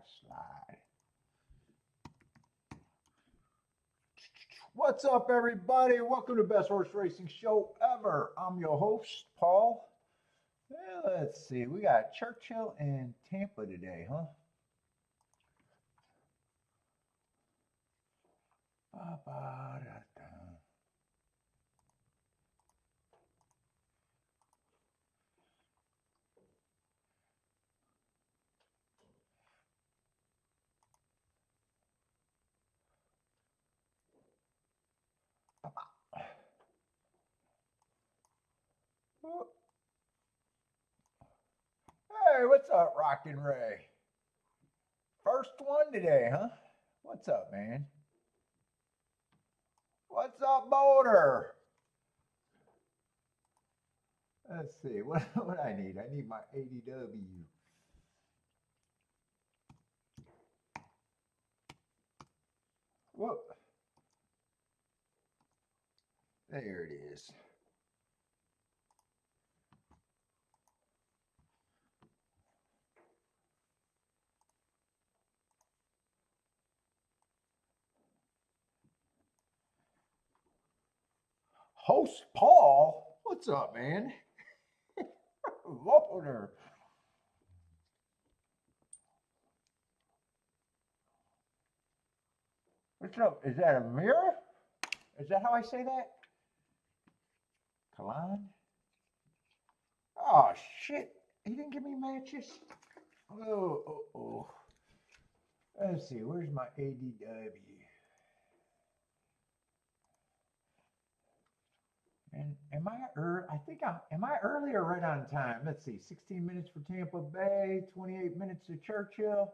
Slide. What's up, everybody? Welcome to Best Horse Racing Show Ever. I'm your host, Paul. Let's see. We got Churchill and Tampa today, huh? Hey, what's up, Rockin' Ray? First one today, huh? What's up, man? What's up, Boulder? Let's see. What I need? I need my ADW. Whoop. There it is. Host Paul, what's up, man? Voter. What's up? Is that a mirror? Is that how I say that? Kalan? Oh, shit. He didn't give me matches. Oh. Let's see. Where's my ADW? And am I early or right on time? Let's see. 16 minutes for Tampa Bay, 28 minutes to Churchill.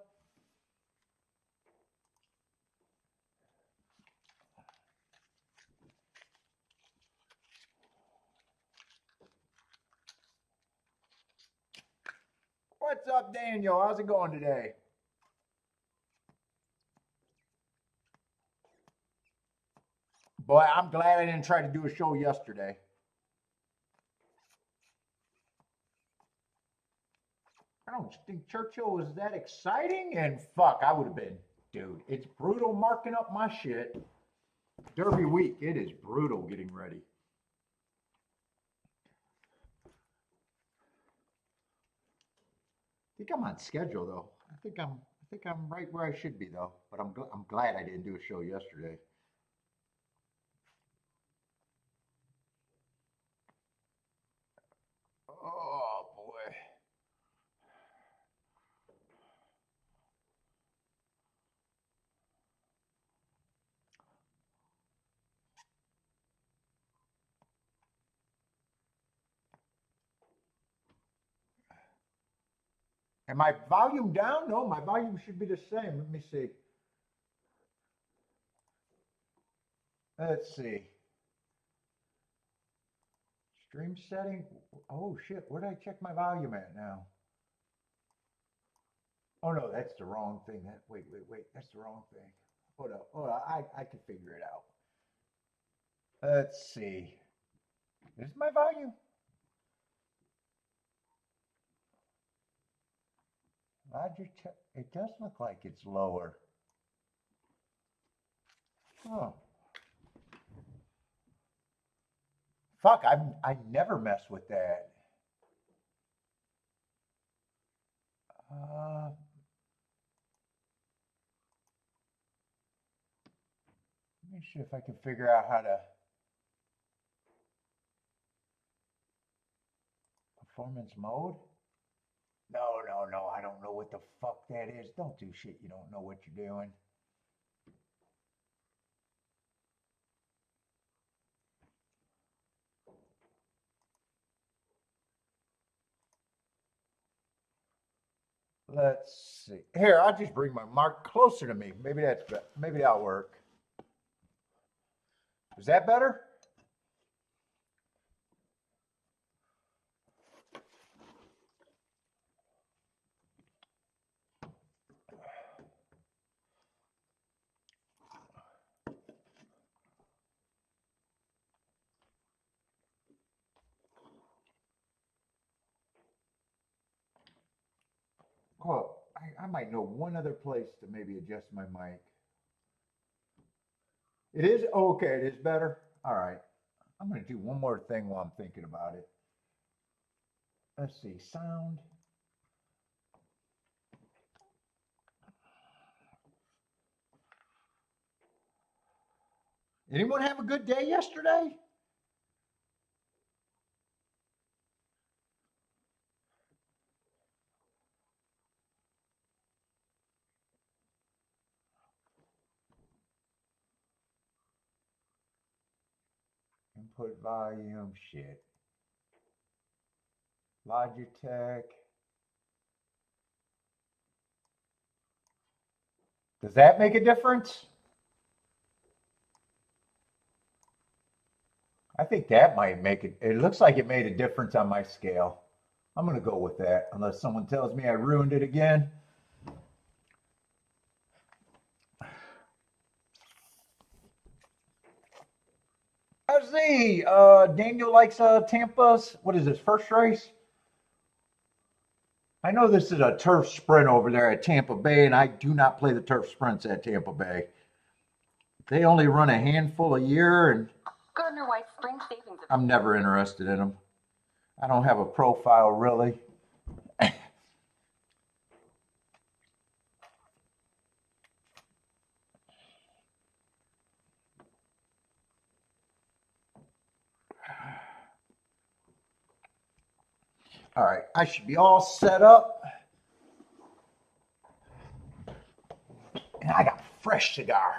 What's up, Daniel? How's it going today? Boy, I'm glad I didn't try to do a show yesterday. I don't think Churchill was that exciting, and fuck, I would have been. Dude, it's brutal marking up my shit. Derby week, it is brutal getting ready. I think I'm on schedule though. I think I'm right where I should be though. But I'm glad I didn't do a show yesterday. Oh boy. And my volume down? No, my volume should be the same. Let me see. Let's see. Stream setting. Oh shit, where did I check my volume at now? Oh no, that's the wrong thing. Wait, that's the wrong thing. Hold up. I can figure it out. Let's see. This is my volume. Roger, it does look like it's lower. Oh. Fuck, I never mess with that. Let me see if I can figure out how to performance mode. No, I don't know what the fuck that is. Don't do shit you don't know what you're doing. Let's see. Here, I'll just bring my mark closer to me. Maybe that'll work. Is that better? Oh, I might know one other place to maybe adjust my mic. It is? Oh, okay, it is better. All right. I'm going to do one more thing while I'm thinking about it. Let's see, sound. Anyone have a good day yesterday? Input volume, shit. Logitech. Does that make a difference? I think that might make it. It looks like it made a difference on my scale. I'm going to go with that, unless someone tells me I ruined it again. I see. Daniel likes Tampa's. What is this, first race? I know this is a turf sprint over there at Tampa Bay, and I do not play the turf sprints at Tampa Bay. They only run a handful a year, and Gardner White Spring Savings. I'm never interested in them. I don't have a profile, really. All right, I should be all set up. And I got a fresh cigar.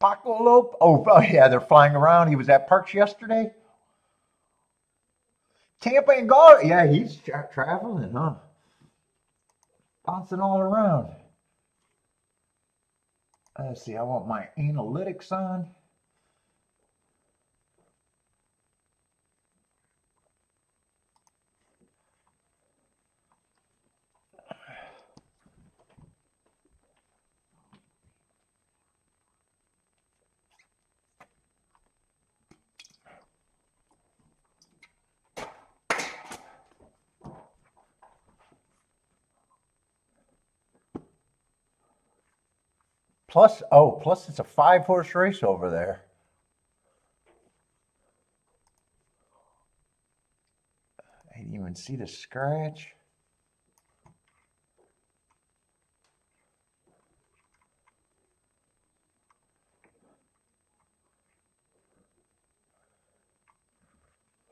Paco Lope. Oh, yeah, they're flying around. He was at Parks yesterday. Tampa and Gar. Yeah, he's traveling, huh? Bouncing all around. Let's see, I want my analytics on. Plus it's a 5-horse race over there. I didn't even see the scratch.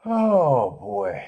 Oh boy.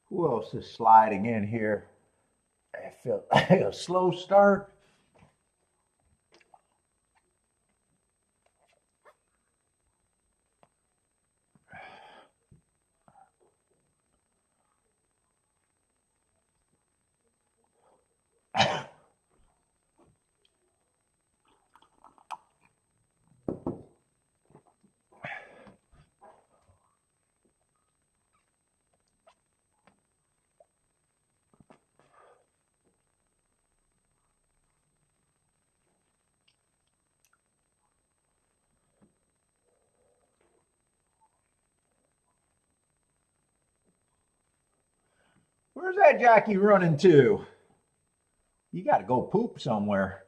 Who else is sliding in here? I feel a slow start. Where's that jockey running to? You got to go poop somewhere.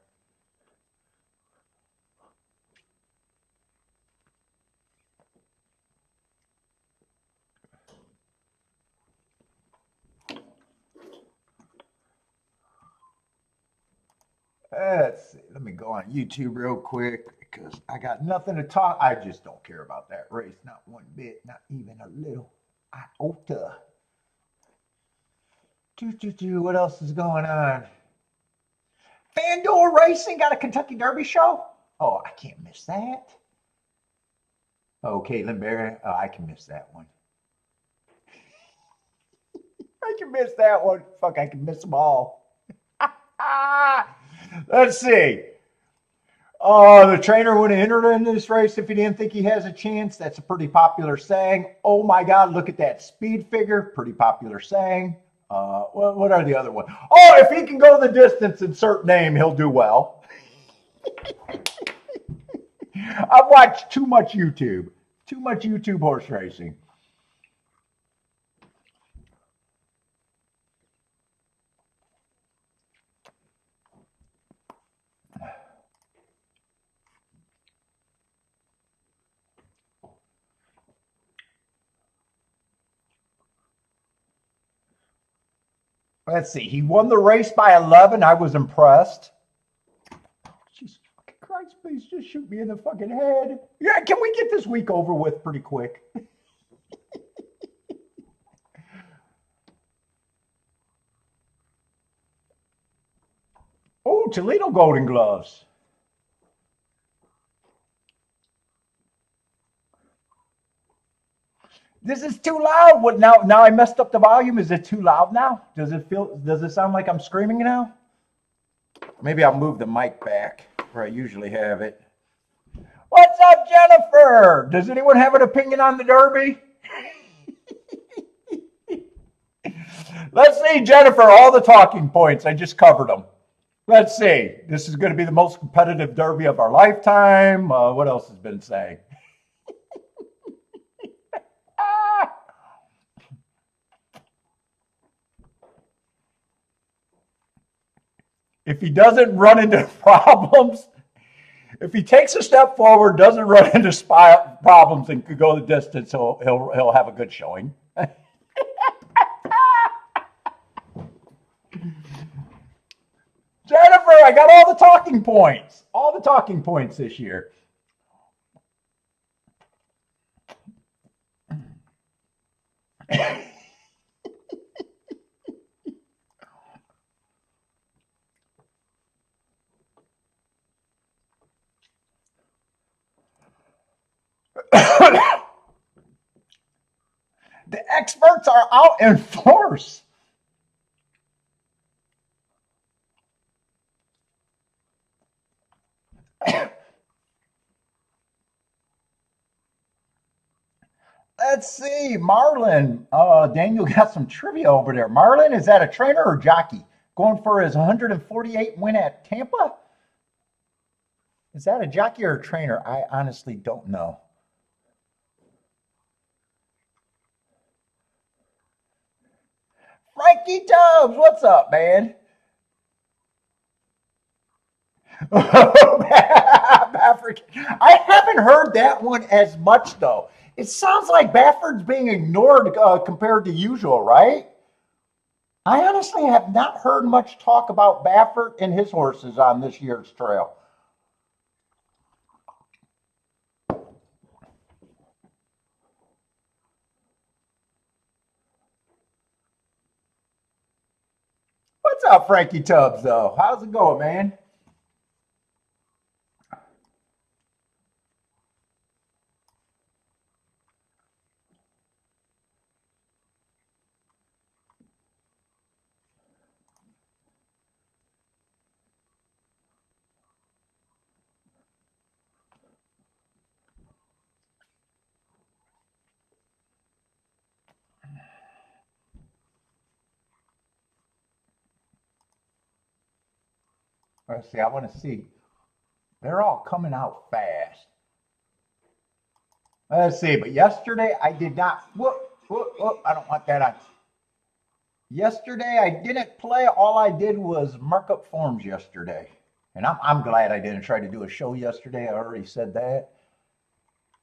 Let's see. Let me go on YouTube real quick because I got nothing to talk. I just don't care about that race. Not one bit. Not even a little iota. What else is going on? FanDuel Racing got a Kentucky Derby show. Oh, I can't miss that. Oh, Caitlin Barry. Oh, I can miss that one. I can miss that one. Fuck, I can miss them all. Let's see. Oh, the trainer wouldn't enter into this race if he didn't think he has a chance. That's a pretty popular saying. Oh my God, look at that speed figure. Pretty popular saying. What are the other ones? Oh, if he can go the distance, insert name, he'll do well. I've watched too much YouTube. Too much YouTube horse racing. Let's see. He won the race by 11. I was impressed. Jesus fucking Christ, please just shoot me in the fucking head. Yeah, can we get this week over with pretty quick? Oh, Toledo Golden Gloves. This is too loud. What now? Now I messed up the volume. Is it too loud now? Does it sound like I'm screaming now? Maybe I'll move the mic back where I usually have it. What's up, Jennifer? Does anyone have an opinion on the Derby? Let's see, Jennifer, all the talking points. I just covered them. Let's see. This is going to be the most competitive Derby of our lifetime. What else has been saying? If he doesn't run into problems, if he takes a step forward, doesn't run into problems, and could go the distance, he'll have a good showing. Jennifer, I got all the talking points. All the talking points this year. The experts are out in force. Let's see, Marlon. Daniel got some trivia over there. Marlon, is that a trainer or jockey? Going for his 148 win at Tampa? Is that a jockey or a trainer? I honestly don't know. Frankie Tubbs, what's up, man? Baffert. I haven't heard that one as much, though. It sounds like Baffert's being ignored compared to usual, right? I honestly have not heard much talk about Baffert and his horses on this year's trail. What's up, Frankie Tubbs, though? How's it going, man? Let's see. I want to see. They're all coming out fast. Let's see. But yesterday I did not. Whoop, I don't want that on. Yesterday I didn't play. All I did was mark up forms yesterday. And I'm glad I didn't try to do a show yesterday. I already said that.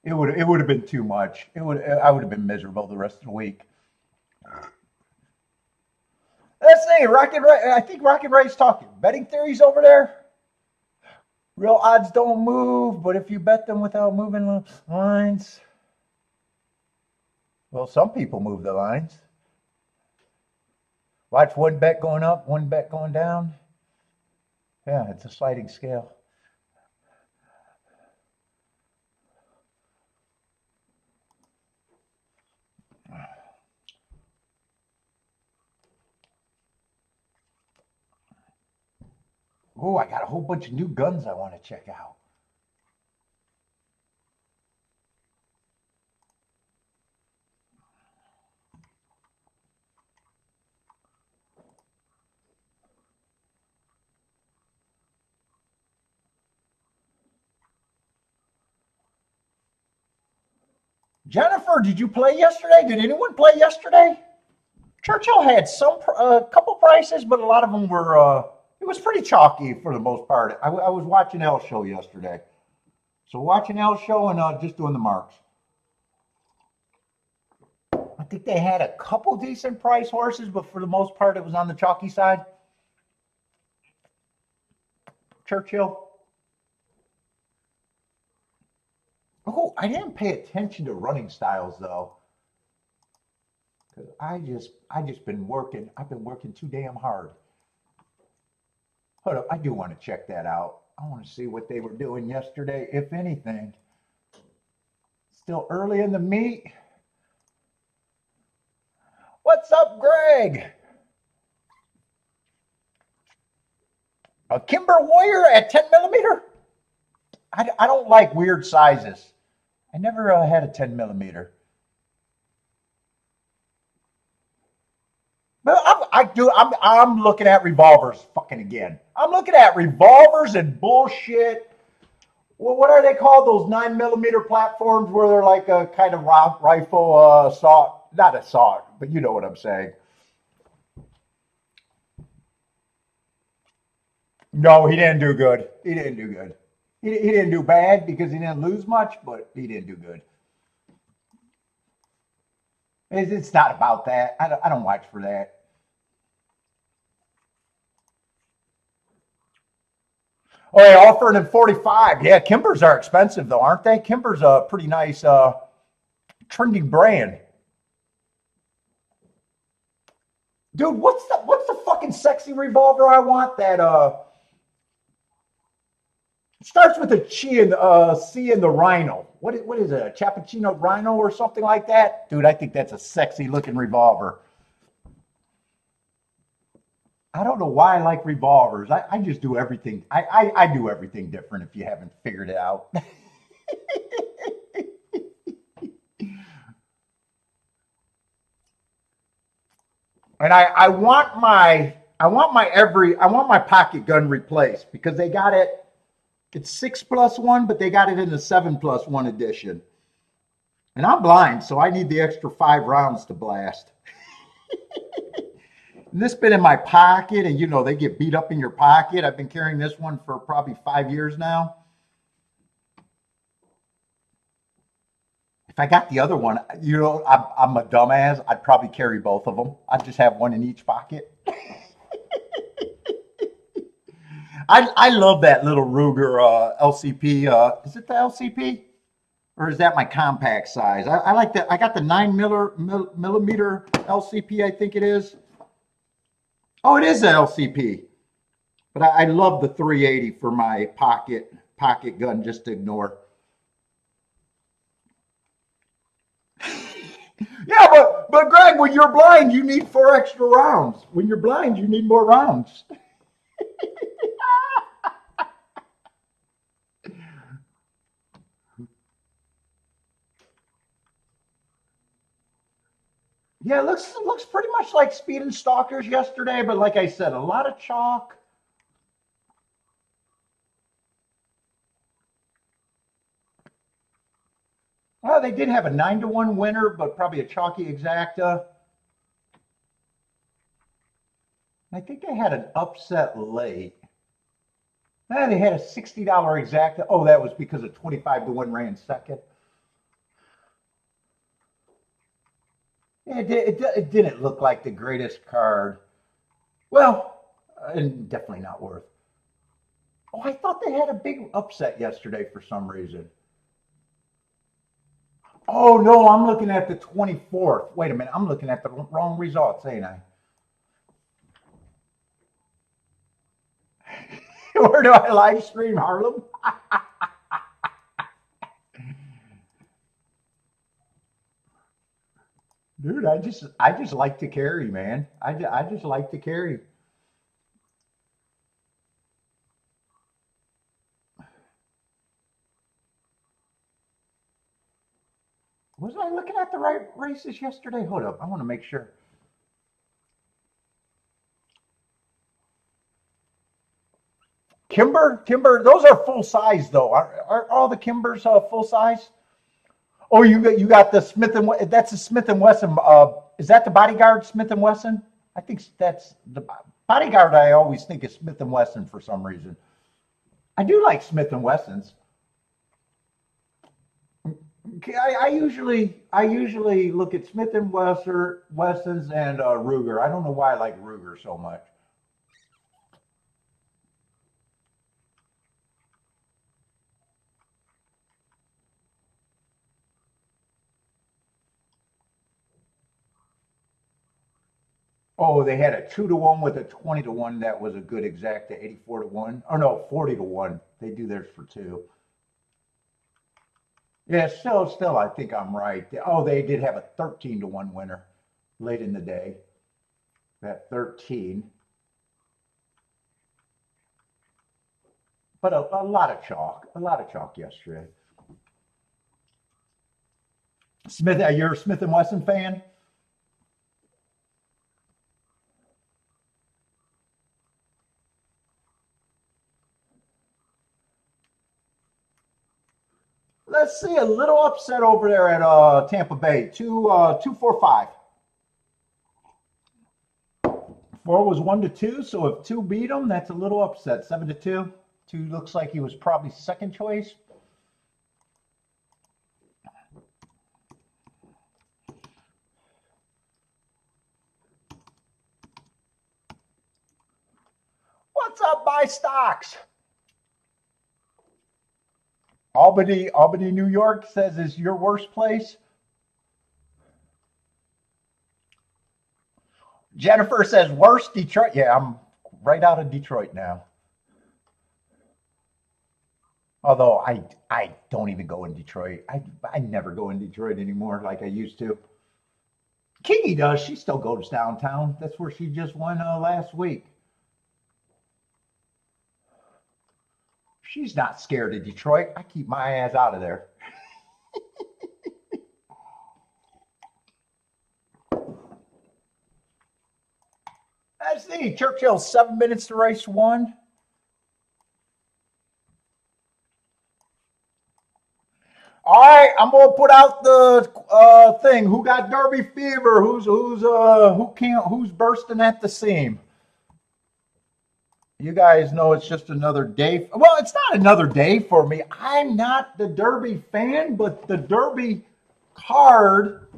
It would have been too much. I would have been miserable the rest of the week. Let's see, Rocket Ray. I think Rocket Ray's talking betting theories over there. Real odds don't move, but if you bet them without moving the lines, well, some people move the lines. Watch one bet going up, one bet going down. Yeah, it's a sliding scale. Oh, I got a whole bunch of new guns I want to check out. Jennifer, did you play yesterday? Did anyone play yesterday? Churchill had some couple prices, but a lot of them were. It was pretty chalky for the most part. I was watching L show yesterday, so watching L show and just doing the marks. I think they had a couple decent price horses, but for the most part, it was on the chalky side. Churchill. Oh, I didn't pay attention to running styles though, because I just been working. I've been working too damn hard. Hold up, I do want to check that out. I want to see what they were doing yesterday, if anything. Still early in the meet. What's up, Greg? A Kimber Warrior at 10 millimeter? I don't like weird sizes. I never had a 10 millimeter. But I'm looking at revolvers fucking again. I'm looking at revolvers and bullshit. Well, what are they called? Those 9 millimeter platforms where they're like a kind of rifle assault. Not assault, but you know what I'm saying. No, he didn't do good. He didn't do good. He didn't do bad because he didn't lose much, but he didn't do good. It's not about that. I don't watch for that. Oh, yeah, offering in 45. Yeah, Kimbers are expensive though, aren't they? Kimber's a pretty nice trendy brand. Dude, what's the fucking sexy revolver I want that it starts with a C in the Rhino. What is it? A Cappuccino Rhino or something like that? Dude, I think that's a sexy looking revolver. I don't know why I like revolvers. I just do everything. I do everything different if you haven't figured it out. And I want my pocket gun replaced because they got it. It's 6+1, but they got it in the 7+1 edition. And I'm blind, so I need the extra 5 rounds to blast. And this been in my pocket, and you know they get beat up in your pocket. I've been carrying this one for probably 5 years now. If I got the other one, you know, I'm a dumbass. I'd probably carry both of them. I'd just have one in each pocket. I love that little Ruger LCP. Is it the LCP? Or is that my compact size? I like that. I got the 9 millimeter LCP, I think it is. Oh, it is the LCP. But I love the 380 for my pocket gun just to ignore. Yeah, but Greg, when you're blind, you need 4 extra rounds. When you're blind, you need more rounds. Yeah, it looks pretty much like Speed and Stalkers yesterday, but like I said, a lot of chalk. Well, they did have a 9-1 winner, but probably a chalky exacta. I think they had an upset late. They had a $60 exacta. Oh, that was because a 25-1 ran second. It didn't look like the greatest card. Well, and definitely not worth. Oh, I thought they had a big upset yesterday for some reason. Oh no, I'm looking at the 24th. Wait a minute, I'm looking at the wrong results, ain't I? Where do I live stream, Harlem? Dude, I just like to carry, man. I just like to carry. Was I looking at the right races yesterday? Hold up, I want to make sure. Kimber, those are full size though. Are all the Kimbers full size? Oh, you got the Smith and that's a Smith and Wesson. Is that the Bodyguard Smith and Wesson? I think that's the Bodyguard. I always think is Smith and Wesson for some reason. I do like Smith and Wessons. Okay, I usually look at Smith and Wessons and Ruger. I don't know why I like Ruger so much. Oh, they had a 2-to-1 with a 20-to-1 that was a good exact 84-to-1. Oh no, 40-to-1. They do theirs for two. Yeah, still, I think I'm right. Oh, they did have a 13-to-1 winner late in the day. That 13, but a lot of chalk yesterday. Smith, you're a Smith and Wesson fan? Let's see a little upset over there at Tampa Bay. 2-4-5. Four was 1-2, so if two beat them, that's a little upset. 7-2. Two looks like he was probably second choice. What's up, buy stocks? Albany, New York says is your worst place. Jennifer says worst Detroit. Yeah, I'm right out of Detroit now. Although I don't even go in Detroit. I never go in Detroit anymore like I used to. Kingy does. She still goes downtown. That's where she just went last week. She's not scared of Detroit. I keep my ass out of there. Let's see. Churchill, 7 minutes to race one. All right, I'm gonna put out the thing. Who got Derby fever? Who's bursting at the seam? You guys know it's just another day. Well, it's not another day for me. I'm not the Derby fan, but the Derby card.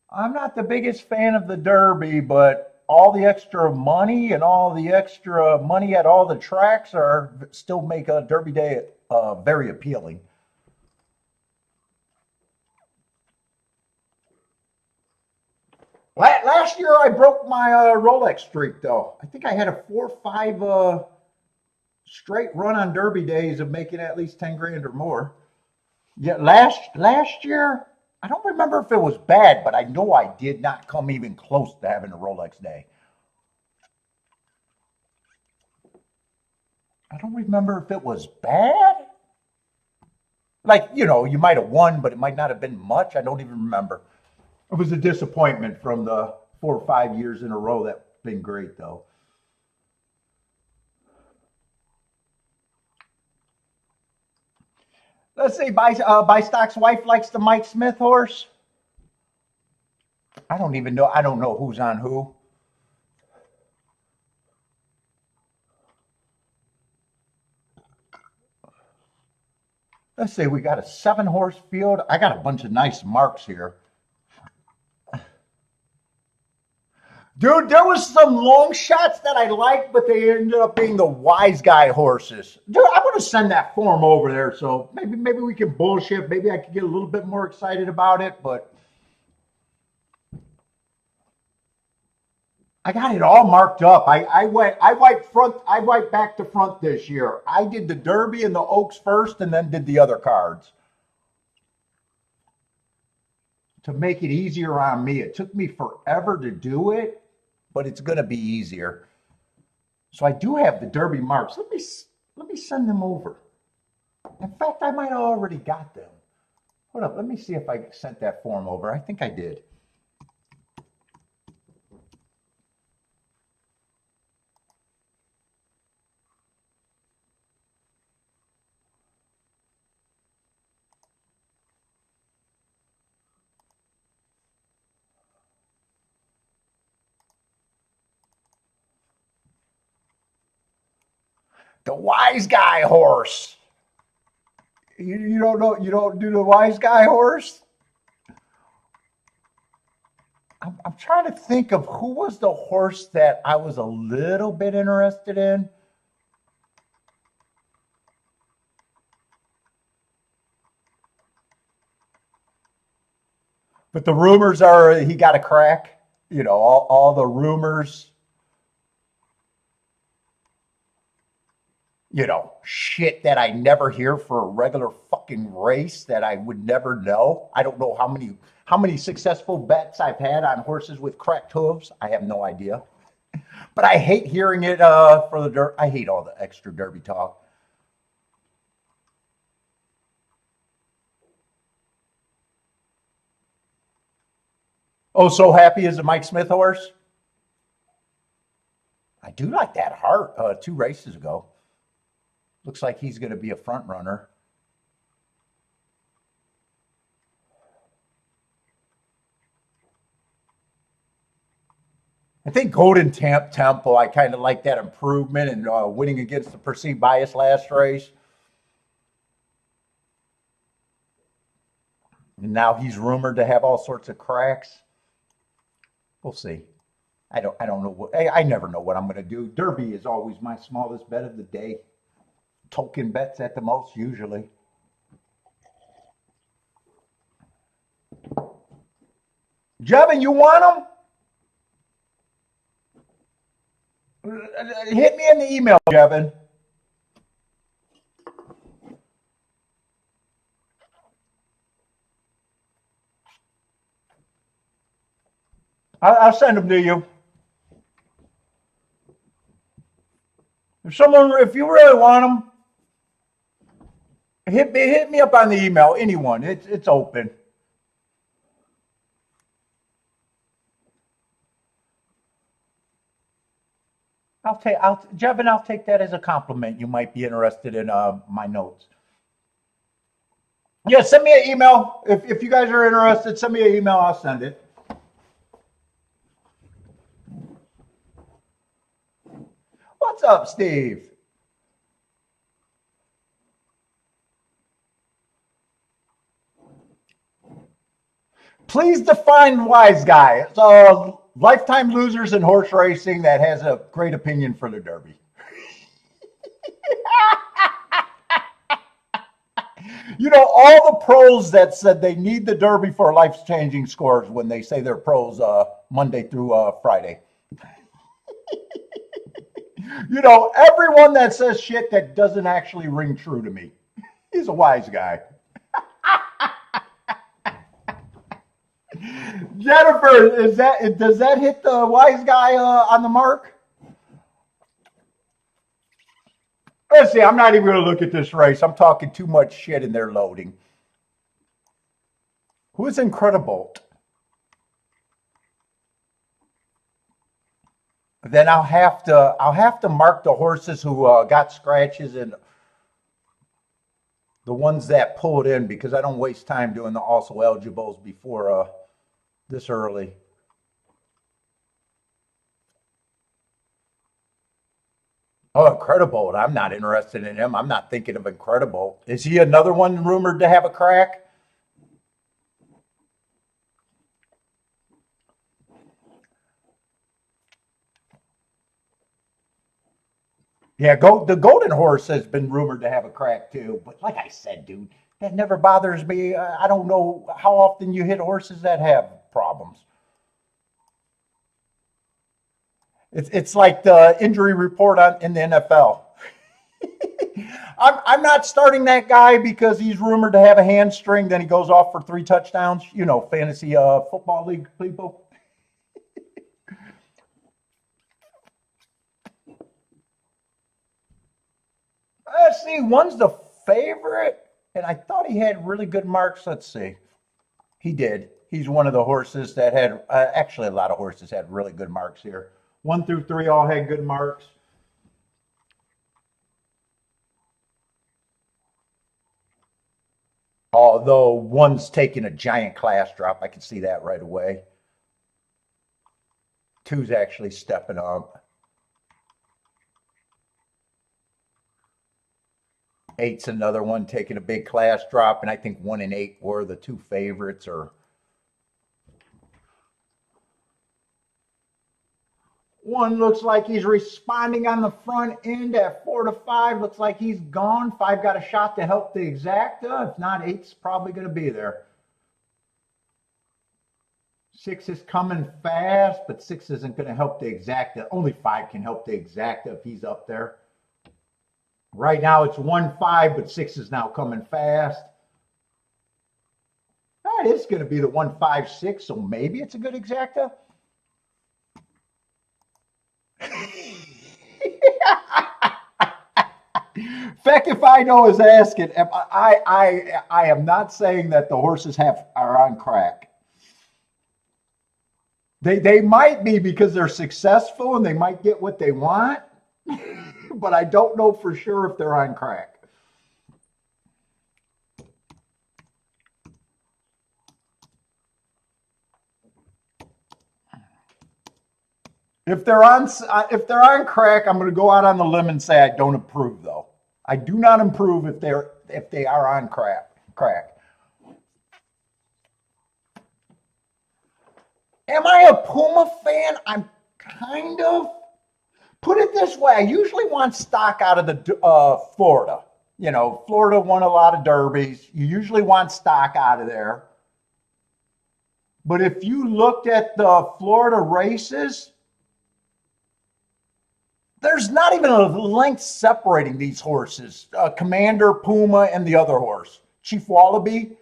I'm not the biggest fan of the Derby, but all the extra money and all the extra money at all the tracks are still make a Derby day very appealing. Last year I broke my Rolex streak though. I think I had a 4 or 5 straight run on Derby days of making at least 10 grand or more. Yeah, last year I don't remember if it was bad, but I know I did not come even close to having a Rolex day. I don't remember if it was bad. Like, you might have won, but it might not have been much. I don't even remember. It was a disappointment from the 4 or 5 years in a row. That's been great, though. Let's see. Bystock's wife likes the Mike Smith horse. I don't even know. I don't know who's on who. Let's see. We got a 7-horse field. I got a bunch of nice marks here. Dude, there was some long shots that I liked, but they ended up being the wise guy horses. Dude, I'm gonna send that form over there, so maybe we can bullshit. Maybe I could get a little bit more excited about it, but I got it all marked up. I went back to front this year. I did the Derby and the Oaks first, and then did the other cards to make it easier on me. It took me forever to do it, but it's going to be easier. So I do have the Derby marks. Let me send them over. In fact, I might have already got them. Hold up. Let me see if I sent that form over. I think I did. The wise guy horse. You don't know, you don't do the wise guy horse? I'm trying to think of who was the horse that I was a little bit interested in. But the rumors are he got a crack. You know, all the rumors, you know, shit that I never hear for a regular fucking race that I would never know. I don't know how many successful bets I've had on horses with cracked hooves. I have no idea. But I hate hearing it for the dirt. I hate all the extra Derby talk. Oh, So Happy is a Mike Smith horse. I do like that heart 2 races ago. Looks like he's going to be a front runner. I think Golden Temple, I kind of like that improvement and winning against the perceived bias last race. And now he's rumored to have all sorts of cracks. We'll see. I don't know what I never know what I'm going to do. Derby is always my smallest bet of the day. Token bets at the most usually. Jevin, you want them? Hit me in the email, Jevin. I'll send them to you. If you really want them, hit me up on the email. Anyone, it's open. Jevin, I'll take that as a compliment. You might be interested in my notes. Yeah, send me an email if you guys are interested. Send me an email. I'll send it. What's up, Steve? Please define wise guy. So, lifetime losers in horse racing that has a great opinion for the Derby. You know, all the pros that said they need the Derby for life-changing scores when they say they're pros Monday through Friday. You know, everyone that says shit that doesn't actually ring true to me. He's a wise guy. Jennifer, does that hit the wise guy on the mark? Let's see, I'm not even going to look at this race. I'm talking too much shit in their loading. Who is incredible? Then I'll have to mark the horses who got scratches and the ones that pulled in because I don't waste time doing the also eligibles before this early. Oh, Incredible. I'm not interested in him. I'm not thinking of Incredible. Is he another one rumored to have a crack? Yeah, the golden horse has been rumored to have a crack too. But like I said, dude, that never bothers me. I don't know how often you hit horses that have problems. It's like the injury report in the NFL. I'm not starting that guy because he's rumored to have a hamstring. Then he goes off for 3 touchdowns. You know, fantasy football league people. Let's see. One's the favorite, and I thought he had really good marks. Let's see. He did. He's one of the horses that had actually a lot of horses had really good marks here. 1 through 3 all had good marks. Although one's taking a giant class drop, I can see that right away. 2's actually stepping up. 8's another one taking a big class drop, and I think 1 and 8 were the 2 favorites. Or one looks like he's responding on the front end at 4 to 5. Looks like he's gone. 5 got a shot to help the exacta. If not, 8's probably going to be there. 6 is coming fast, but 6 isn't going to help the exacta. Only 5 can help the exacta if he's up there. Right now it's 1-5, but 6 is now coming fast. That is going to be the 1-5-6, so maybe it's a good exacta. Feck, if I know is asking. I am not saying that the horses are on crack. They might be because they're successful and they might get what they want, but I don't know for sure if they're on crack. If they're on crack, I'm going to go out on the limb and say I don't approve, though. I do not approve if they are on crack. Am I a Puma fan? I'm kind of. Put it this way, I usually want stock out of the Florida. You know, Florida won a lot of derbies. You usually want stock out of there. But if you looked at the Florida races, there's not even a length separating these horses. Commander, Puma, and the other horse, Chief Wallaby.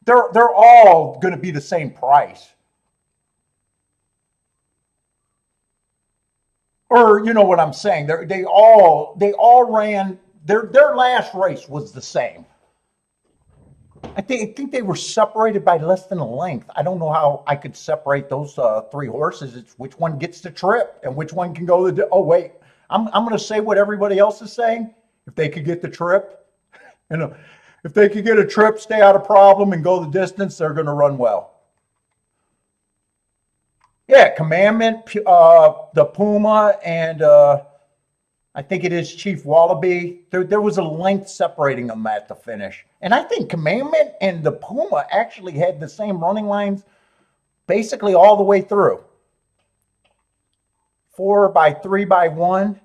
They're all going to be the same price. Or you know what I'm saying? They all ran their last race was the same. I think they were separated by less than a length. I don't know how I could separate those 3 horses. It's which one gets the trip and which one can go oh wait, I'm going to say what everybody else is saying. If they could get the trip, if they could get a trip, stay out of problem, and go the distance, they're going to run well. Yeah, Commandment, the Puma, and I think it is Chief Wallaby. There was a length separating them at the finish. And I think Commandment and the Puma actually had the same running lines basically all the way through. 4 by 3 by 1,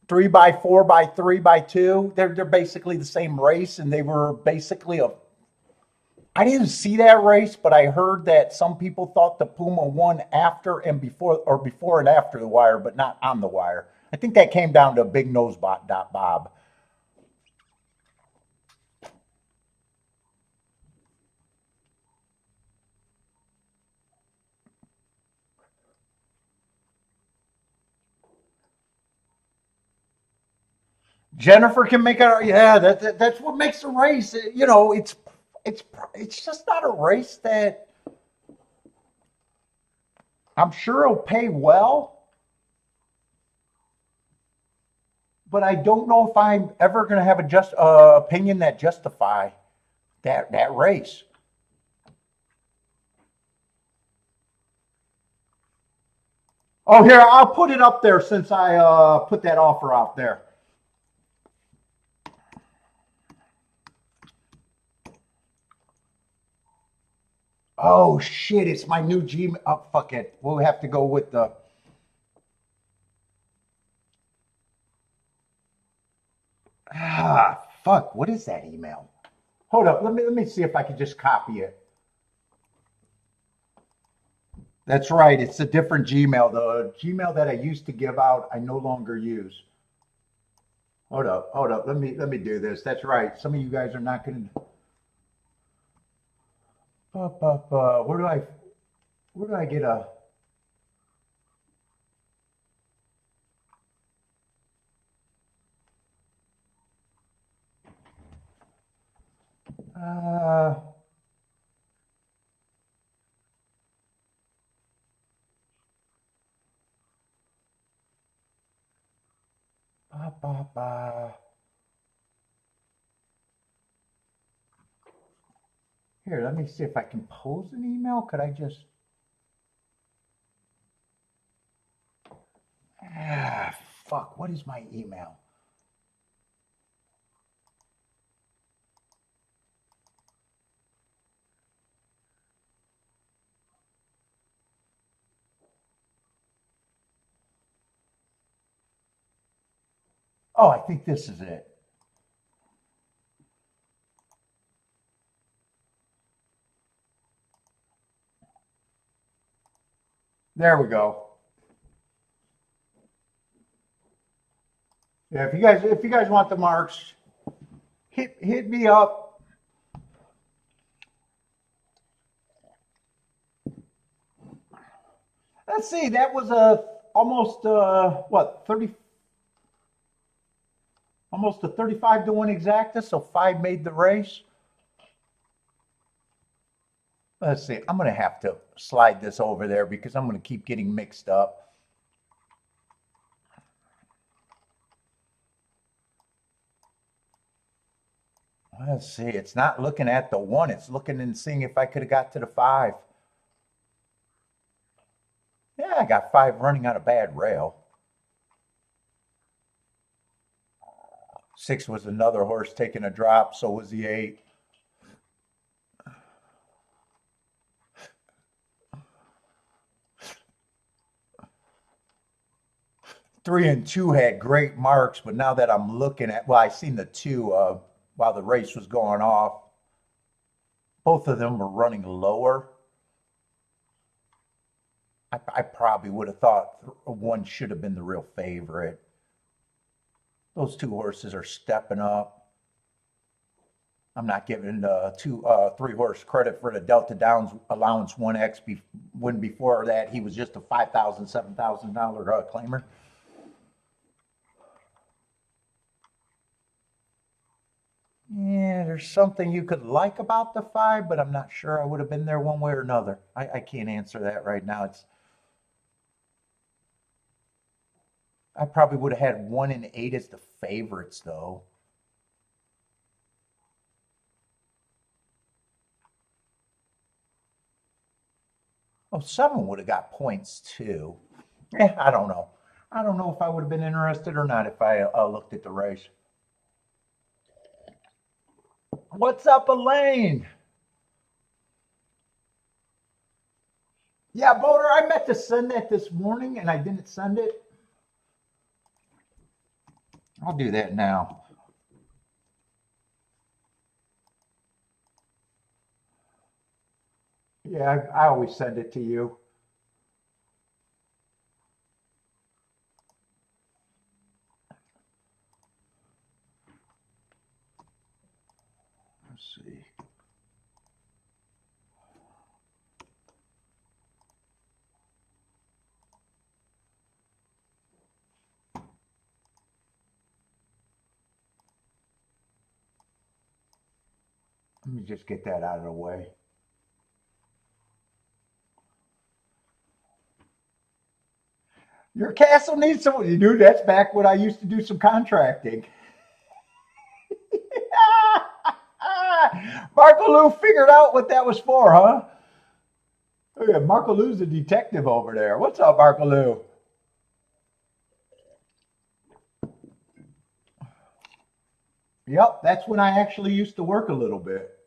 3 by 4 by 3 by 2. They're basically the same race, and they were basically I didn't see that race, but I heard that some people thought the Puma won after and before and after the wire, but not on the wire. I think that came down to a big nose bob. Jennifer can make it. Yeah, that's what makes the race. You know, it's just not a race that I'm sure it'll pay well. But I don't know if I'm ever going to have a opinion that justify that race. Oh, here, I'll put it up there since I put that offer out there. Oh, shit, it's my new Gmail. Oh, fuck it. We'll have to go with the... fuck, what is that email? Hold up, let me see if I can just copy it. That's right, it's a different Gmail. The Gmail that I used to give out, I no longer use. Hold up. Let me do this. That's right. Some of you guys are not gonna. Where do I get a? Uh, ba, ba, ba. Here, let me see if I can pose an email. Could I just? Ah, fuck. What is my email? Oh, I think this is it. There we go. Yeah, if you guys want the marks, hit me up. Let's see, that was a almost what 30, almost a 35-1 exacta. So 5 made the race. Let's see. I'm gonna have to slide this over there because I'm gonna keep getting mixed up. Let's see. It's not looking at the 1. It's looking and seeing if I could have got to the 5. Yeah, I got 5 running on a bad rail. 6 was another horse taking a drop. So was the 8. Three and 2 had great marks, but now that I'm looking at, well, I seen the 2 while the race was going off. Both of them were running lower. I probably would have thought 1 should have been the real favorite. Those 2 horses are stepping up. I'm not giving the 3 horse credit for the Delta Downs allowance 1X. When before that he was just a $5,000, $7,000 claimer. Yeah, there's something you could like about the 5, but I'm not sure I would have been there one way or another. I can't answer that right now. I probably would have had 1 and 8 as the favorites, though. Oh, 7 would have got points too. I don't know. I don't know if I would have been interested or not if I looked at the race. What's up, Elaine? Yeah, Boater, I meant to send that this morning and I didn't send it. I'll do that now. Yeah, I always send it to you. Let's see. Let me just get that out of the way. Your castle needs someone. You do. That's back when I used to do some contracting. Marco Lou figured out what that was for, huh? Oh yeah, Marco Lou's a detective over there. What's up, Marco Lou? Yep, that's when I actually used to work a little bit.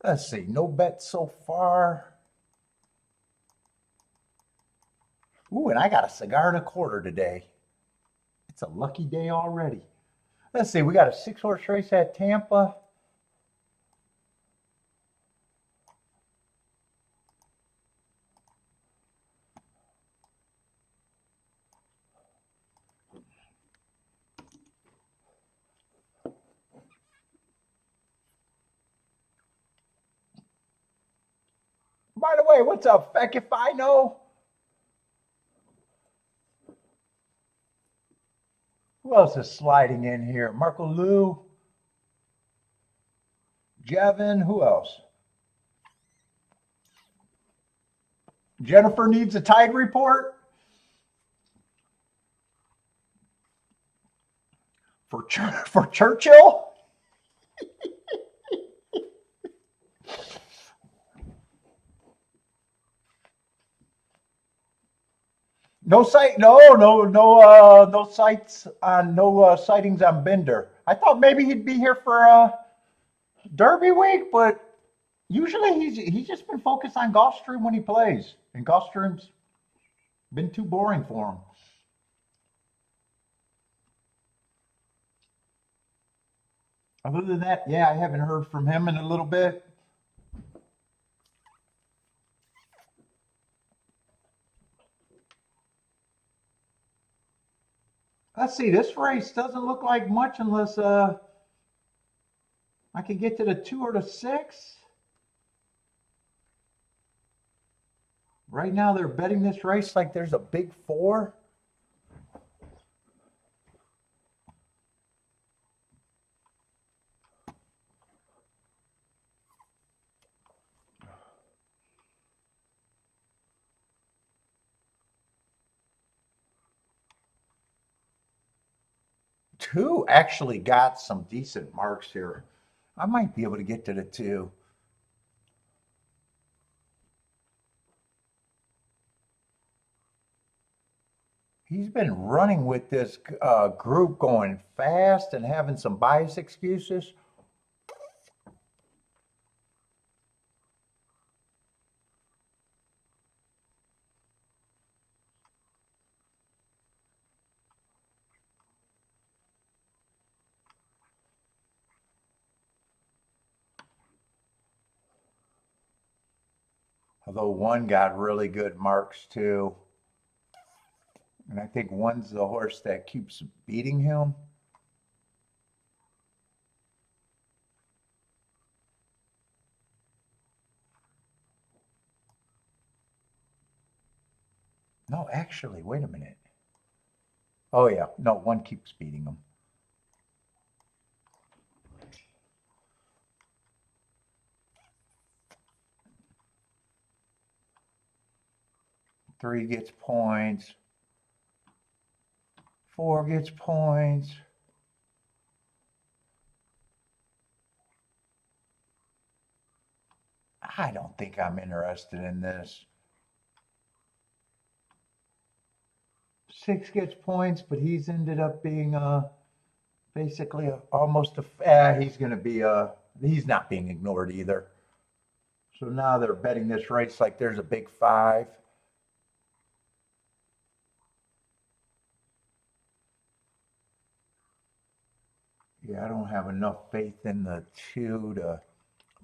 Let's see, no bets so far. Ooh, and I got a cigar and a quarter today. It's a lucky day already. Let's see, we got a 6-horse race at Tampa. By the way, what's up, Feck, if I know? Who else is sliding in here? Marco Lou, Jevin, who else? Jennifer needs a tide report for Churchill. No sight, no sights on no sightings on Bender. I thought maybe he'd be here for Derby week, but usually he's just been focused on Gulfstream when he plays, and Gulfstream's been too boring for him. Other than that, yeah, I haven't heard from him in a little bit. Let's see, this race doesn't look like much unless I could get to the 2 or the 6. Right now they're betting this race like there's a big 4. Two actually got some decent marks here. I might be able to get to the 2. He's been running with this group going fast and having some bias excuses. Although one got really good marks too. And I think one's the horse that keeps beating him. No, actually, wait a minute. Oh, yeah. No, one keeps beating him. Three gets points. 4 gets points. I don't think I'm interested in this. 6 gets points, but he's ended up being basically almost he's going to be he's not being ignored either. So now they're betting this race like there's a big 5. Yeah, I don't have enough faith in the 2 to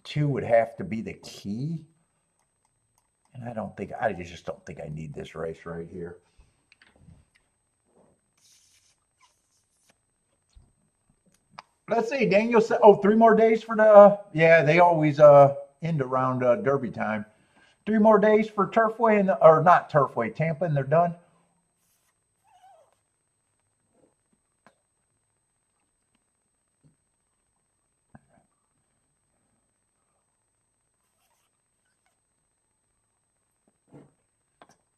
2 would have to be the key. And I just don't think I need this race right here. Let's see, Daniel said, 3 more days for yeah, they always end around Derby time. 3 more days for Turfway, or not Turfway, Tampa, and they're done.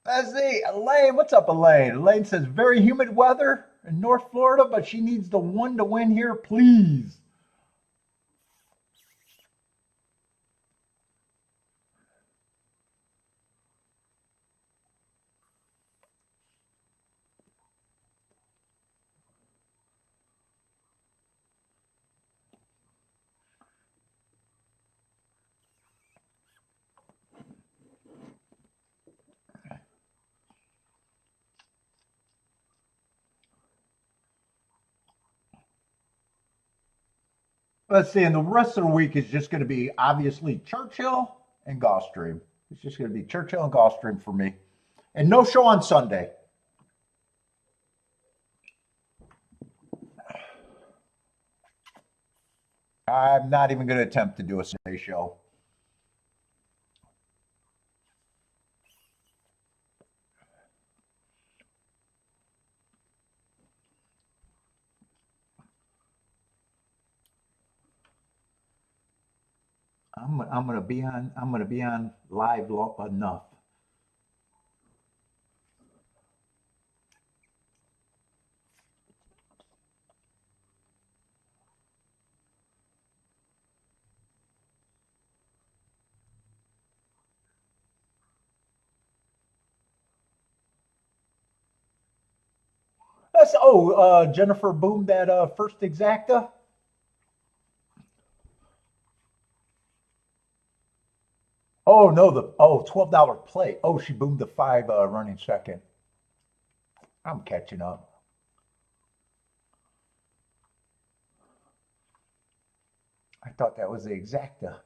Let's see, Elaine, what's up, Elaine? Elaine says, very humid weather in North Florida, but she needs the 1 to win here, please. Let's see, and the rest of the week is just going to be obviously Churchill and Gulfstream. It's just going to be Churchill and Gulfstream for me. And no show on Sunday. I'm not even going to attempt to do a Sunday show. I'm gonna be on live enough. Jennifer boomed that first exacta. Oh no, the $12 play. Oh, she boomed the 5 running second. I'm catching up. I thought that was the exacta.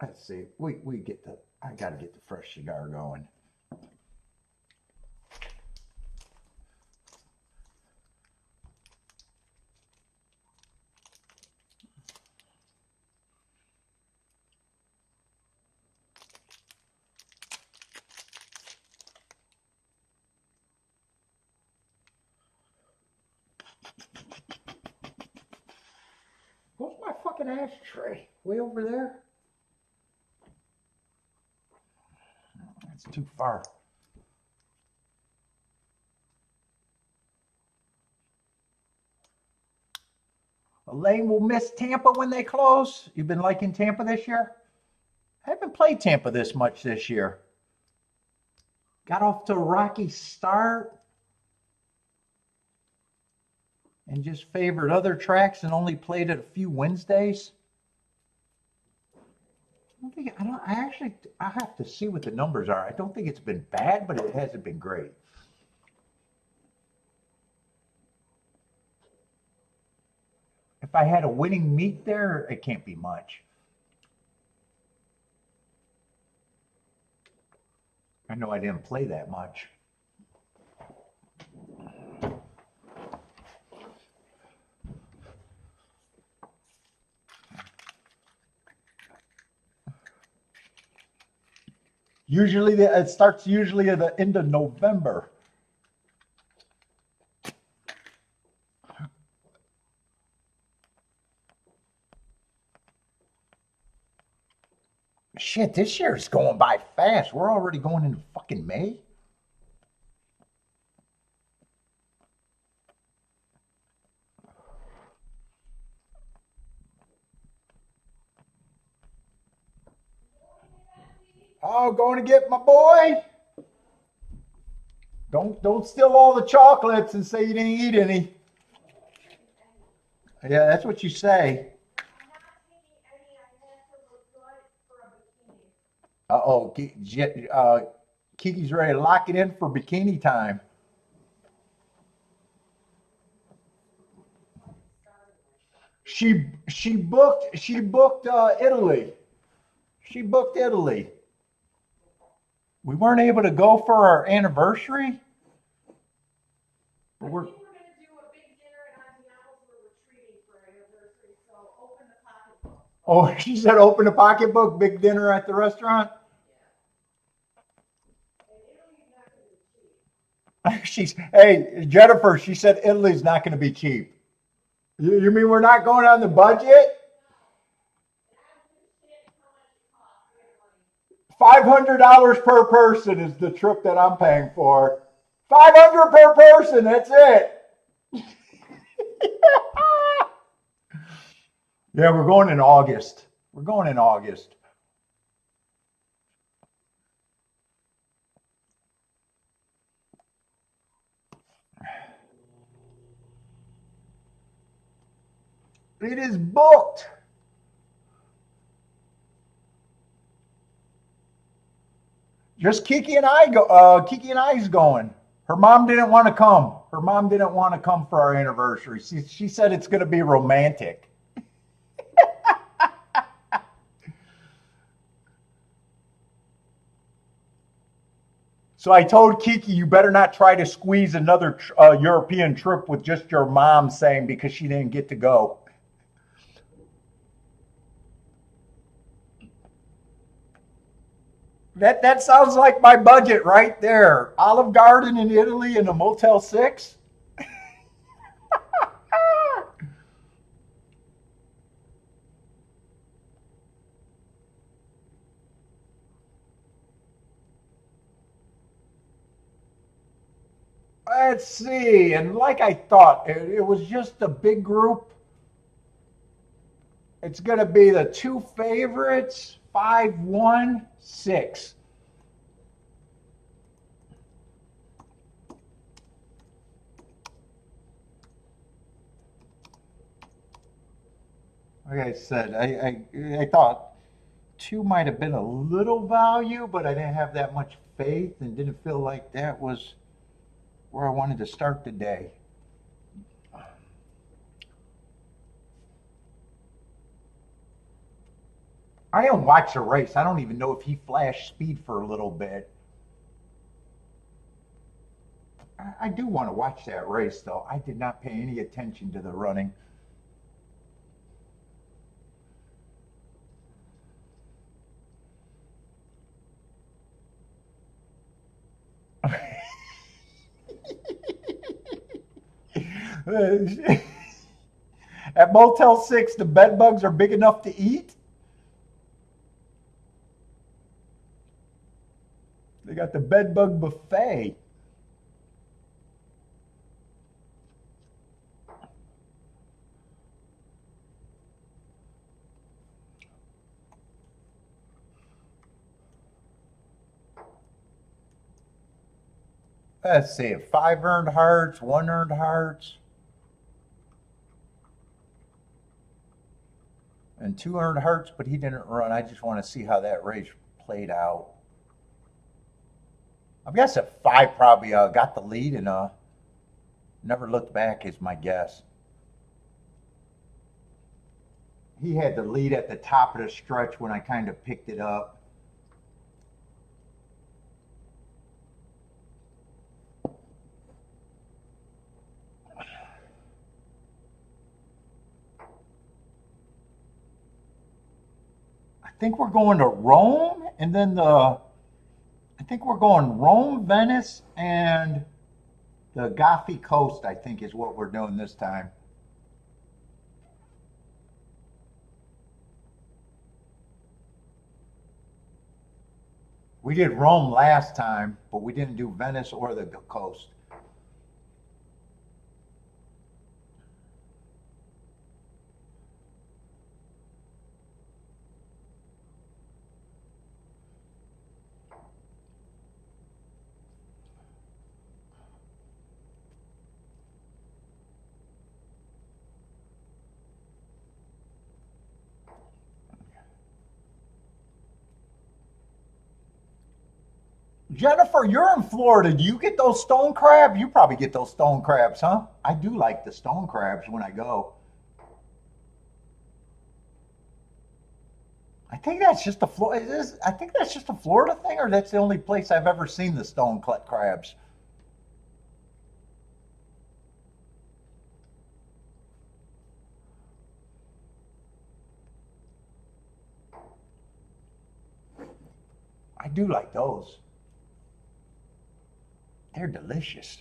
Let's see. I gotta get the fresh cigar going. Where's my fucking ashtray? Way over there? That's too far. Elaine will miss Tampa when they close. You've been liking Tampa this year? I haven't played Tampa this much this year. Got off to a rocky start and just favored other tracks and only played it a few Wednesdays. I have to see what the numbers are. I don't think it's been bad, but it hasn't been great. If I had a winning meet there, it can't be much. I know I didn't play that much. It starts usually at the end of November. Shit, this year is going by fast. We're already going into fucking May. Oh, going to get my boy. Don't steal all the chocolates and say you didn't eat any. Yeah, that's what you say. Uh-oh, Kiki's ready to lock it in for bikini time. She booked Italy. She booked Italy. We weren't able to go for our anniversary. But we're going to do a big dinner at Auntie Al's. We're retreating for our anniversary, so open the pocketbook. Oh, she said open the pocketbook, big dinner at the restaurant. Hey, Jennifer, she said Italy's not going to be cheap. You mean we're not going on the budget? $500 per person is the trip that I'm paying for. $500 per person, that's it. Yeah, we're going in August. We're going in August. It is booked. Just Kiki and I go. Kiki and I's going. Her mom didn't want to come. Her mom didn't want to come for our anniversary. She said it's going to be romantic. So I told Kiki, you better not try to squeeze another European trip with just your mom saying because she didn't get to go. That sounds like my budget right there. Olive Garden in Italy and a Motel 6. Let's see. And like I thought, it was just a big group. It's going to be the two favorites, 5, 1, 6. Like I said, I thought 2 might have been a little value, but I didn't have that much faith and didn't feel like that was where I wanted to start the day. I didn't watch the race. I don't even know if he flashed speed for a little bit. I do want to watch that race, though. I did not pay any attention to the running. At Motel 6, the bed bugs are big enough to eat. They got the bed bug buffet. Let's see, 5 earned hearts, 1 earned hearts, and 2 earned hearts, but he didn't run. I just want to see how that race played out. I guess at 5 probably got the lead and never looked back is my guess. He had the lead at the top of the stretch when I kind of picked it up. I think we're going to Rome, and then I think we're going Rome, Venice, and the Gothy Coast, I think is what we're doing this time. We did Rome last time, but we didn't do Venice or the coast. Jennifer, you're in Florida. Do you get those stone crabs? You probably get those stone crabs, huh? I do like the stone crabs when I go. I think that's just a Florida. I think that's just a Florida thing, or that's the only place I've ever seen the stone crabs. I do like those. They're delicious.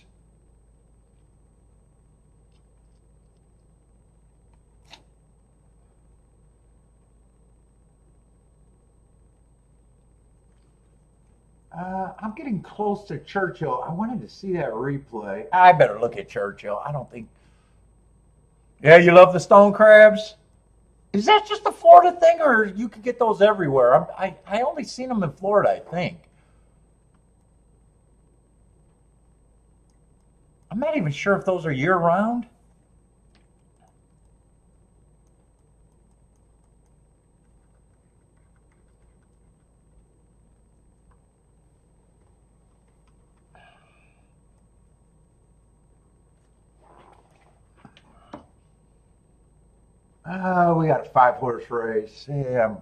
I'm getting close to Churchill. I wanted to see that replay. I better look at Churchill. I don't think. Yeah, you love the stone crabs? Is that just a Florida thing, or you could get those everywhere? I only seen them in Florida, I think. I'm not even sure if those are year round. We got a 5-horse race. Yeah,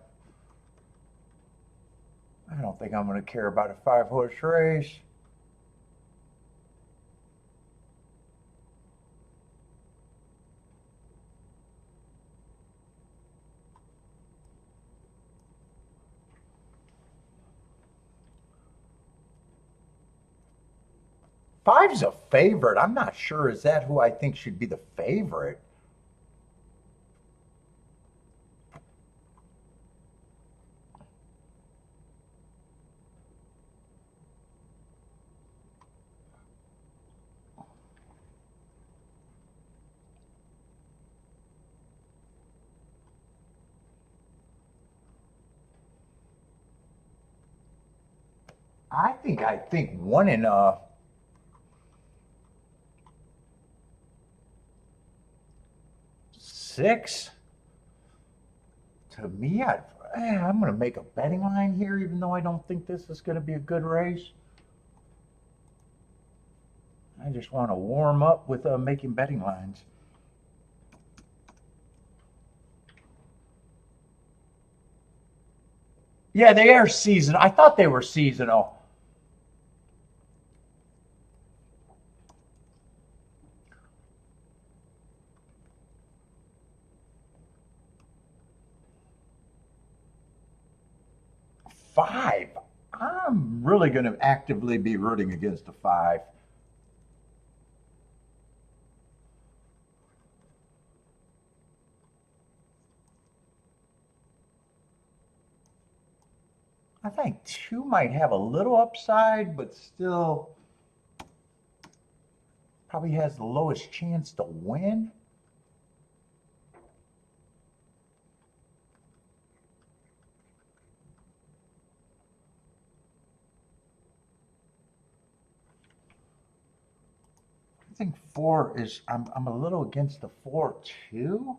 I don't think I'm going to care about a 5-horse race. Five's a favorite. I'm not sure. Is that who I think should be the favorite? I think one in 6. To me, I'm going to make a betting line here, even though I don't think this is going to be a good race. I just want to warm up with making betting lines. Yeah, they are seasonal. I thought they were seasonal. Five. I'm really going to actively be rooting against a 5. I think 2 might have a little upside, but still probably has the lowest chance to win. I think 4 is, I'm a little against the 4 too.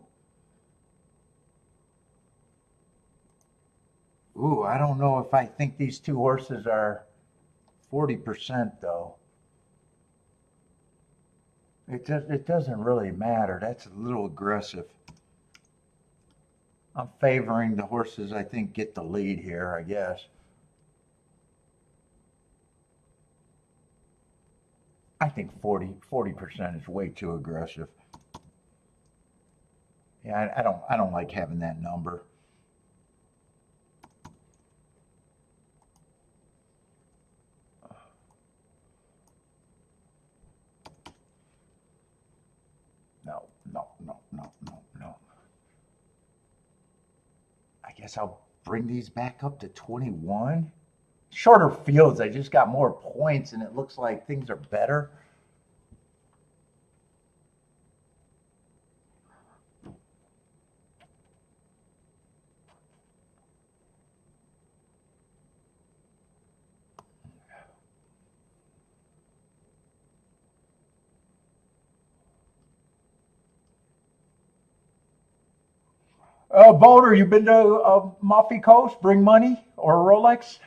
Ooh, I don't know if I think these 2 horses are 40% though. It doesn't really matter. That's a little aggressive. I'm favoring the horses I think get the lead here, I guess. I think 40% is way too aggressive. Yeah, I don't like having that number. No, no, no, no, no, no. I guess I'll bring these back up to 21. Shorter fields, I just got more points and it looks like things are better. Boulder, you been to Amalfi Coast? Bring money or a Rolex?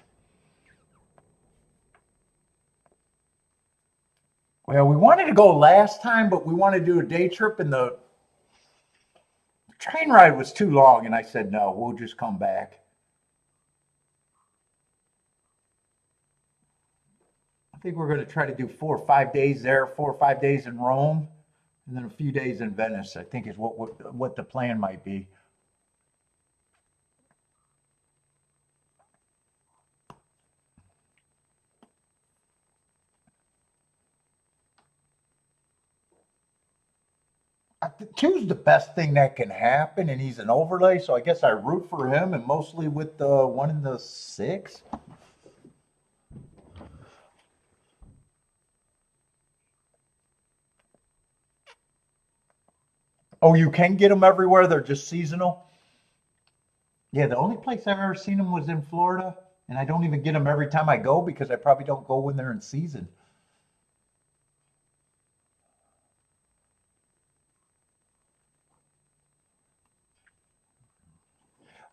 Well, we wanted to go last time, but we wanted to do a day trip, and the train ride was too long. And I said, no, we'll just come back. I think we're going to try to do 4 or 5 days there, 4 or 5 days in Rome, and then a few days in Venice. I think is what the plan might be. Two's the best thing that can happen, and he's an overlay, so I guess I root for him, and mostly with the 1 in the 6. Oh, you can get them everywhere. They're just seasonal. Yeah, the only place I've ever seen them was in Florida, and I don't even get them every time I go because I probably don't go when they're in season.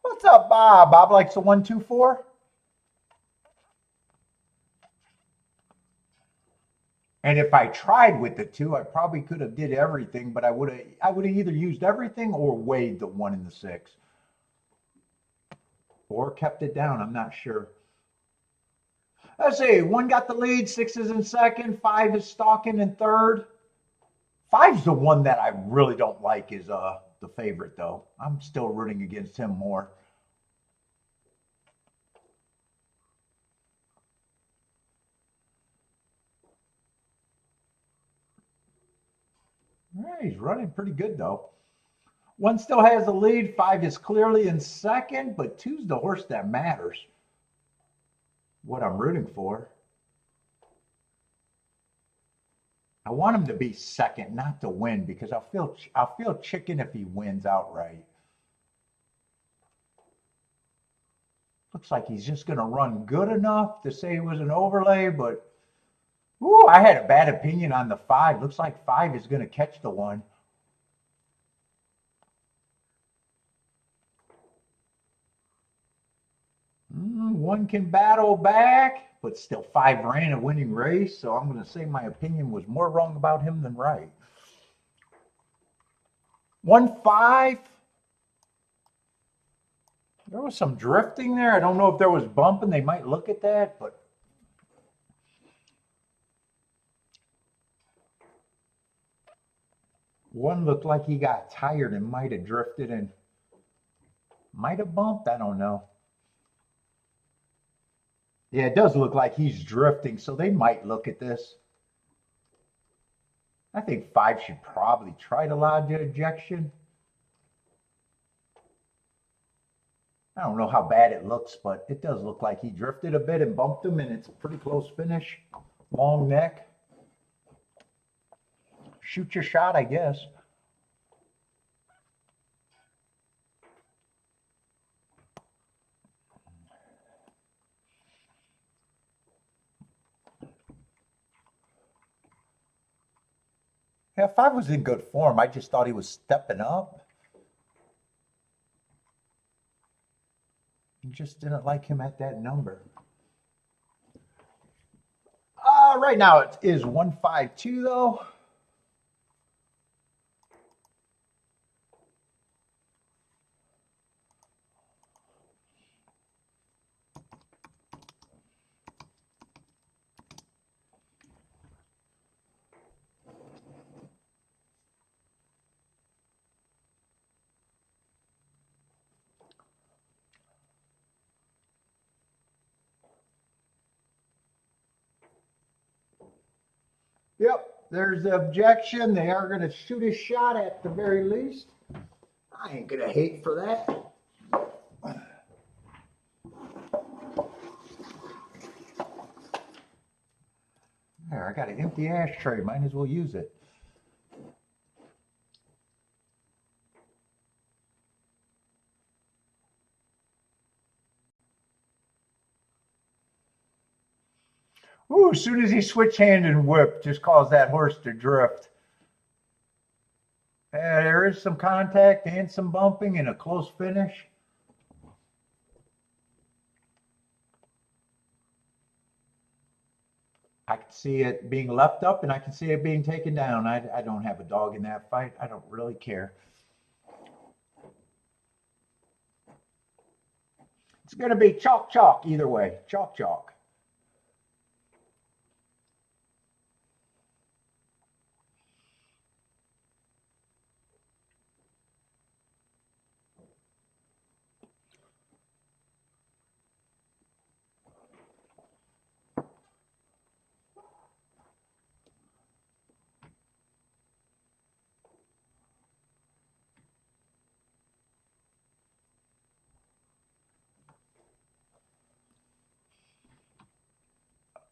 What's up, Bob? Bob likes the 124. And if I tried with the two, I probably could have did everything, but I would have either used everything or weighed the 1 and the 6. Or kept it down, I'm not sure. Let's see, 1 got the lead, 6 is in second, 5 is stalking in third. 5's the one that I really don't like is the favorite though. I'm still rooting against him more. Yeah, he's running pretty good though. 1 still has the lead, 5 is clearly in second, but 2's the horse that matters. What I'm rooting for. I want him to be second, not to win, because I'll feel chicken if he wins outright. Looks like he's just going to run good enough to say it was an overlay, but ooh, I had a bad opinion on the 5. Looks like 5 is going to catch the 1. One can battle back, but still 5 ran a winning race, so I'm going to say my opinion was more wrong about him than right. 1-5. There was some drifting there. I don't know if there was bumping. They might look at that, but one looked like he got tired and might have drifted and might have bumped. I don't know. Yeah, it does look like he's drifting, so they might look at this. I think 5 should probably try to lodge an ejection. I don't know how bad it looks, but it does look like he drifted a bit and bumped him, and it's a pretty close finish. Long neck. Shoot your shot, I guess. Yeah, 5 was in good form. I just thought he was stepping up. You just didn't like him at that number. Right now it is 152 though. Yep, there's the objection. They are going to shoot a shot at the very least. I ain't going to hate for that. There, I got an empty ashtray. Might as well use it. Ooh, as soon as he switch hand and whip, just caused that horse to drift. There is some contact and some bumping and a close finish. I can see it being left up and I can see it being taken down. I don't have a dog in that fight. I don't really care. It's going to be chalk, chalk either way. Chalk, chalk.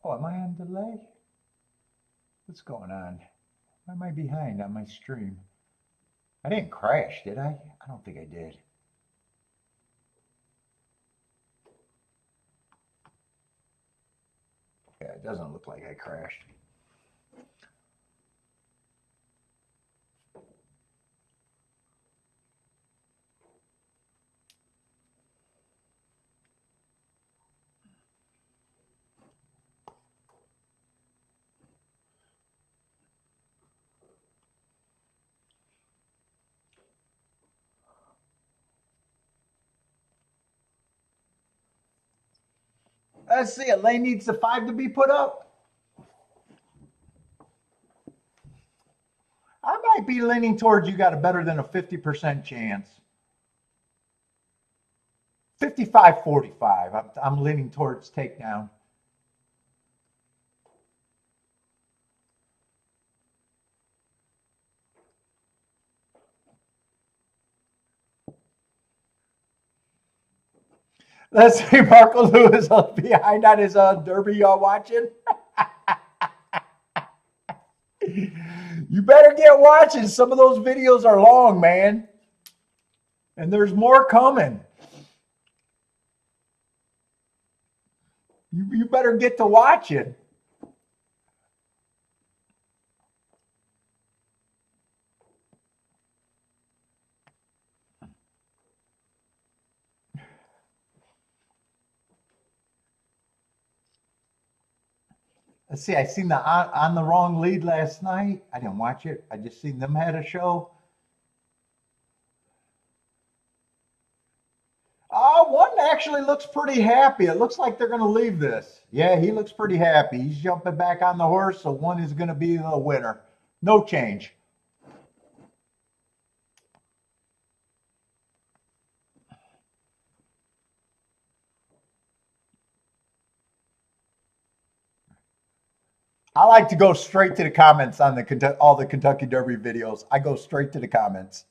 Oh, am I on delay? What's going on? Why am I behind on my stream? I didn't crash, did I? I don't think I did. Yeah, it doesn't look like I crashed. Let's see. Elaine needs the 5 to be put up. I might be leaning towards you got a better than a 50% chance. 55-45. I'm leaning towards takedown. Let's see, Marco Lewis behind on his derby, y'all watching. You better get watching. Some of those videos are long, man. And there's more coming. You better get to watching. Let's see, I seen the on the wrong lead last night. I didn't watch it. I just seen them had a show. One actually looks pretty happy. It looks like they're going to leave this. Yeah, he looks pretty happy. He's jumping back on the horse, so one is going to be the winner. No change. I like to go straight to the comments on all the Kentucky Derby videos. I go straight to the comments.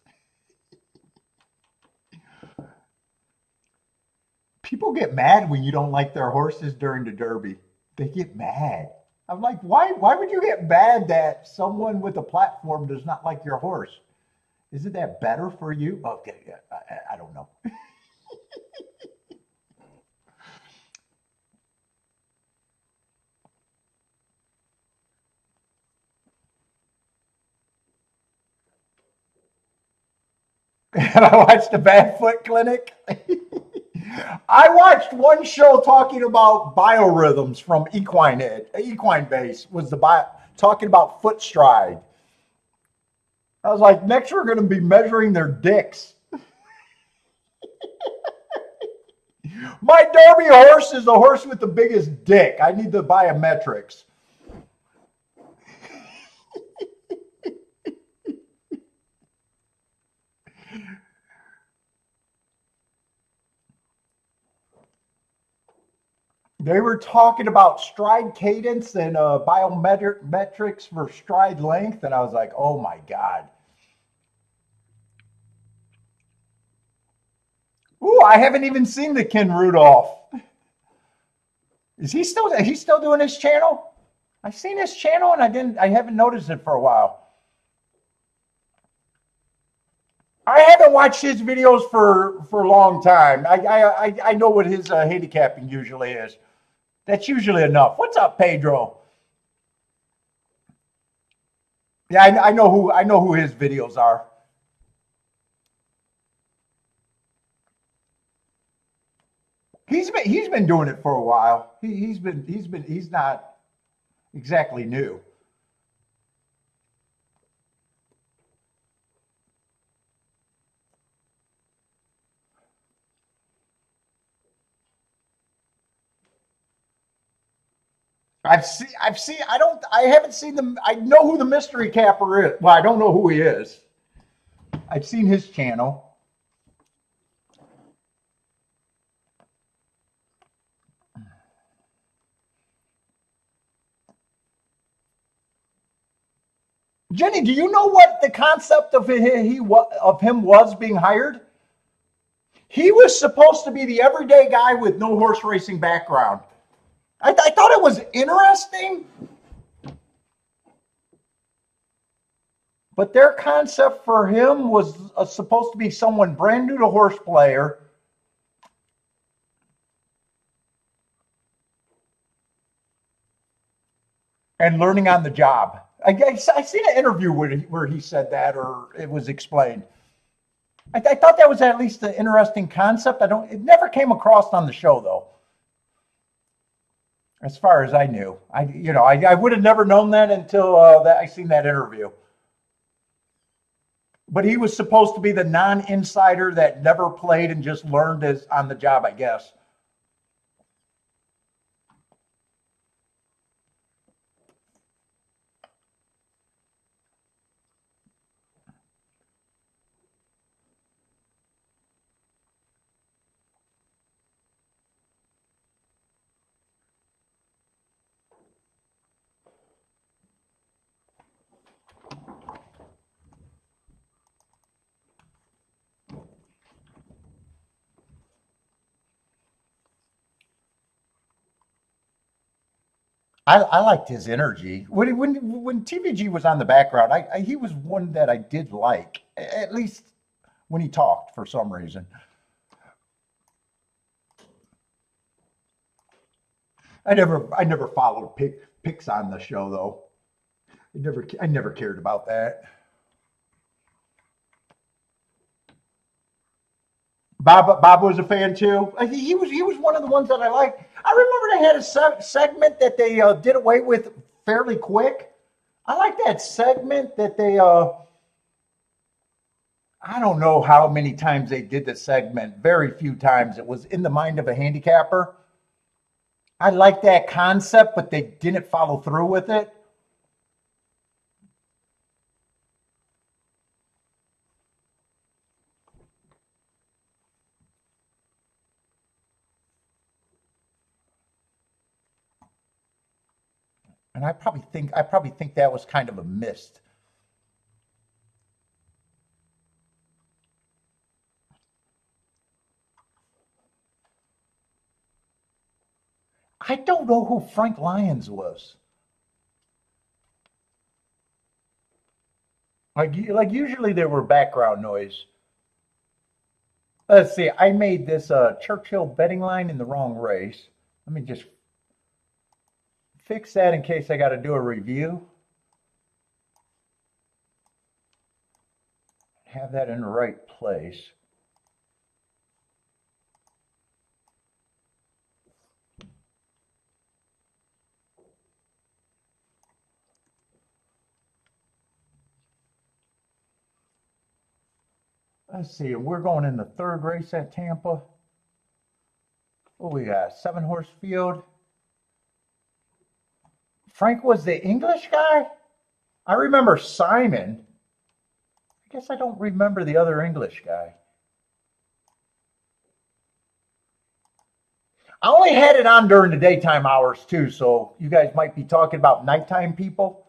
People get mad when you don't like their horses during the Derby. They get mad. I'm like, why would you get mad that someone with a platform does not like your horse? Isn't that better for you? Okay, I don't know. And I watched the Barefoot Clinic. I watched one show talking about biorhythms from Equine Base. Was talking about foot stride. I was like, next we're going to be measuring their dicks. My Derby horse is the horse with the biggest dick. I need the biometrics. They were talking about stride cadence and biometrics for stride length, and I was like, oh my God. Ooh, I haven't even seen the Ken Rudolph. Is he's still doing his channel? I've seen his channel and I haven't noticed it for a while. I haven't watched his videos for a long time. I know what his handicapping usually is. That's usually enough. What's up, Pedro? Yeah, I know who his videos are. He's been doing it for a while. He's not exactly new. I haven't seen them. I know who the mystery capper is. Well, I don't know who he is. I've seen his channel. Jenny, do you know what the concept of him was being hired? He was supposed to be the everyday guy with no horse racing background. I thought it was interesting. But their concept for him was supposed to be someone brand new to horse player. And learning on the job. I seen an interview where he said that, or it was explained. I thought that was at least an interesting concept. It never came across on the show though. As far as I knew, I would have never known that until I seen that interview. But he was supposed to be the non-insider that never played and just learned on the job, I guess. I liked his energy. When TVG was on the background, he was one that I did like, at least when he talked for some reason. I never followed picks on the show though. I never cared about that. Bob was a fan too. He was one of the ones that I liked. I remember they had a segment that they did away with fairly quick. I like that segment that they I don't know how many times they did the segment. Very few times. It was in the mind of a handicapper. I like that concept, but they didn't follow through with it. And I probably think that was kind of a missed. I don't know who Frank Lyons was. Like usually there were background noise. Let's see. I made this Churchill betting line in the wrong race. Let me just fix that in case I got to do a review. Have that in the right place. Let's see. We're going in the third race at Tampa. Oh, we got 7-horse field. Frank was the English guy? I remember Simon. I guess I don't remember the other English guy. I only had it on during the daytime hours too, so you guys might be talking about nighttime people.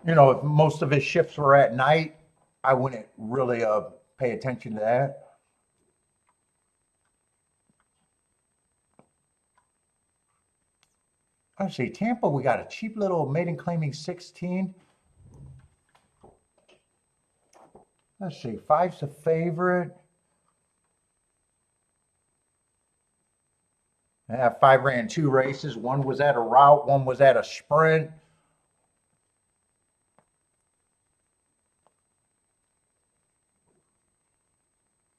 You know, if most of his shifts were at night, I wouldn't really pay attention to that. Let's see, Tampa, we got a cheap little maiden claiming 16. Let's see, 5's a favorite. Yeah, 5 ran 2 races. One was at a route, one was at a sprint.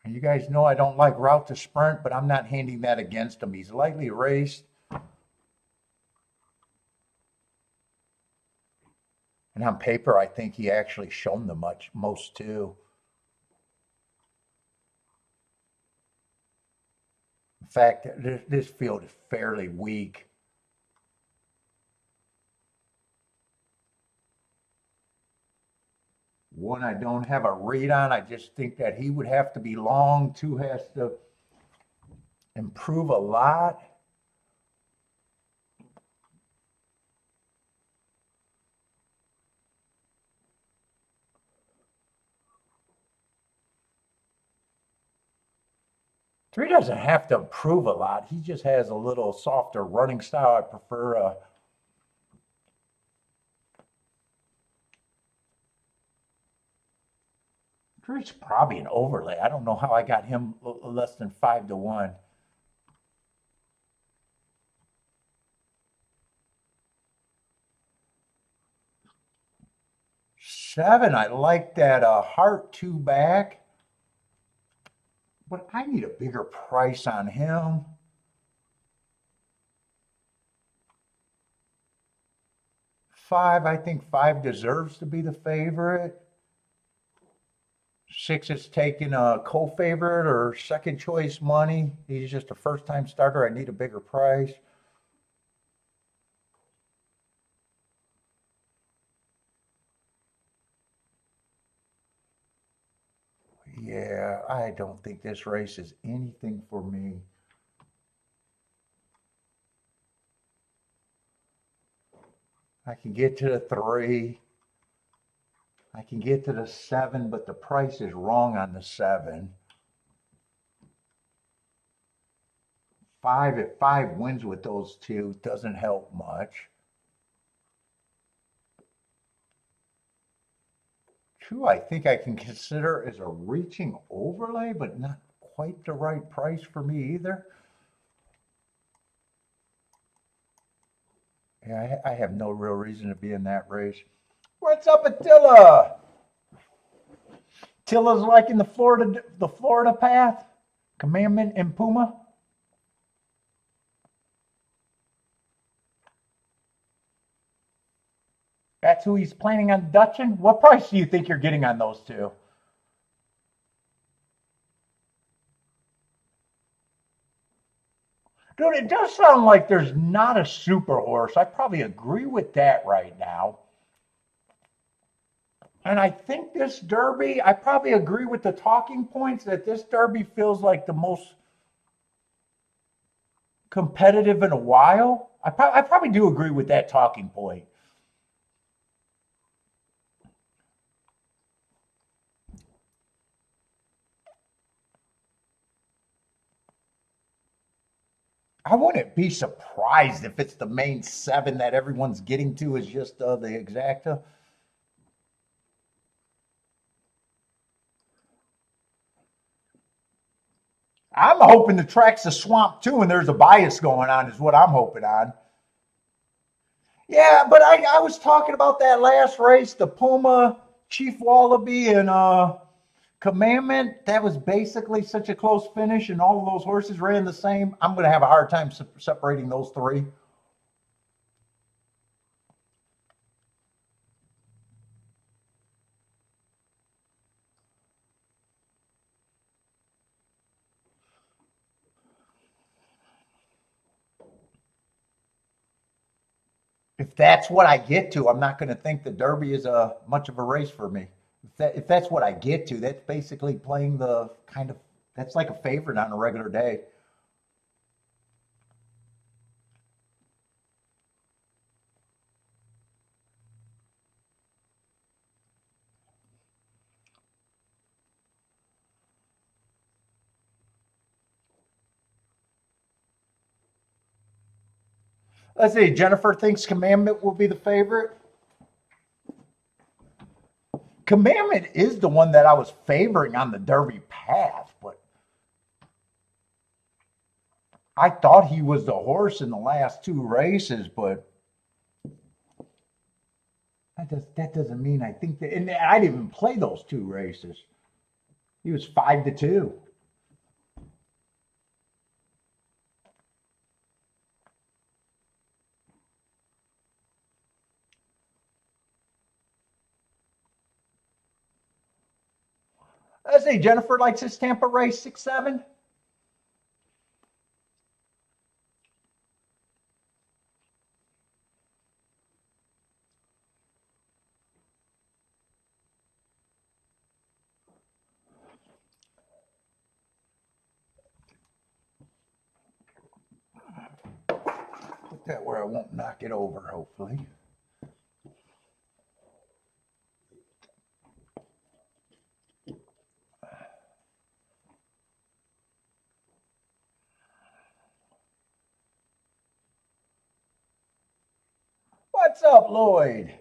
And you guys know I don't like route to sprint, but I'm not handing that against him. He's lightly raced. And on paper, I think he actually shown the most too. In fact, this field is fairly weak. One I don't have a read on. I just think that he would have to be long. 2 has to improve a lot. Three doesn't have to improve a lot. He just has a little softer running style. I prefer Drew's probably an overlay. I don't know how I got him less than 5-1. 7, I like that heart 2 back. But I need a bigger price on him. Five, I think 5 deserves to be the favorite. 6 is taking a co-favorite or second choice money. He's just a first time starter. I need a bigger price. Yeah, I don't think this race is anything for me. I can get to the 3. I can get to the 7, but the price is wrong on the 7. 5 at 5 wins with those two. Doesn't help much. 2, I think I can consider as a reaching overlay, but not quite the right price for me either. Yeah, I have no real reason to be in that race. What's up, Attila? Attila's liking the Florida path, Commandment and Puma. That's who he's planning on Dutching. What price do you think you're getting on those two? Dude, it does sound like there's not a super horse. I probably agree with that right now. And I think this Derby, I probably agree with the talking points that this Derby feels like the most competitive in a while. I probably do agree with that talking point. I wouldn't be surprised if it's the main 7 that everyone's getting to is just the exacta. I'm hoping the track's a swamp too, and there's a bias going on, is what I'm hoping on. Yeah, but I was talking about that last race, the Puma, Chief Wallaby, and Commandment. That was basically such a close finish, and all of those horses ran the same. I'm going to have a hard time separating those 3. If that's what I get to, I'm not going to think the Derby is much of a race for me. If that's what I get to, that's basically playing the kind of, that's like a favorite on a regular day. Let's see, Jennifer thinks Commandment will be the favorite. Commandment is the one that I was favoring on the Derby path, but I thought he was the horse in the last 2 races, but that doesn't mean I think that, and I didn't even play those 2 races. He was 5-2. Let's see, Jennifer likes his Tampa race 6-7. Put that where I won't knock it over, hopefully. What's up, Lloyd?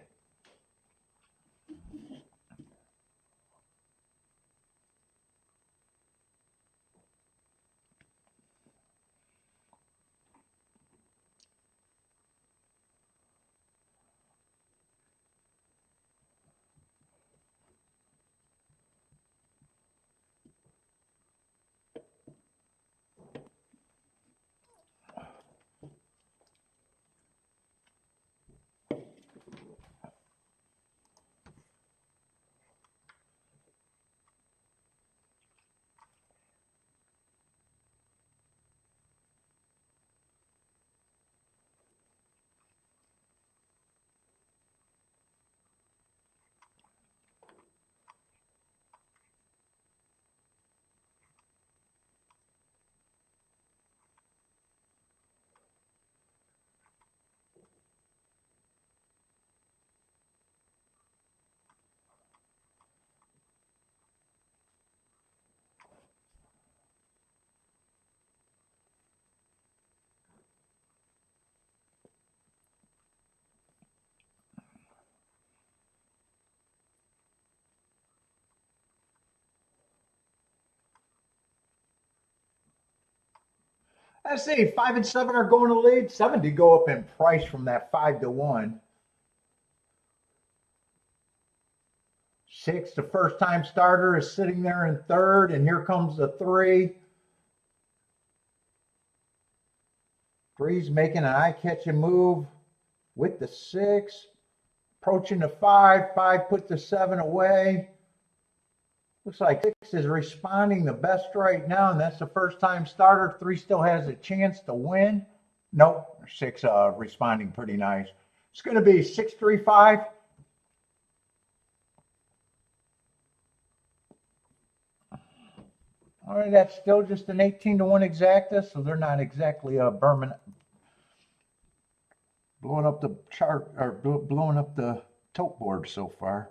Let's see, 5 and 7 are going to lead. 7 did go up in price from that 5-1. 6, the first time starter, is sitting there in third, and here comes the 3. 3's making an eye-catching move with the 6, approaching the 5. 5 put the 7 away. Looks like 6 is responding the best right now, and that's the first time starter. 3 still has a chance to win. Nope, 6 responding pretty nice. It's going to be 6-3-5. All right, that's still just an 18-1 exacta, so they're not exactly blowing up the chart or blowing up the tote board so far.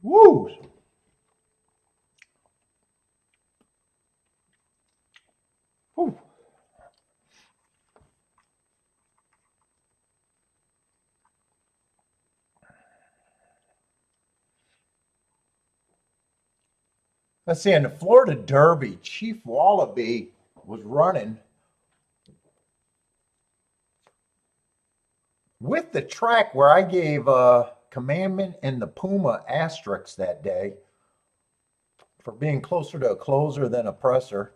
Woo! Woo. Let's see, in the Florida Derby, Chief Wallaby was running with the track where I gave Commandment and the Puma asterisks that day for being closer to a closer than a presser.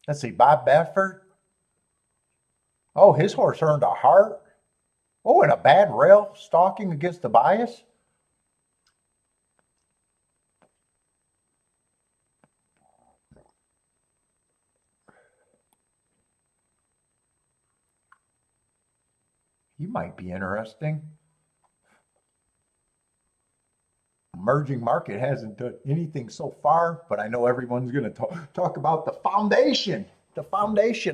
Let's see, Bob Baffert. Oh, his horse earned a heart. Oh, and a bad rail stalking against the bias. He might be interesting. Emerging market hasn't done anything so far, but I know everyone's going to talk about the foundation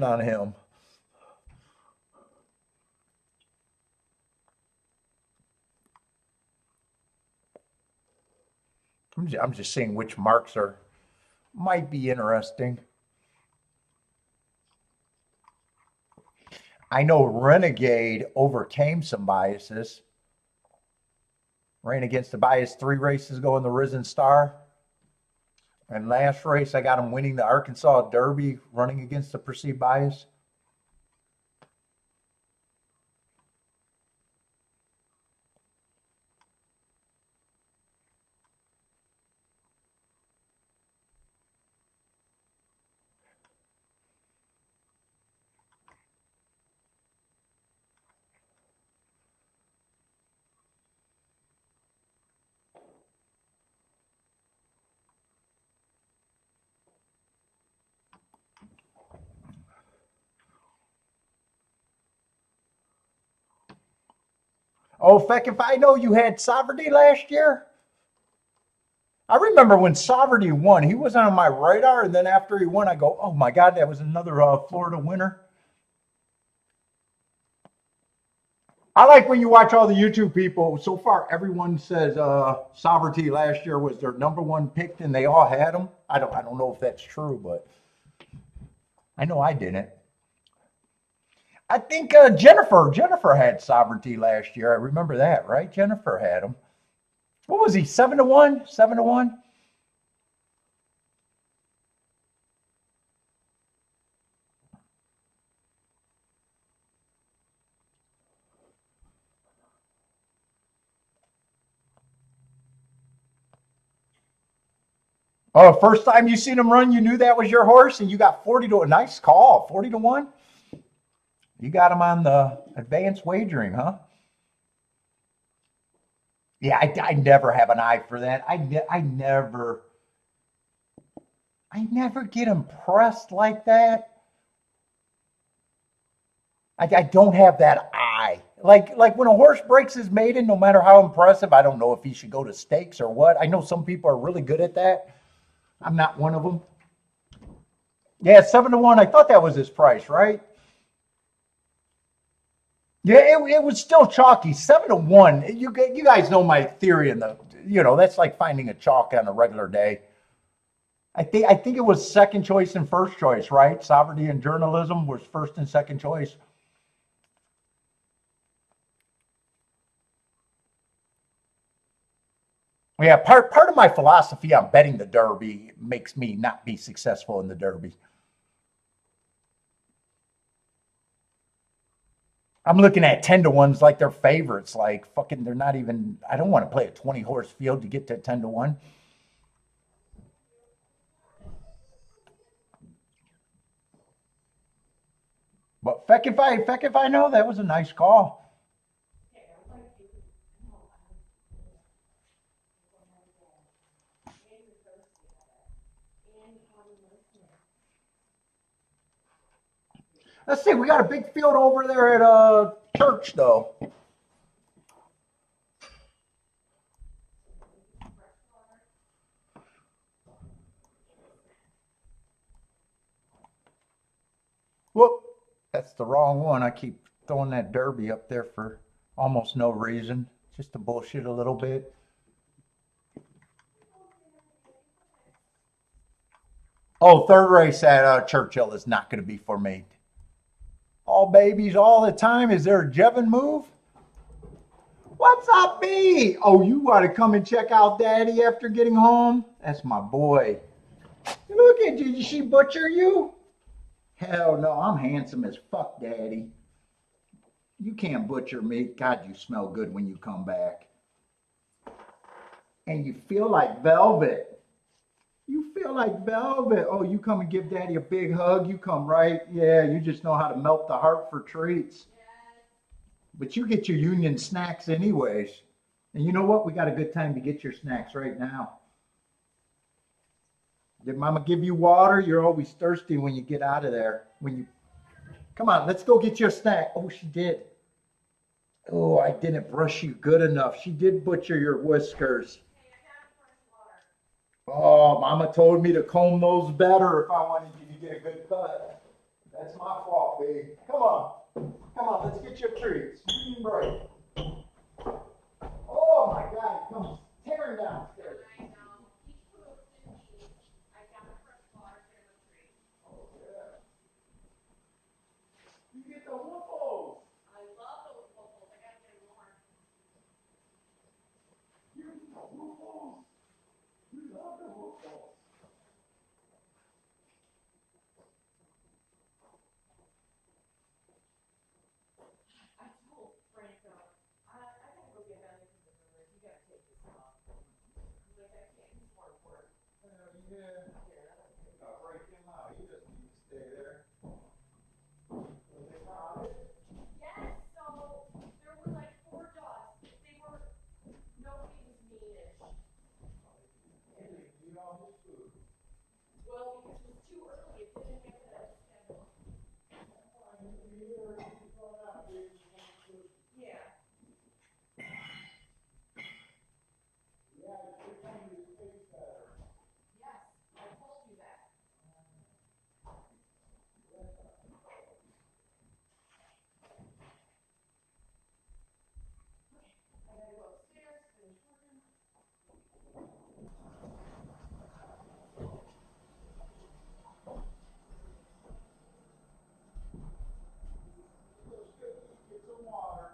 on him. I'm just seeing which marks might be interesting. I know Renegade overcame some biases. Ran against the bias 3 races ago in the Risen Star. And last race, I got him winning the Arkansas Derby, running against the perceived bias. Oh, Feck, if I know you had Sovereignty last year. I remember when Sovereignty won, he was on my radar, and then after he won, I go, oh my God, that was another Florida winner. I like when you watch all the YouTube people. So far, everyone says Sovereignty last year was their #1 pick, and they all had him. I don't know if that's true, but I know I didn't. I think Jennifer had Sovereignty last year. I remember that, right? Jennifer had him. What was he? 7-1? 7-1? Oh, first time you seen him run, you knew that was your horse, and you got 40 to a nice call, 40-1. You got him on the advanced wagering, huh? Yeah, I never have an eye for that. I never get impressed like that. I don't have that eye. Like when a horse breaks his maiden, no matter how impressive, I don't know if he should go to stakes or what. I know some people are really good at that. I'm not one of them. Yeah, 7-1. I thought that was his price, right? Yeah, it was still chalky. 7-1. You guys know my theory in the, that's like finding a chalk on a regular day. I think it was second choice and first choice, right? Sovereignty and journalism was first and second choice. Yeah, part of my philosophy on betting the Derby makes me not be successful in the Derby. I'm looking at 10-1s like they're favorites. Like fucking, they're not even. I don't want to play a 20 horse field to get to 10-1. But feck if I know, that was a nice call. Let's see, we got a big field over there at church though. Whoop, that's the wrong one. I keep throwing that Derby up there for almost no reason, just to bullshit a little bit. Oh, third race at Churchill is not going to be for me. All babies all the time. Is there a Jevin move? What's up, B? Oh, you want to come and check out Daddy after getting home? That's my boy. Look at you. Did she butcher you? Hell no, I'm handsome as fuck, Daddy. You can't butcher me. God, you smell good when you come back. And you feel like velvet. You feel like velvet. Oh, you come and give Daddy a big hug. You come right. Yeah, you just know how to melt the heart for treats. But you get your union snacks anyways. And you know what? We got a good time to get your snacks right now. Did Mama give you water? You're always thirsty when you get out of there. Come on, let's go get your snack. Oh, she did. Oh, I didn't brush you good enough. She did butcher your whiskers. Oh, Mama told me to comb those better if I wanted you to get a good cut. That's my fault, babe. Come on, let's get your treats. Union break. Oh my God, it comes tearing downstairs. Oh yeah. You get the waffles. You get the waffles. You love the waffles. Yeah. I'll break him out. He doesn't need to stay there. Was it crowded? Yes, so there were like 4 dogs. Nobody was mean-ish. He didn't eat all his food. Well, because it was too early, it didn't have that schedule. Yeah. Yes, I told you that. I gotta go upstairs, finish working. Get some water.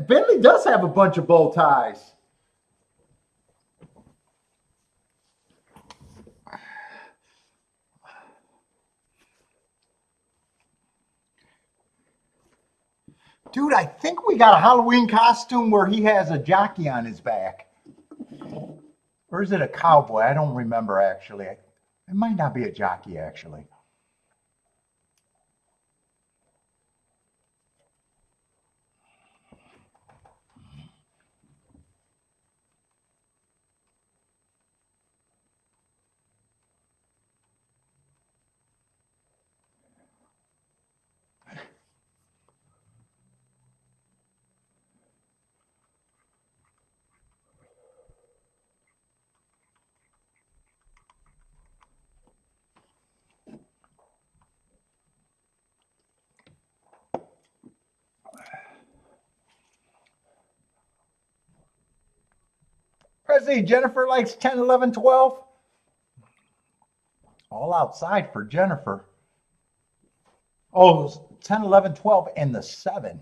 Bentley does have a bunch of bow ties. Dude, I think we got a Halloween costume where he has a jockey on his back. Or is it a cowboy? I don't remember actually. It might not be a jockey actually. Let's see, Jennifer likes 10, 11, 12. All outside for Jennifer. Oh, 10, 11, 12, and the 7.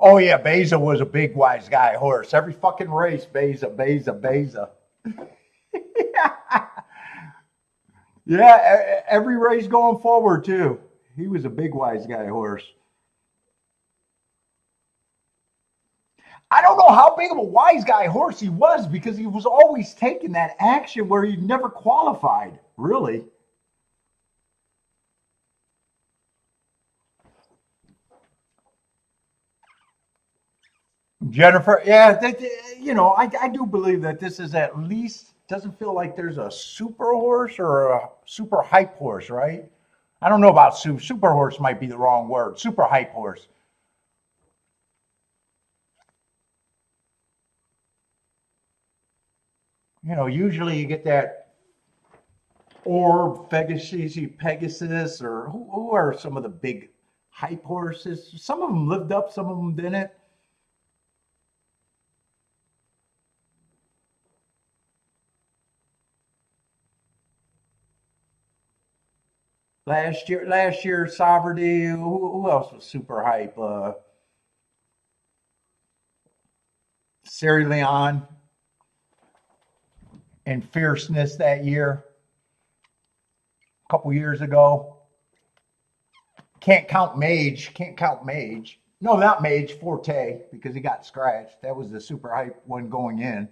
Oh yeah, Beza was a big wise guy horse. Every fucking race, Beza. Yeah, every race going forward too. He was a big wise guy horse. I don't know how big of a wise guy horse he was because he was always taking that action where he never qualified, really. Jennifer, yeah, I do believe that this is at least, doesn't feel like there's a super horse or a super hype horse, right? I don't know about super horse might be the wrong word. Super hype horse. Usually you get that Orb, Pegasus, or who are some of the big hype horses? Some of them lived up, some of them didn't. Last year, Sovereignty. Who else was super hype? Sierra Leone and Fierceness that year, a couple years ago. Can't count Mage. Can't count Mage. No, not Mage. Forte because he got scratched. That was the super hype one going in.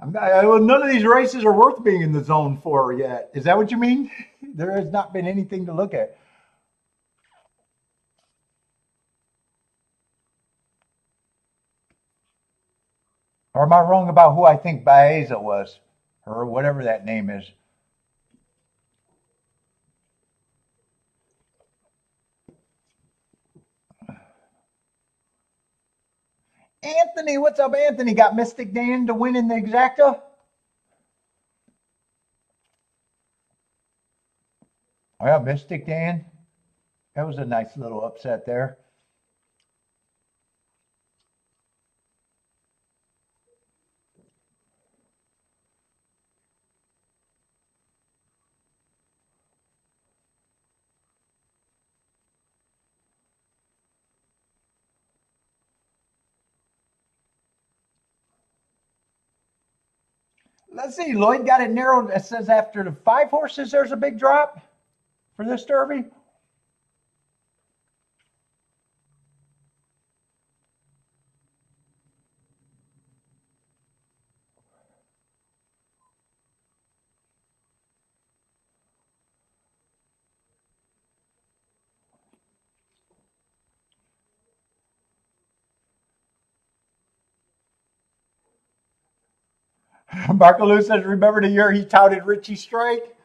None of these races are worth being in the zone for yet. Is that what you mean? There has not been anything to look at. Or am I wrong about who I think Baeza was? Or whatever that name is. Anthony, what's up, Anthony? Got Mystic Dan to win in the exacta? Oh, yeah, Mystic Dan. That was a nice little upset there. Let's see. Lloyd got it narrowed. It says after the 5 horses, there's a big drop for this Derby. Barkaloo says, remember the year he touted Richie Strike?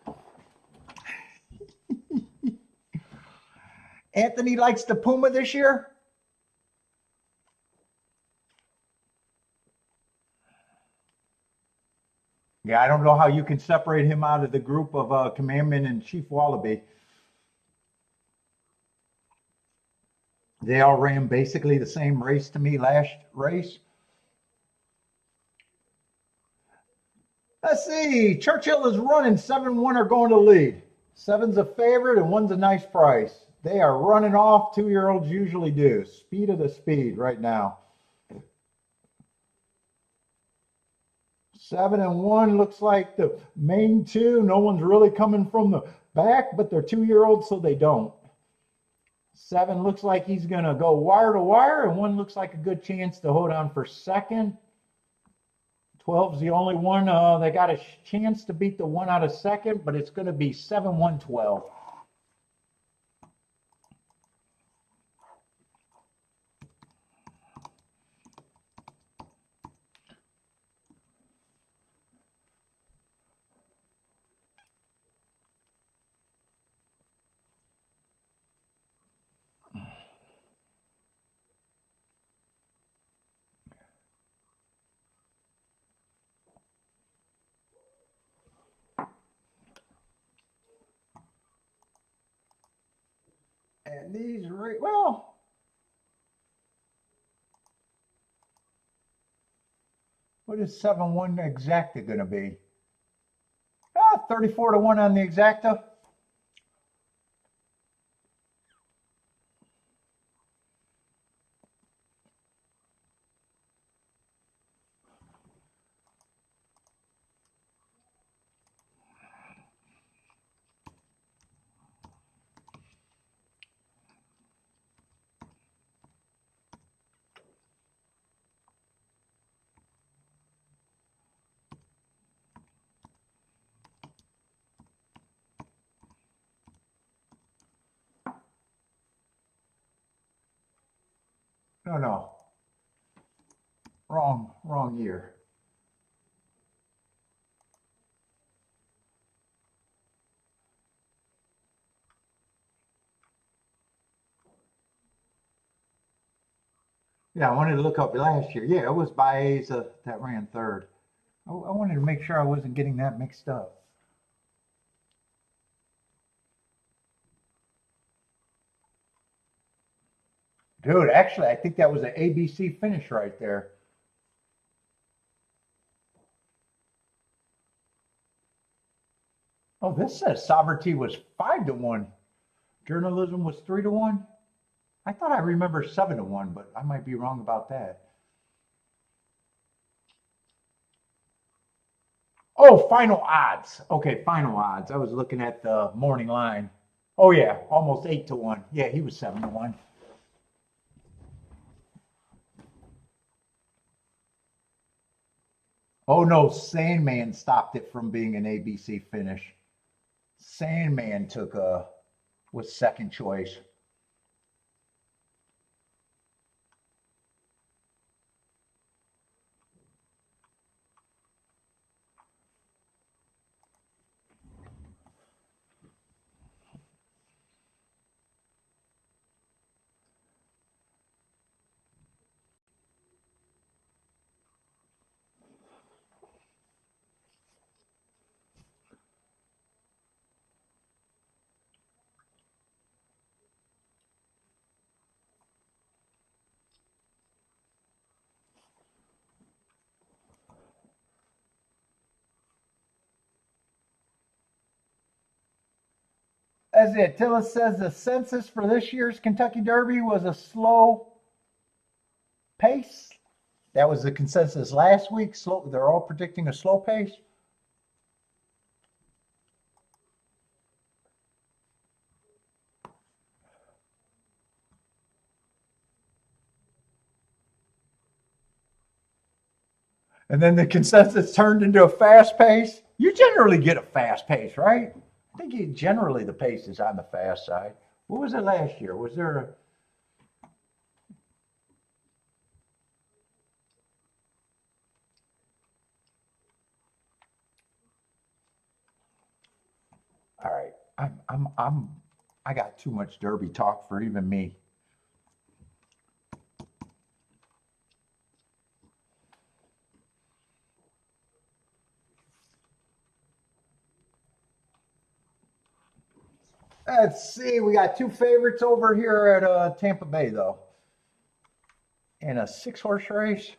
Anthony likes the Puma this year. Yeah, I don't know how you can separate him out of the group of Commandment and Chief Wallaby. They all ran basically the same race to me last race. Let's see. Churchill is running. 7-1 are going to lead. 7's a favorite and 1's a nice price. They are running off. 2-year-olds usually do. Speed of the speed right now. 7-1 looks like the main two. No one's really coming from the back, but they're 2-year-olds, so they don't. 7 looks like he's going to go wire to wire, and 1 looks like a good chance to hold on for second. 12's the only one that got a chance to beat the 1 out of second, but it's going to be 7-1-12. And these, well, what is 7-1 exacta going to be? 34-1 on the exacta. No. Wrong year. Yeah, I wanted to look up last year. Yeah, it was Baeza that ran third. I wanted to make sure I wasn't getting that mixed up. Dude, actually, I think that was an ABC finish right there. Oh, this says sovereignty was 5-1. Journalism was 3-1. I thought I remember 7-1, but I might be wrong about that. Oh, final odds. Okay, final odds. I was looking at the morning line. Oh yeah, almost 8-1. Yeah, he was 7-1. Oh no, Sandman stopped it from being an ABC finish. Sandman was second choice. As it Tillis says, the census for this year's Kentucky Derby was a slow pace. That was the consensus last week. Slow. They're all predicting a slow pace. And then the consensus turned into a fast pace. You generally get a fast pace, right? I think generally the pace is on the fast side. What was it last year? Was there a... All right. I got too much Derby talk for even me. Let's see. We got two favorites over here at Tampa Bay, though. In a 6-horse race.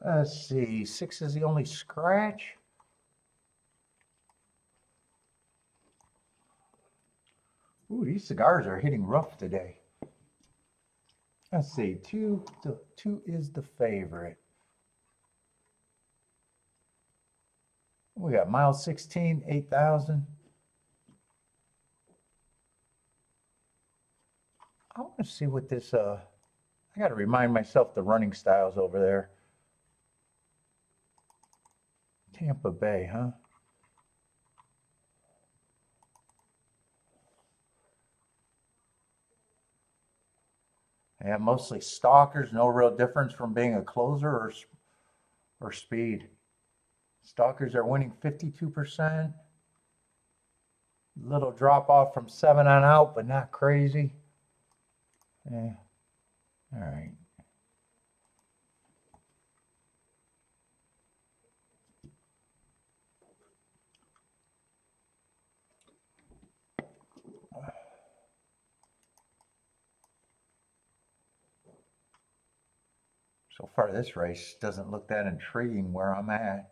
Let's see. 6 is the only scratch. Ooh, these cigars are hitting rough today. Let's see. 2 is the favorite. We got mile 16, 8,000. I want to see what this, I got to remind myself the running styles over there. Tampa Bay, huh? Yeah, mostly stalkers, no real difference from being a closer or speed. Stalkers are winning 52%. Little drop off from 7 on out, but not crazy. Yeah. All right. So far, this race doesn't look that intriguing where I'm at.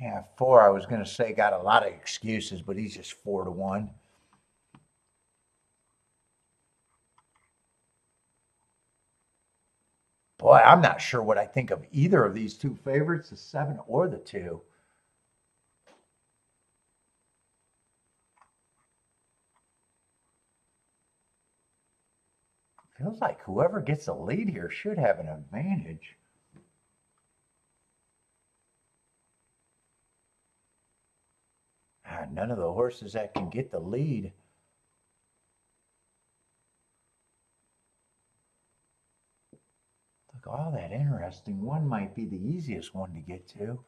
Yeah, 4, I was going to say, got a lot of excuses, but he's just 4-1. Boy, I'm not sure what I think of either of these two favorites, the 7 or the 2. Feels like whoever gets the lead here should have an advantage. None of the horses that can get the lead. Look, all that interesting. One might be the easiest one to get to.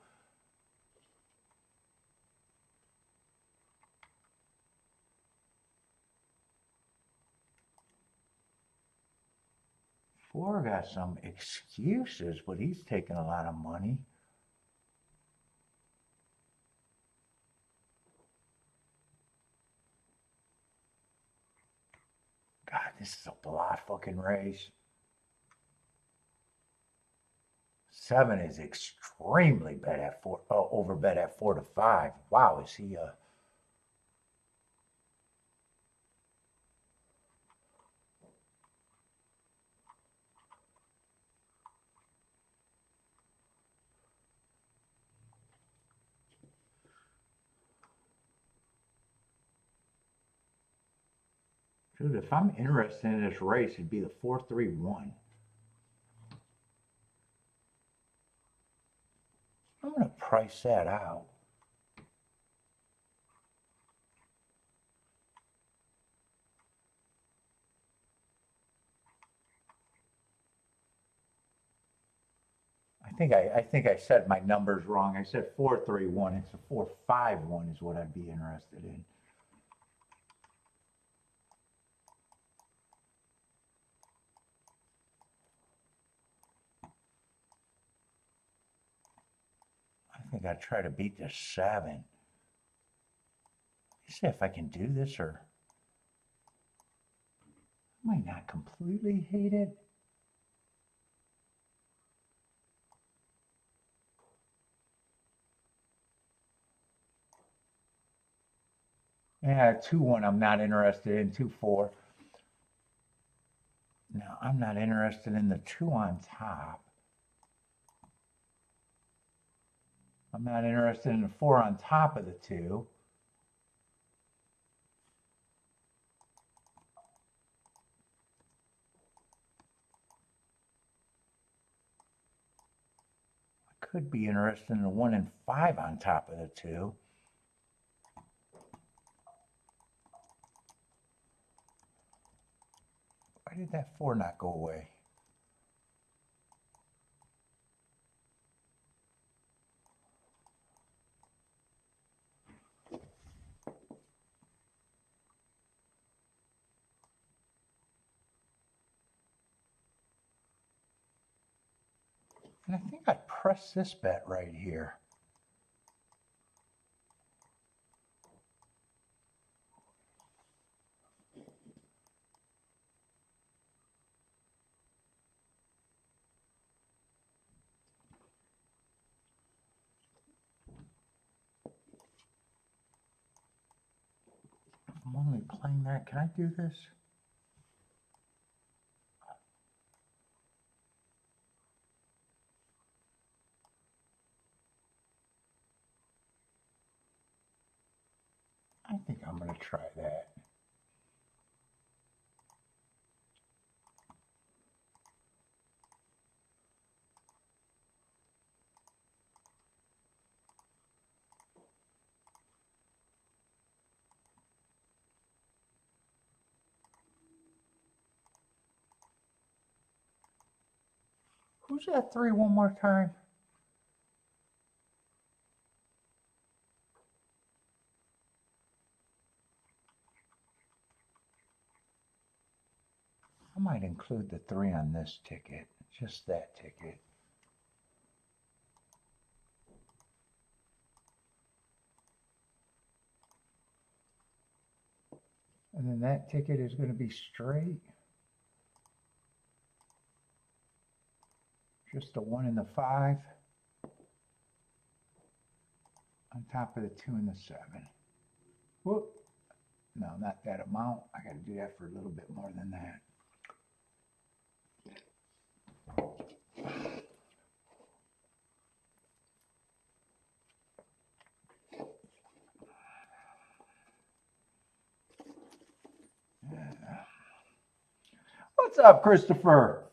Four got some excuses, but he's taking a lot of money. God, this is a block fucking race. 7 is extremely bet at 4, over bet at 4-5. Wow, is he Dude, if I'm interested in this race, it'd be the 4-3-1. I'm going to price that out. I think I said my numbers wrong. I said 4-3-1. It's a 4-5-1 is what I'd be interested in. I think I'd try to beat the 7. See if I can do this, or I might not completely hate it. Yeah, 2-1 I'm not interested in. 2-4. No, I'm not interested in the 2 on top. I'm not interested in the 4 on top of the 2. I could be interested in the 1 and 5 on top of the 2. Why did that 4 not go away? And I think I'd press this bet right here. I'm only playing that. Can I do this? I think I'm going to try that. Who's that three one more time? I might include the 3 on this ticket, just that ticket. And then that ticket is going to be straight. Just the 1 and the 5. On top of the 2 and the 7. Whoop. No, not that amount. I got to do that for a little bit more than that. What's up, Christopher?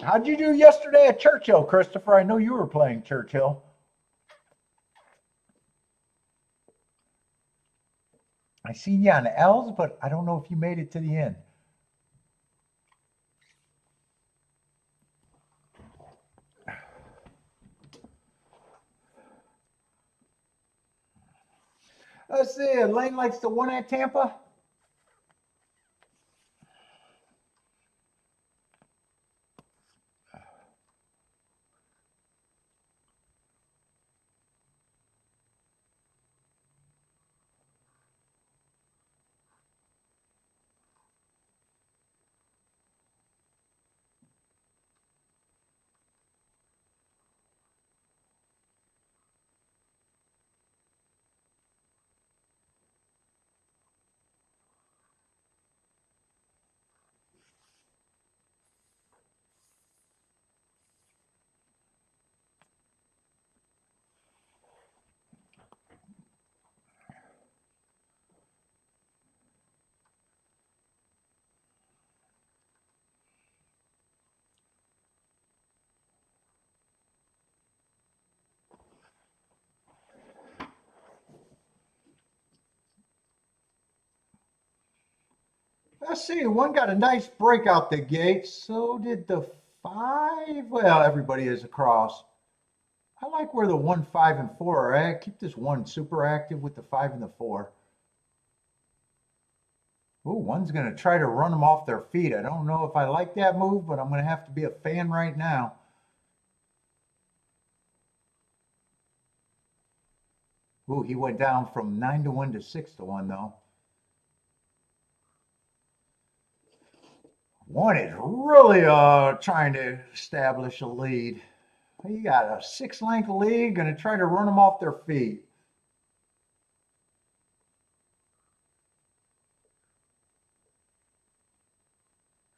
How'd you do yesterday at Churchill, Christopher? I know you were playing Churchill. I seen you on L's, but I don't know if you made it to the end. Let's see. Lane likes the 1 at Tampa. Let's see. 1 got a nice break out the gate. So did the 5. Well, everybody is across. I like where the 1, 5, and 4 are at. Keep this 1 super active with the 5 and the 4. Ooh, 1's going to try to run them off their feet. I don't know if I like that move, but I'm going to have to be a fan right now. Ooh, he went down from 9 to 1 to 6 to 1, though. 1 is really trying to establish a lead. You got a 6-length lead, going to try to run them off their feet.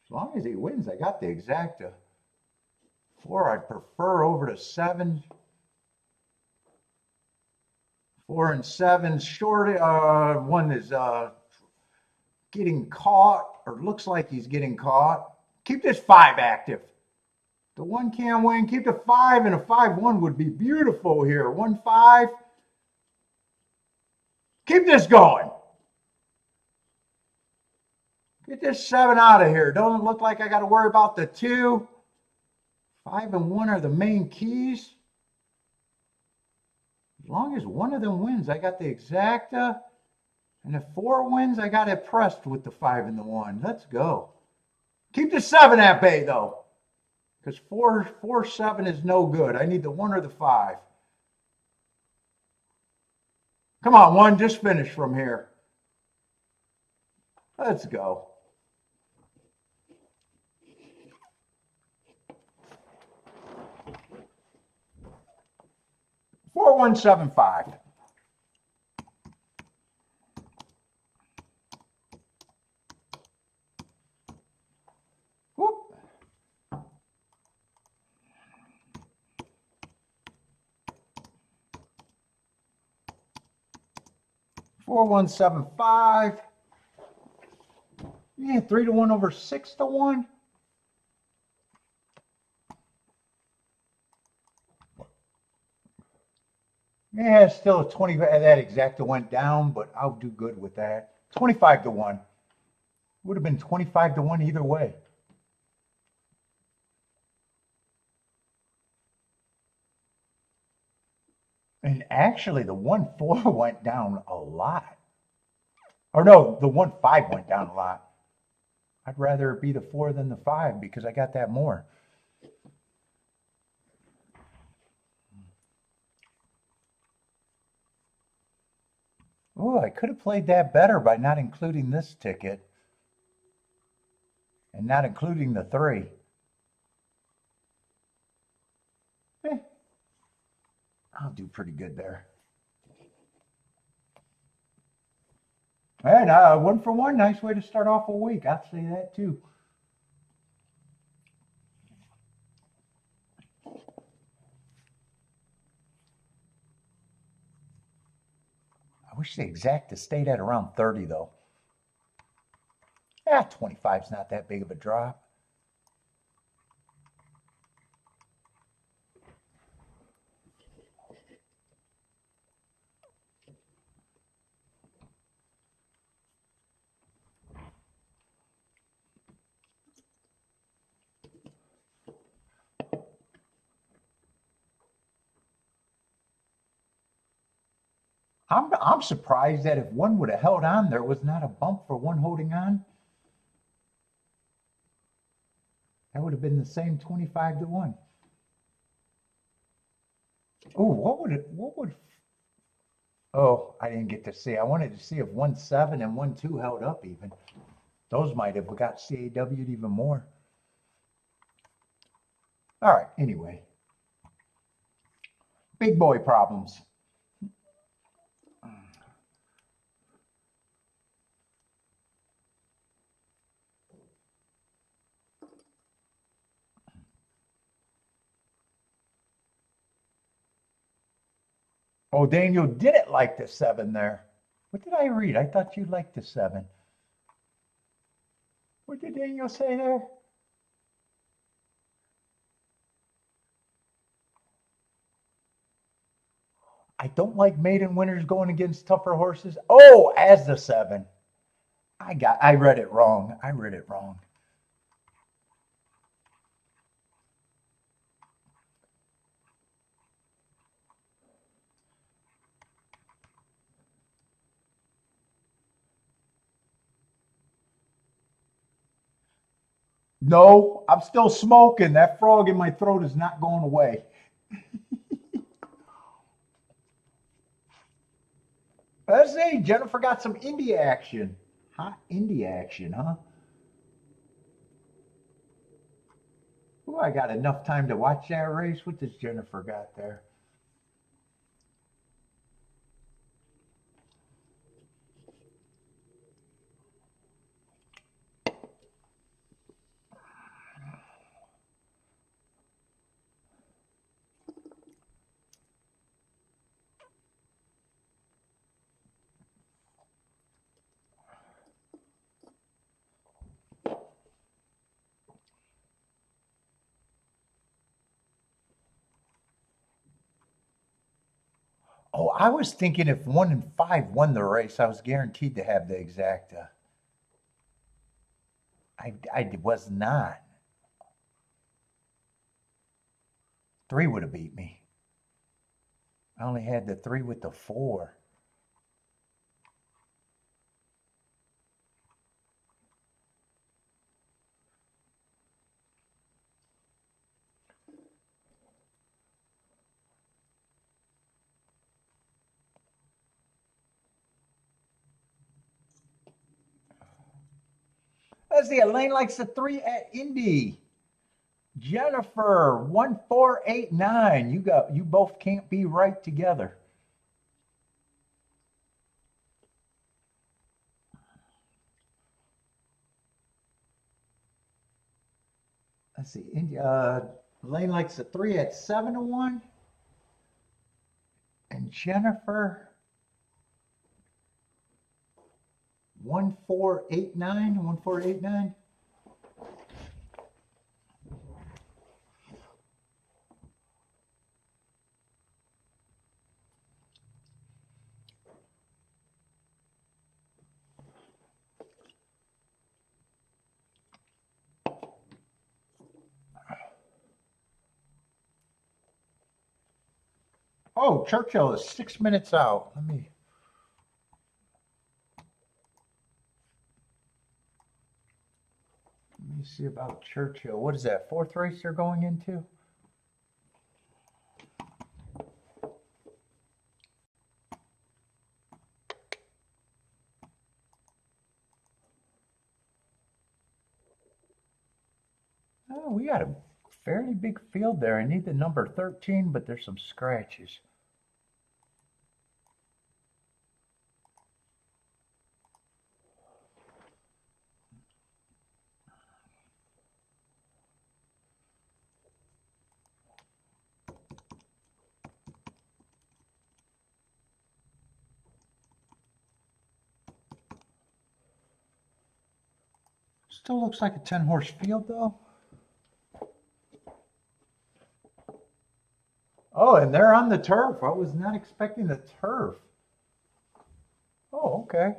As long as he wins, I got the exacta. 4 I'd prefer over to 7. 4 and 7 short. 1 is getting caught, or looks like he's getting caught. Keep this 5 active. The 1 can't win. Keep the 5, and a 5-1 would be beautiful here. 1, 5. Keep this going. Get this 7 out of here. Doesn't look like I got to worry about the 2. 5 and 1 are the main keys. As long as 1 of them wins, I got the exacta. And if 4 wins, I got it pressed with the 5 and the 1. Let's go. Keep the 7 at bay, though. Because 4-7 is no good. I need the 1 or the 5. Come on, 1. Just finish from here. Let's go. 4175. Whoop. 4175. Yeah, 3-1 over 6-1. Yeah, still a 20. That exacta went down, but I'll do good with that. 25-1. Would have been 25-1 either way. And actually, the 1-4 went down a lot. Or no, the 1-5 went down a lot. I'd rather it be the 4 than the 5 because I got that more. Oh, I could have played that better by not including this ticket and not including the 3. I'll do pretty good there. And 1 for 1, nice way to start off a week. I'd say that too. I wish the exacta stayed at around 30 though. Yeah, 25's not that big of a drop. I'm surprised that if 1 would have held on, there was not a bump for 1 holding on. That would have been the same 25-1. Oh, what would, oh, I didn't get to see. I wanted to see if 1-7 and 1-2 held up even. Those might have got CAW'd even more. All right, anyway. Big boy problems. Oh, Daniel didn't like the 7 there. What did I read? I thought you liked the 7. What did Daniel say there? I don't like maiden winners going against tougher horses. Oh, as the 7. I read it wrong. I read it wrong. No, I'm still smoking. That frog in my throat is not going away. Let's see. Jennifer got some India action. Hot India action, huh? Ooh, I got enough time to watch that race. What does Jennifer got there? Oh, I was thinking if 1 and 5 won the race, I was guaranteed to have the exacta. I was not. 3 would have beat me. I only had the 3 with the 4. Let's see, Elaine likes the 3 at Indy. Jennifer, 1489. You both can't be right together. Let's see. Elaine likes the 3 at 7-1. And Jennifer, 1489. Oh, Churchill is 6 minutes out. Let me see about Churchill. What is that? 4th race they're going into? Oh, we got a fairly big field there. I need the number 13, but there's some scratches. Still looks like a 10-horse field, though. Oh, and they're on the turf. I was not expecting the turf. Oh, okay.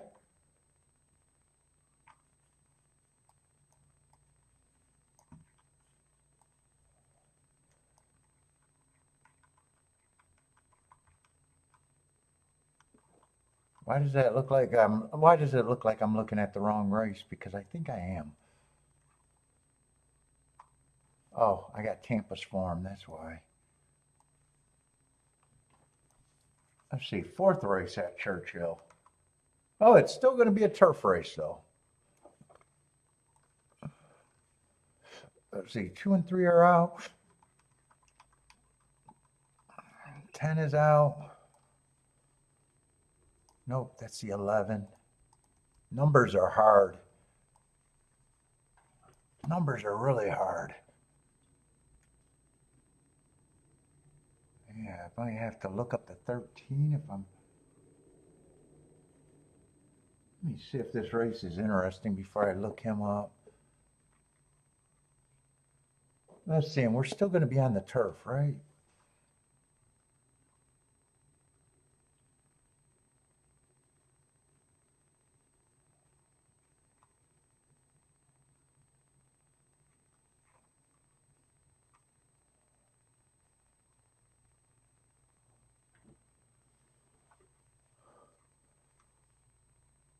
Why does it look like I'm looking at the wrong race? Because I think I am. Oh, I got Tampa's form, that's why. Let's see, 4th race at Churchill. Oh, it's still going to be a turf race, though. Let's see, 2 and 3 are out. 10 is out. Nope, that's the 11. Numbers are hard. Numbers are really hard. Yeah, I might have to look up the 13 if I'm... Let me see if this race is interesting before I look him up. Let's see, and we're still going to be on the turf, right?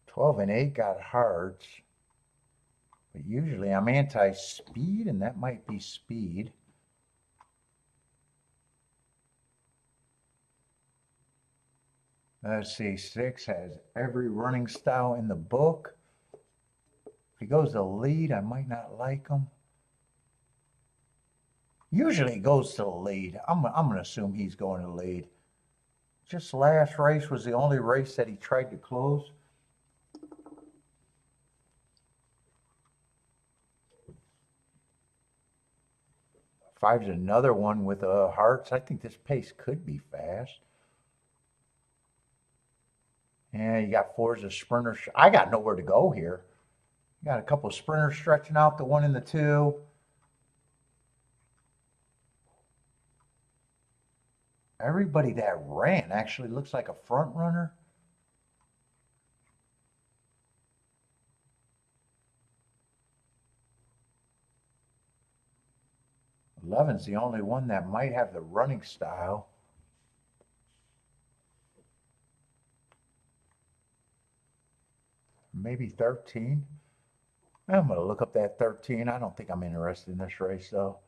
Twelve and 8 got hearts. But usually I'm anti-speed, and that might be speed. Let's see, 6 has every running style in the book. If he goes to lead, I might not like him. Usually he goes to the lead. I'm going to assume he's going to lead. Just last race was the only race that he tried to close. Five's another one with hearts. I think this pace could be fast. And you got 4's a sprinter. I got nowhere to go here. You got a couple of sprinters stretching out, the 1 and the 2. Everybody that ran actually looks like a front runner. Eleven's the only one that might have the running style. Maybe 13. I'm going to look up that 13. I don't think I'm interested in this race, though.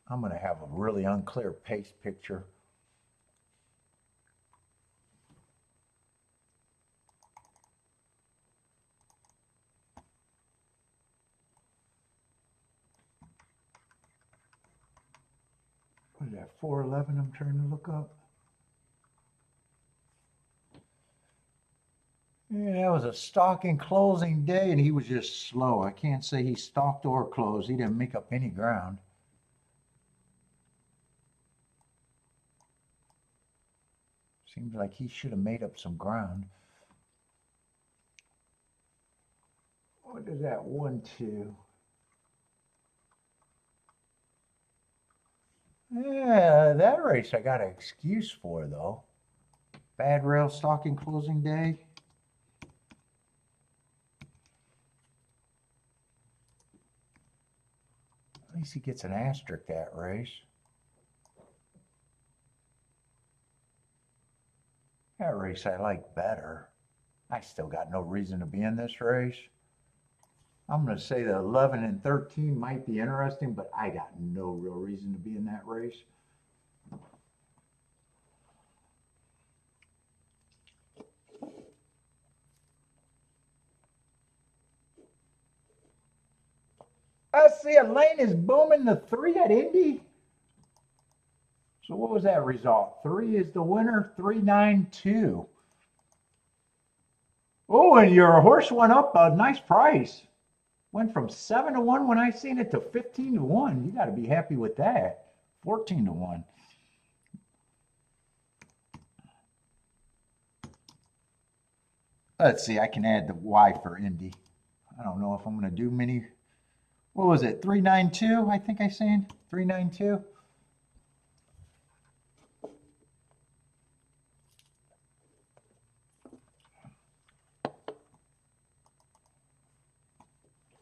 I'm going to have a really unclear pace picture. What is that, 411 I'm trying to look up? Yeah, that was a stalking closing day, and he was just slow. I can't say he stalked or closed. He didn't make up any ground. Seems like he should have made up some ground. What is that, 1-2? Yeah, that race I got an excuse for, though. Bad rail stalking closing day. At least he gets an asterisk that race. That race I like better. I still got no reason to be in this race. I'm going to say the 11 and 13 might be interesting, but I got no real reason to be in that race. I see a lane is booming the 3 at Indy. So what was that result? 3 is the winner, 392. Oh, and your horse went up a nice price. Went from 7-1 when I seen it to 15-1. You got to be happy with that. 14-1. Let's see. I can add the Y for Indy. I don't know if I'm going to do many. What was it? 392. I think I seen 392.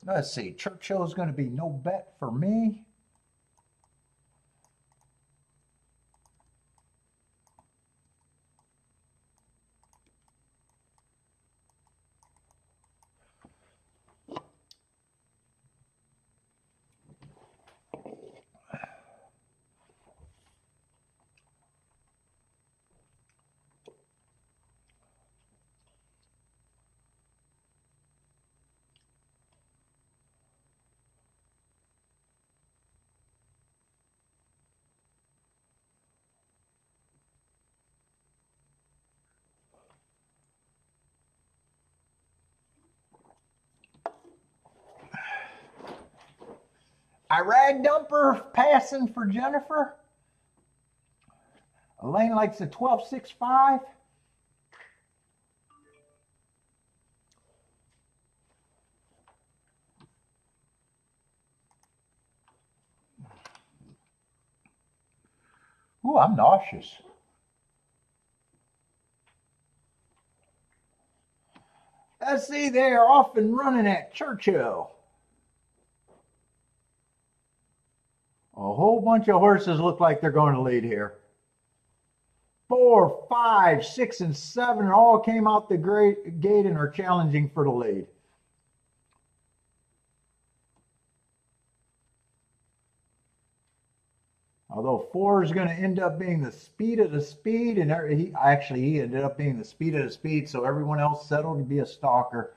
Let's see. Churchill is going to be no bet for me. I rag dumper passing for Jennifer. Elaine likes a 12.65. Ooh, I'm nauseous. Let's see, they are off and running at Churchill. A whole bunch of horses look like they're going to lead here. 4, 5, 6, and 7 all came out the gate and are challenging for the lead. Although 4 is going to end up being the speed of the speed, and he ended up being the speed of the speed, so everyone else settled to be a stalker.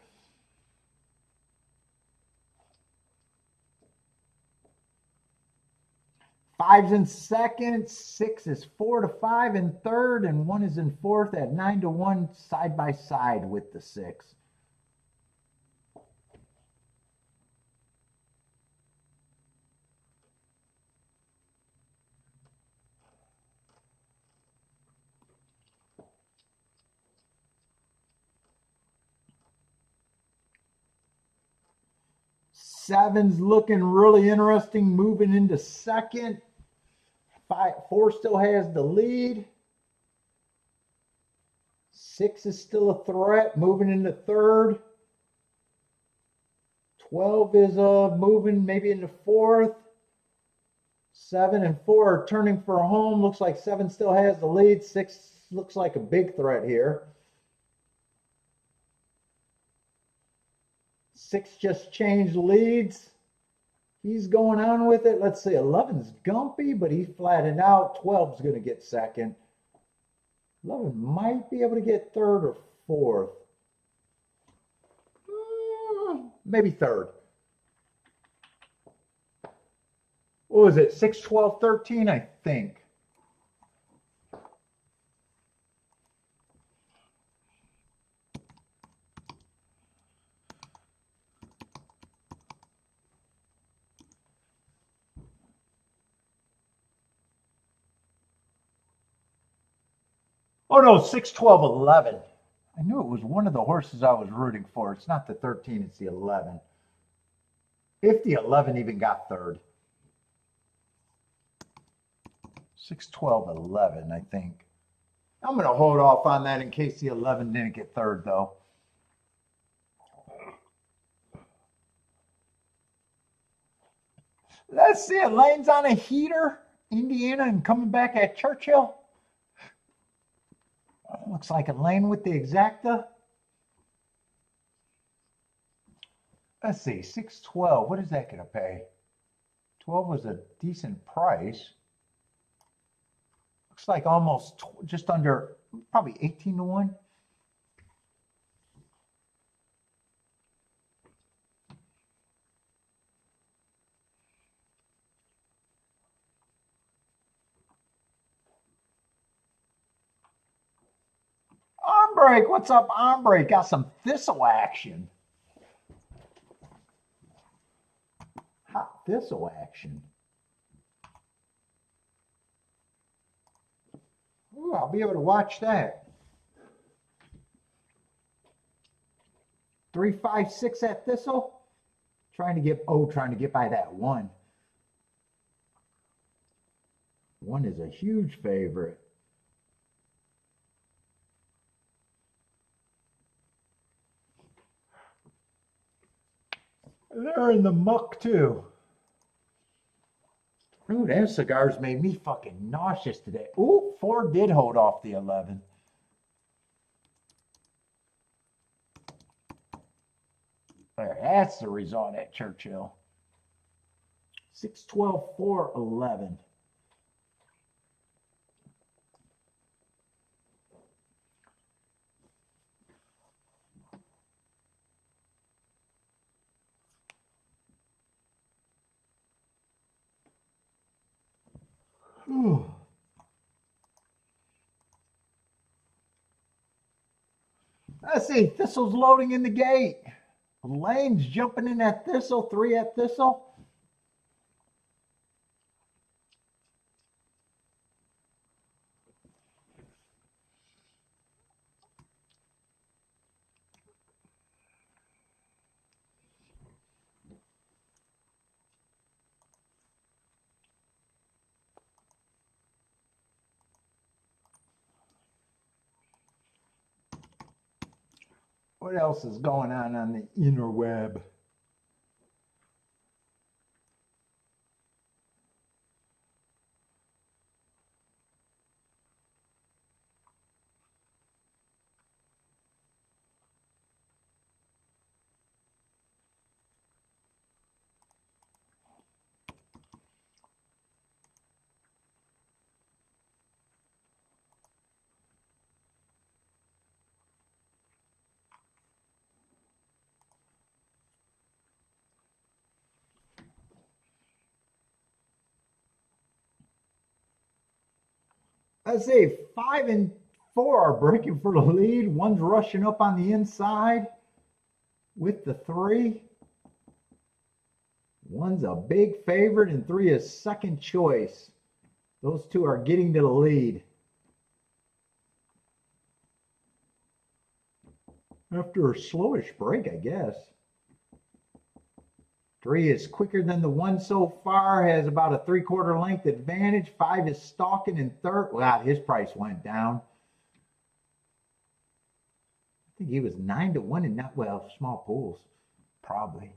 Five's in second, 6 is 4-5 in third, and 1 is in fourth at 9-1 side by side with the 6. Seven's looking really interesting, moving into second. 4 still has the lead. 6 is still a threat, moving into third. 12 is moving maybe into fourth. 7 and 4 are turning for home. Looks like 7 still has the lead. 6 looks like a big threat here. 6 just changed leads. He's going on with it. Let's see, 11's gumpy, but he flattened out. 12's going to get second. 11 might be able to get third or fourth. Maybe third. Oh, what was it? 6, 12, 13, I think. Oh no, 6, 12, 11. I knew it was one of the horses I was rooting for. It's not the 13, it's the 11. If the 11 even got third. 6, 12, 11, I think. I'm going to hold off on that in case the 11 didn't get third, though. Let's see it. Lane's on a heater. Indiana and coming back at Churchill. Looks like a lane with the exacta. Let's see, 612. What is that going to pay? 12 was a decent price. Looks like almost just under, probably 18 to 1. On break, what's up, on break? Got some thistle action. Hot thistle action. Ooh, I'll be able to watch that. 3, 5, 6 at thistle. Trying to get by that 1. 1 is a huge favorite. They're in the muck too. Ooh, them cigars made me fucking nauseous today. Ooh, 4 did hold off the 11. There, that's the result at Churchill. 6, 12, 4, 11. Whew. Let's see, Thistle's loading in the gate. Lane's jumping in at Thistle, 3 at Thistle. What else is going on the interweb? Let's see, 5 and 4 are breaking for the lead. 1's rushing up on the inside with the 3. 1's a big favorite and 3 is second choice. Those 2 are getting to the lead. After a slowish break, I guess. 3 is quicker than the 1 so far, has about a 3/4 length advantage. 5 is stalking in third. Wow, his price went down. I think he was 9 to 1 and not, well, small pools, probably.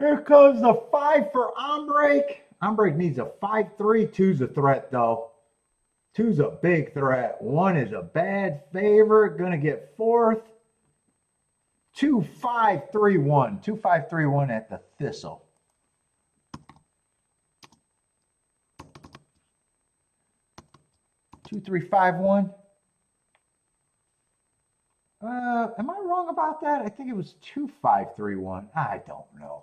Here comes the 5 for Ombrake. Ombrake needs a 5-3. 2's a threat, though. 2's a big threat. 1 is a bad favorite. Going to get 4th. 2-5-3-1. 2-5-3-1 at the Thistle. 2351. Am I wrong about that? I think it was 2531. I don't know.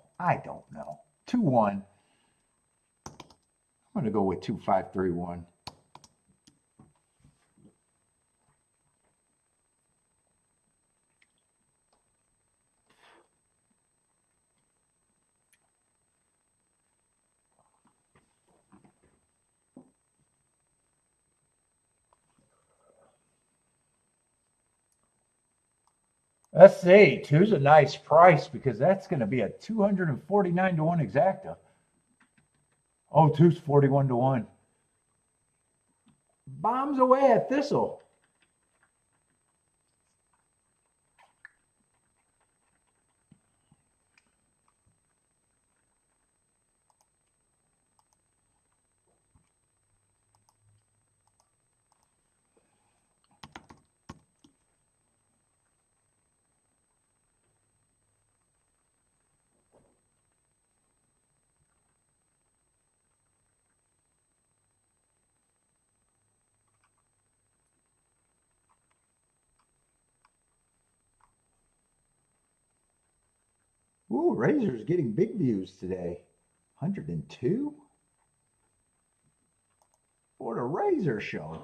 2-1. I'm going to go with 2531. Let's see. 2's a nice price because that's going to be a 249 to 1 exacta. Oh, 2's 41 to 1. Bombs away at Thistle. Ooh, Razor's getting big views today. 102 for the Razor show.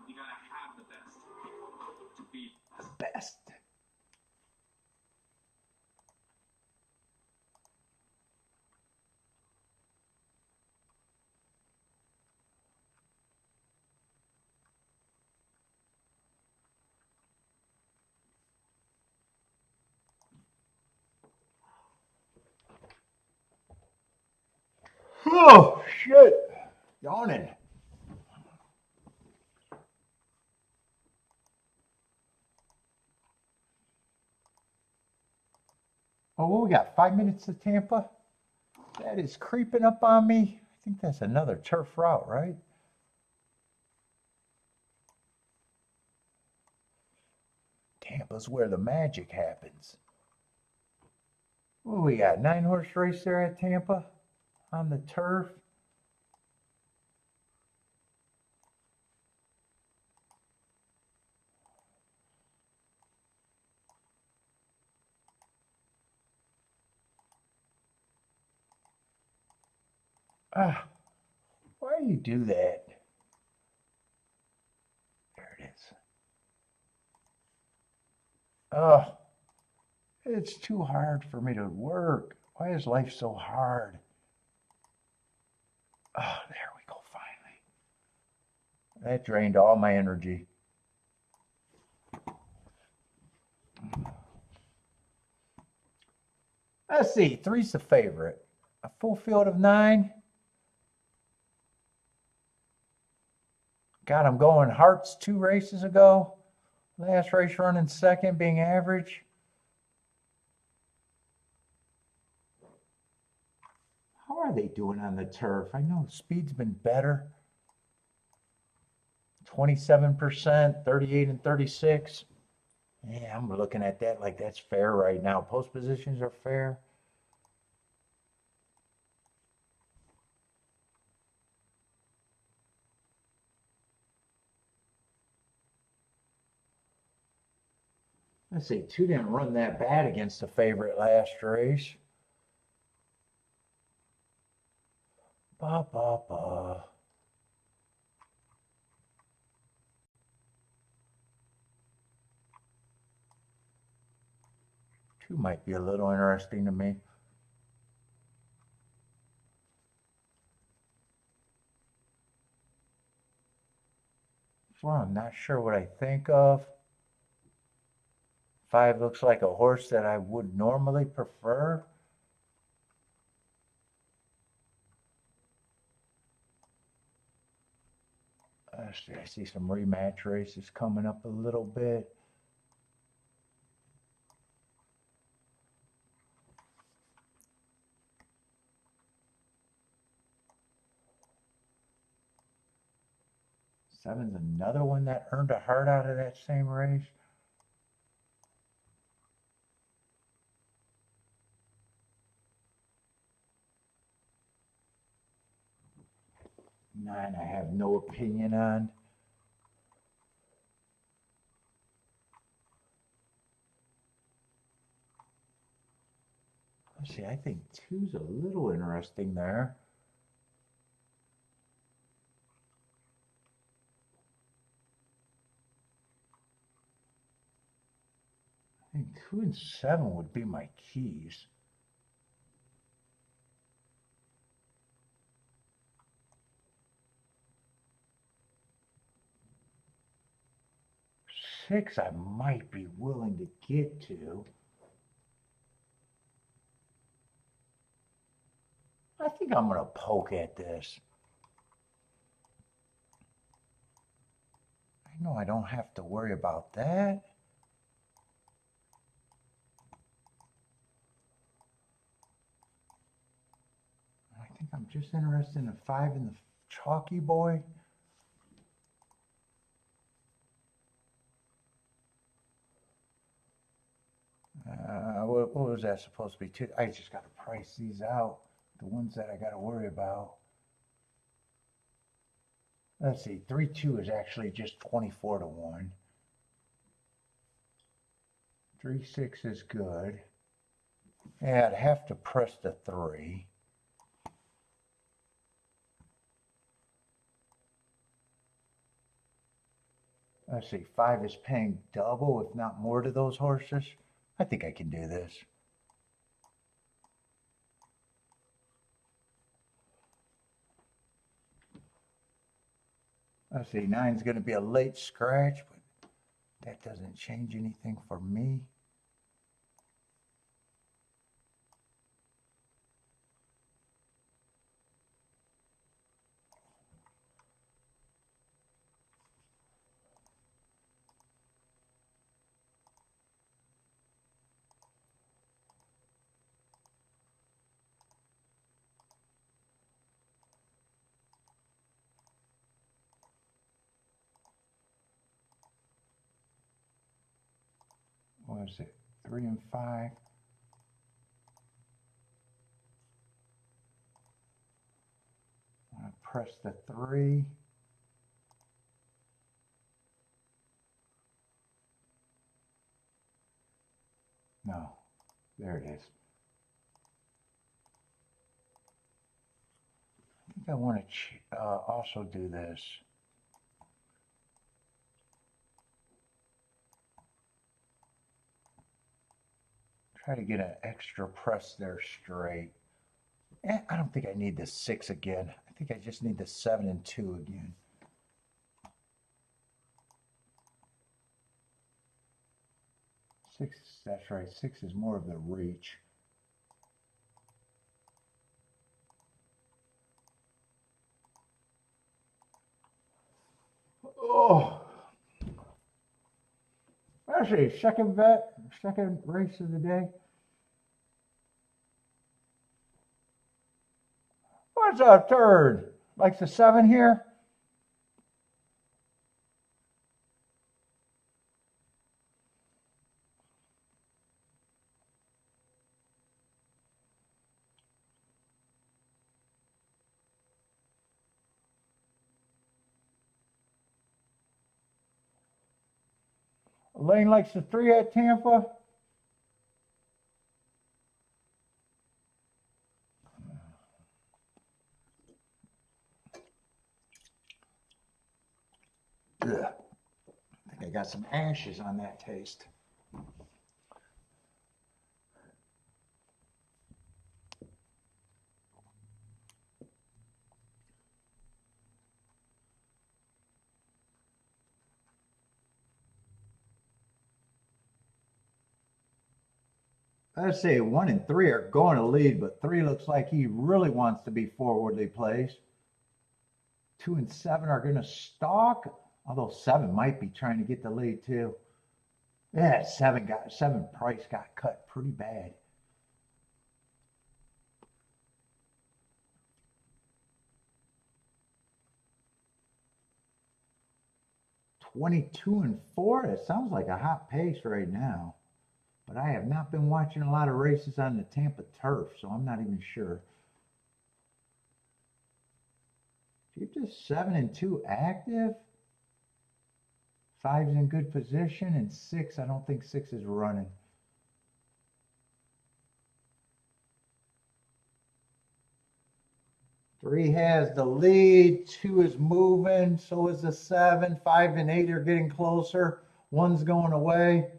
You gotta have the best to beat the best. Oh, shit. Yawning. Oh, what we got? 5 minutes to Tampa? That is creeping up on me. I think that's another turf route, right? Tampa's where the magic happens. What we got? 9-horse race there at Tampa on the turf. Why do you do that? There it is. Oh, it's too hard for me to work. Why is life so hard? Oh, there we go, finally. That drained all my energy. Let's see, 3's the favorite. A full field of 9. God, I'm going Hearts 2 races ago. Last race running second, being average. How are they doing on the turf? I know speed's been better. 27%, 38 and 36. Yeah, I'm looking at that like that's fair right now. Post positions are fair. Let's see, 2 didn't run that bad against the favorite last race. Ba, ba, ba. Two might be a little interesting to me. Well, I'm not sure what I think of. 5 looks like a horse that I would normally prefer. I see some rematch races coming up a little bit. Seven's another one that earned a heart out of that same race. Nine, I have no opinion on. See, I think 2's a little interesting there. I think 2 and 7 would be my keys. Six, I might be willing to get to. I think I'm going to poke at this. I know I don't have to worry about that. I think I'm just interested in the 5 and the chalky boy. What was that supposed to be? I just got to price these out. The ones that I got to worry about. Let's see, 3-2 is actually just 24 to 1. 3-6 is good. Yeah, I'd have to press the 3. Let's see, 5 is paying double, if not more, to those horses. I think I can do this. Let's see, 9's going to be a late scratch, but that doesn't change anything for me. What is it? 3 and 5. I press the 3. No, there it is. I think I want to also do this. Try to get an extra press there straight. I don't think I need the 6 again. I think I just need the 7 and 2 again. Six, that's right. 6 is more of the reach. Oh, actually, second race of the day. What's a third? Like the 7 here? Lane likes the 3 at Tampa. Ugh. I think I got some ashes on that taste. Let's say 1 and 3 are going to lead, but 3 looks like he really wants to be forwardly placed. 2 and 7 are going to stalk, although 7 might be trying to get the lead too. Yeah, 7 price got cut pretty bad. $22 and 4. It sounds like a hot pace right now. But I have not been watching a lot of races on the Tampa turf, so I'm not even sure. Keep this 7 and 2 active. 5's in good position, and 6, I don't think 6 is running. 3 has the lead, 2 is moving, so is the 7. 5 and 8 are getting closer. 1's going away.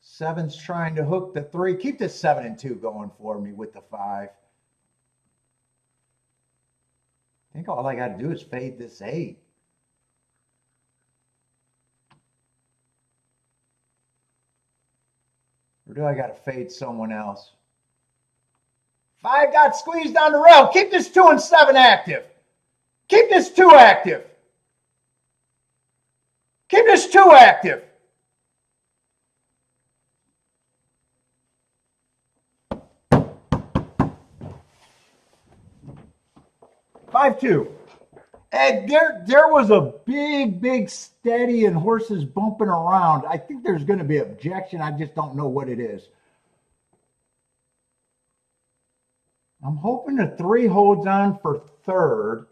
7's trying to hook the 3. Keep the 7 and 2 going for me with the 5. I think all I got to do is fade this 8. Or do I got to fade someone else? 5 got squeezed down the rail. Keep this 2 and 7 active. Keep this 2 active. Keep this 2 active. Five, 2. And there was a big steady and horses bumping around. I think there's going to be objection. I just don't know what it is. I'm hoping the 3 holds on for 3rd.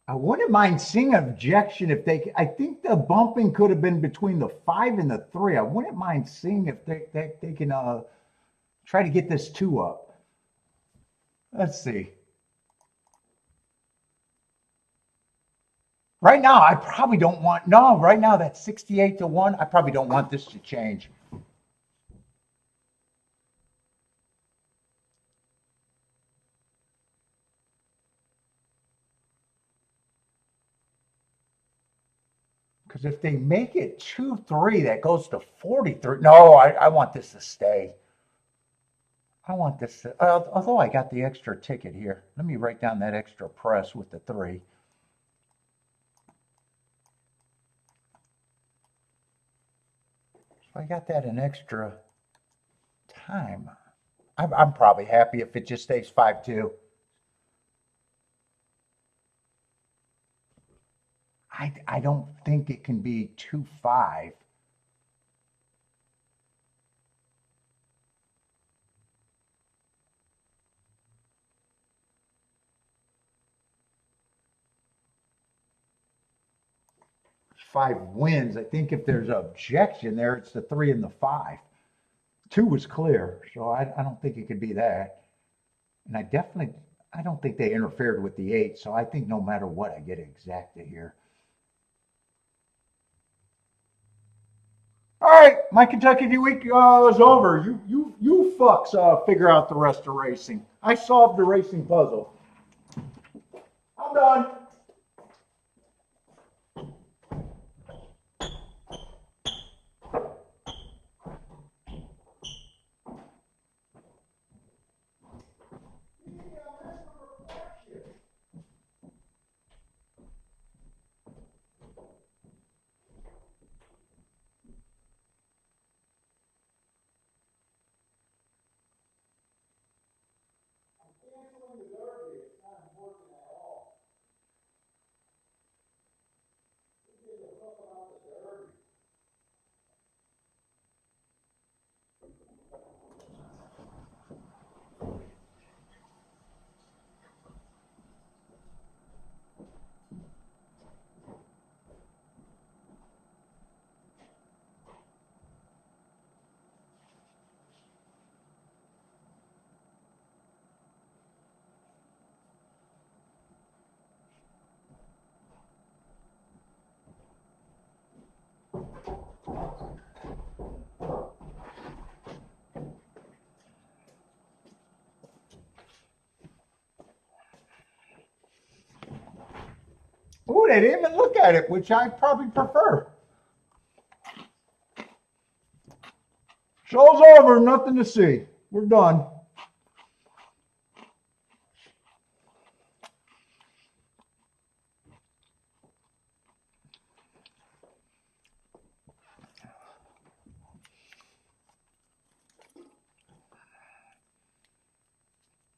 I wouldn't mind seeing objection if they. I think the bumping could have been between the 5 and the 3. I wouldn't mind seeing if they can try to get this 2 up. Let's see. Right now, I probably don't want. No, right now that's 68 to 1. I probably don't want this to change. Because if they make it 2-3, that goes to 43. No, I want this to stay. I want this to, although I got the extra ticket here. Let me write down that extra press with the 3. So I got that an extra time. I'm probably happy if it just stays 5-2. I don't think it can be 2-5. Five wins. I think if there's an objection there, it's the 3 and the 5. 2 was clear, so I don't think it could be that. And I don't think they interfered with the 8, so I think no matter what, I get exacta here. All right, my Kentucky week is over. You fucks figure out the rest of racing. I solved the racing puzzle. I'm done. Oh, they didn't even look at it, which I probably prefer. Show's over, nothing to see. We're done.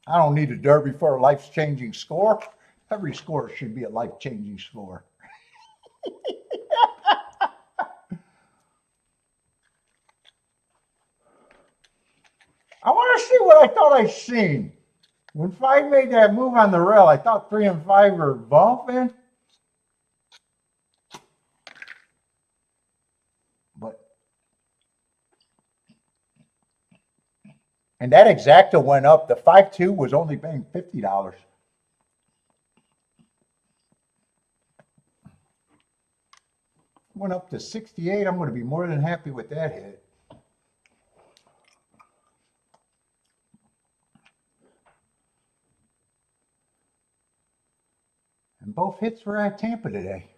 I don't need a derby for a life-changing score. Every score should be a life-changing score. I want to see what I thought I seen. When 5 made that move on the rail, I thought 3 and 5 were bumping. And that exacta went up. The 5.2 was only paying $50. Went up to 68. I'm going to be more than happy with that hit. And both hits were at Tampa today.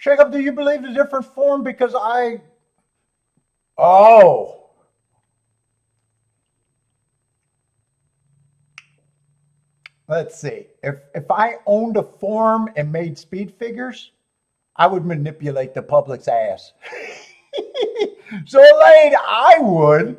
Shake Up, do you believe the different form? Because oh. Let's see. If I owned a form and made speed figures, I would manipulate the public's ass. So Elaine, I would.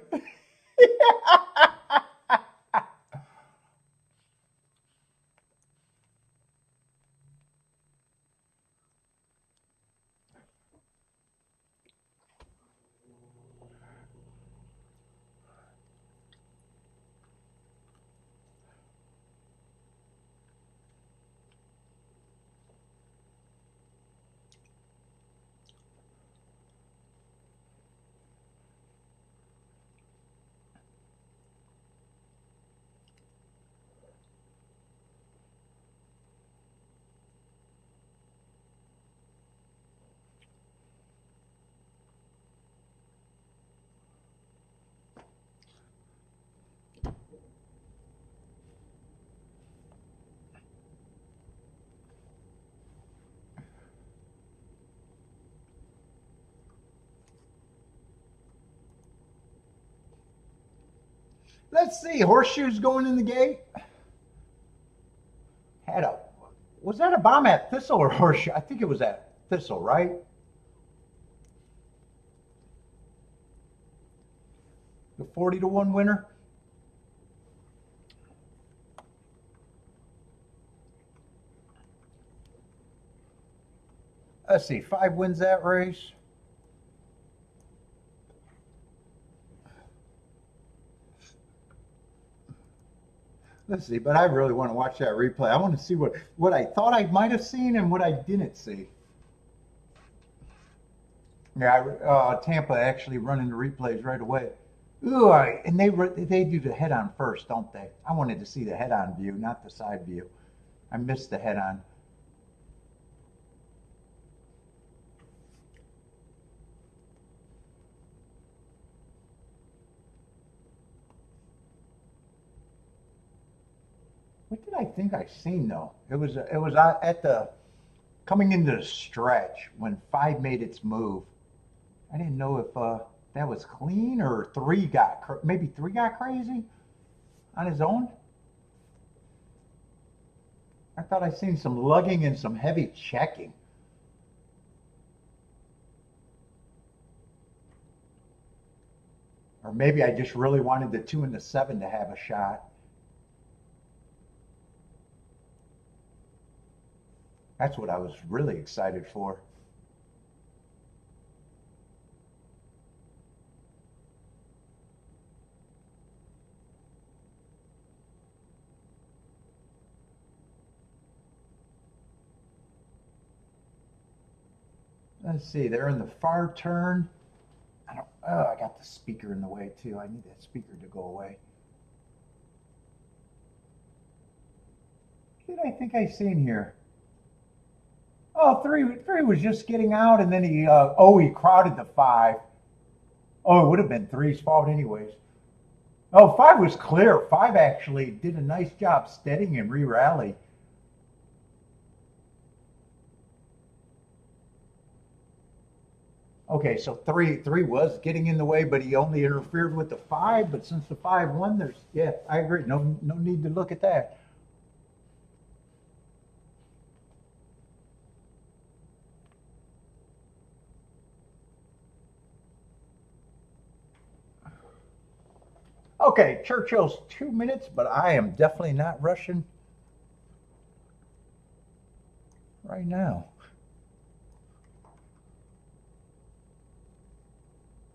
Let's see. Horseshoes going in the gate. Was that a bomb at Thistle or Horseshoe? I think it was at Thistle, right? The 40-1 winner. Let's see. 5 wins that race. Let's see, but I really want to watch that replay. I want to see what I thought I might have seen and what I didn't see. Yeah, Tampa actually running the replays right away. Ooh, and they do the head-on first, don't they? I wanted to see the head-on view, not the side view. I missed the head-on. What did I think I seen though? It was at the coming into the stretch when 5 made its move. I didn't know if that was clean or 3 got maybe 3 got crazy on his own. I thought I seen some lugging and some heavy checking. Or maybe I just really wanted the 2 and the 7 to have a shot. That's what I was really excited for. Let's see, they're in the far turn. I got the speaker in the way too. I need that speaker to go away. What did I think I seen here? Oh, three was just getting out, and then he crowded the 5. Oh, it would have been 3's fault anyways. Oh, 5 was clear. 5 actually did a nice job steadying and re-rally. Okay, so 3 was getting in the way, but he only interfered with the 5. But since the 5 won, yeah, I agree. No need to look at that. Okay, Churchill's 2 minutes, but I am definitely not rushing right now.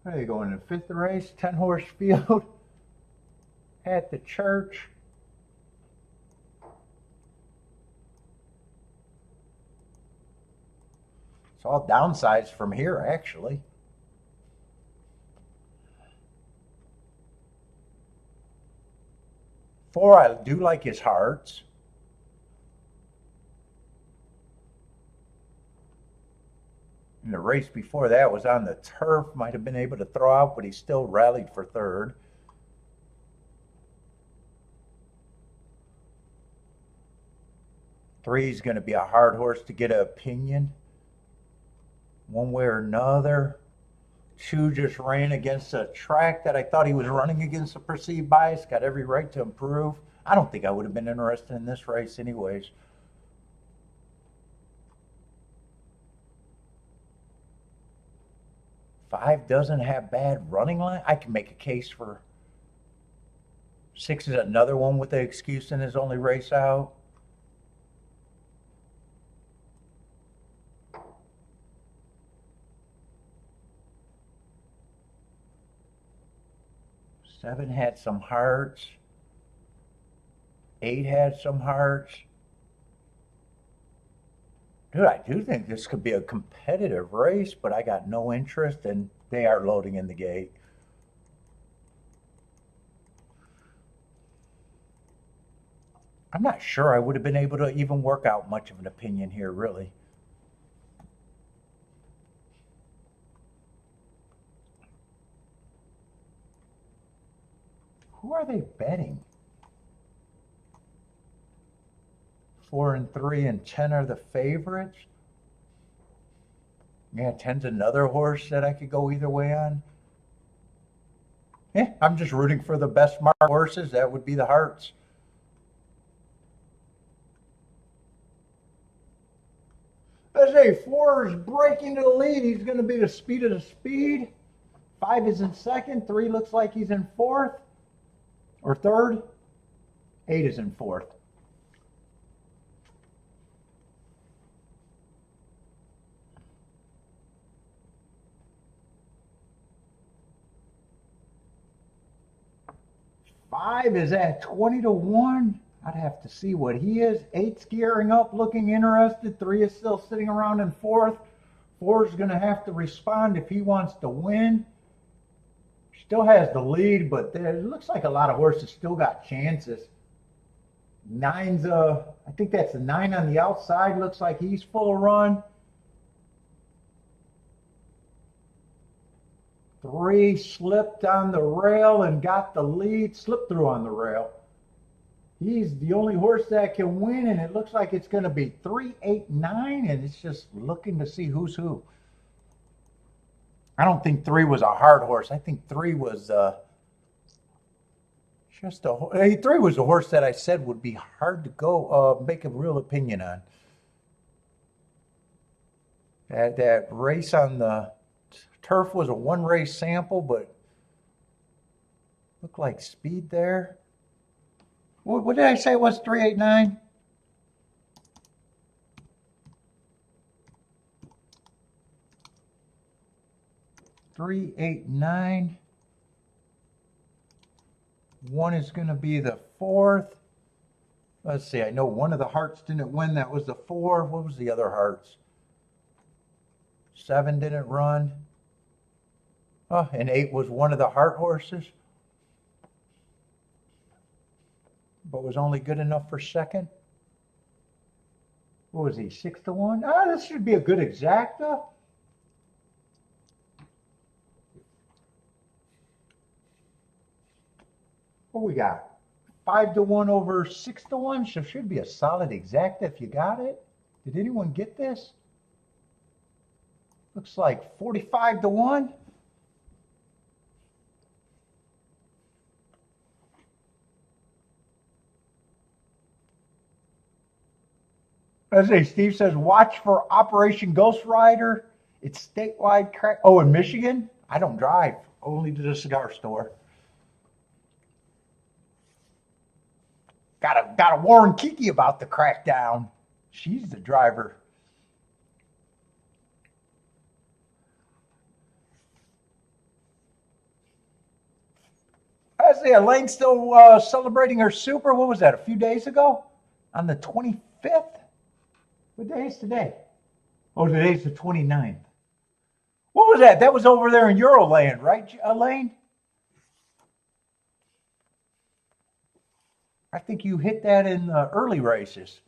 What are they going in the 5th race? 10-horse field at the church. It's all downsides from here, actually. Four, I do like his hearts. And the race before that was on the turf. Might have been able to throw out, but he still rallied for 3rd. Three's going to be a hard horse to get an opinion one way or another. 2 just ran against a track that I thought he was running against a perceived bias. Got every right to improve. I don't think I would have been interested in this race anyways. Five doesn't have bad running line. I can make a case for 6 is another one with the excuse in his only race out. Seven had some hearts. 8 had some hearts. Dude, I do think this could be a competitive race, but I got no interest, and they are loading in the gate. I'm not sure I would have been able to even work out much of an opinion here, really. Who are they betting? 4 and 3 and 10 are the favorites. Yeah, 10's another horse that I could go either way on. Yeah, I'm just rooting for the best marked horses. That would be the hearts. I say 4 is breaking to the lead. He's going to be the speed of the speed. 5 is in 2nd. 3 looks like he's in 4th or 3rd. 8 is in 4th. Five is at 20 to 1. I'd have to see what he is. 8's gearing up, looking interested. 3 is still sitting around in 4th. 4 is going to have to respond if he wants to win. Still has the lead, but it looks like a lot of horses still got chances. 9's I think that's a 9 on the outside. Looks like he's full of run. 3 slipped on the rail and got the lead, slipped through on the rail. He's the only horse that can win, and it looks like it's going to be 3, 8, 9, and it's just looking to see who's who. I don't think 3 was a hard horse. I think 3 was just a 3 was a horse that I said would be hard to go make a real opinion on. That race on the turf was a 1-race sample, but looked like speed there. What did I say it was? 3, 8, 9? Three, 8, 9. 1 is going to be the 4th. Let's see. I know one of the hearts didn't win. That was the 4. What was the other hearts? 7 didn't run. Oh, and 8 was one of the heart horses, but was only good enough for 2nd. What was he, 6 to 1? Ah, this should be a good exacta. What we got? 5 to 1 over 6 to 1. So should be a solid exacta if you got it. Did anyone get this? Looks like 45 to 1. As Steve says, watch for Operation Ghost Rider. It's statewide crack. Oh, in Michigan? I don't drive, only to the cigar store. Gotta warn Kiki about the crackdown. She's the driver. Let's see, Elaine's still celebrating her super. What was that, a few days ago? On the 25th? What day is today? Oh, today's the 29th. What was that? That was over there in Euroland, right, Elaine? I think you hit that in the early races.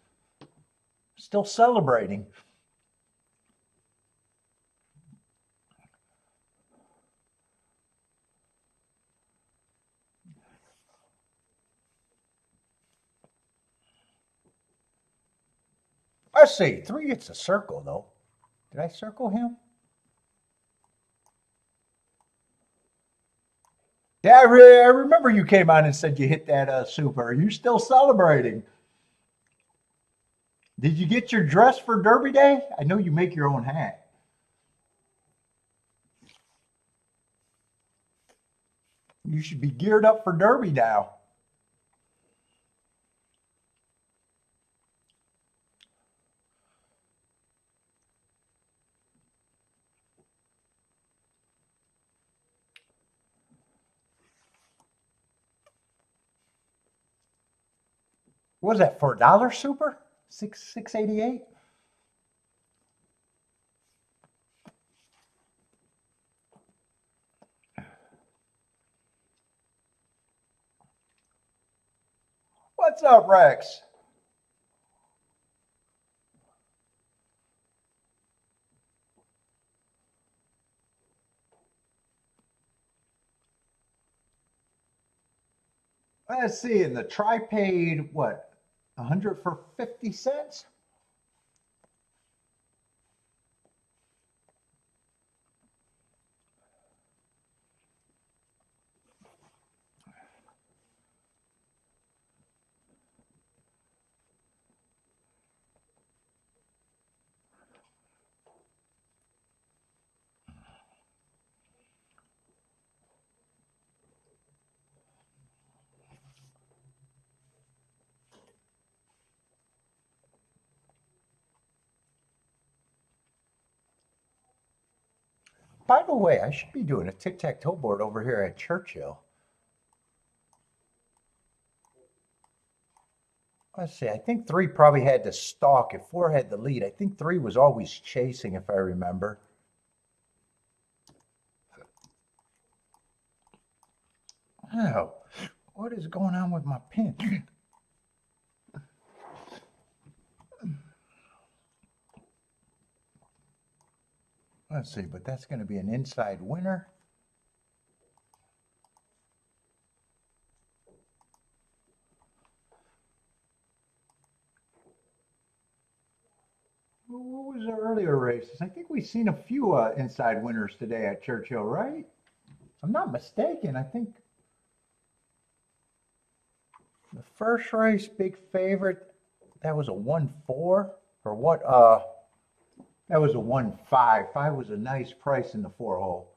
Still celebrating. Let's see. 3 gets a circle, though. Did I circle him? Yeah, I remember you came on and said you hit that super. Are you still celebrating? Did you get your dress for Derby Day? I know you make your own hat. You should be geared up for Derby now. What was that, for $1 super? 688? What's up, Rex? Let's see, and the tri paid what? 100 for 50 cents? By the way, I should be doing a tic-tac-toe board over here at Churchill. Let's see, I think 3 probably had to stalk if 4 had the lead. I think 3 was always chasing, if I remember. Oh, what is going on with my pen? Let's see, but that's going to be an inside winner. What was the earlier races? I think we've seen a few inside winners today at Churchill, right? If I'm not mistaken. I think the first race, big favorite, that was a 1-4 or what? That was a 1-5. 5 was a nice price in the 4 hole.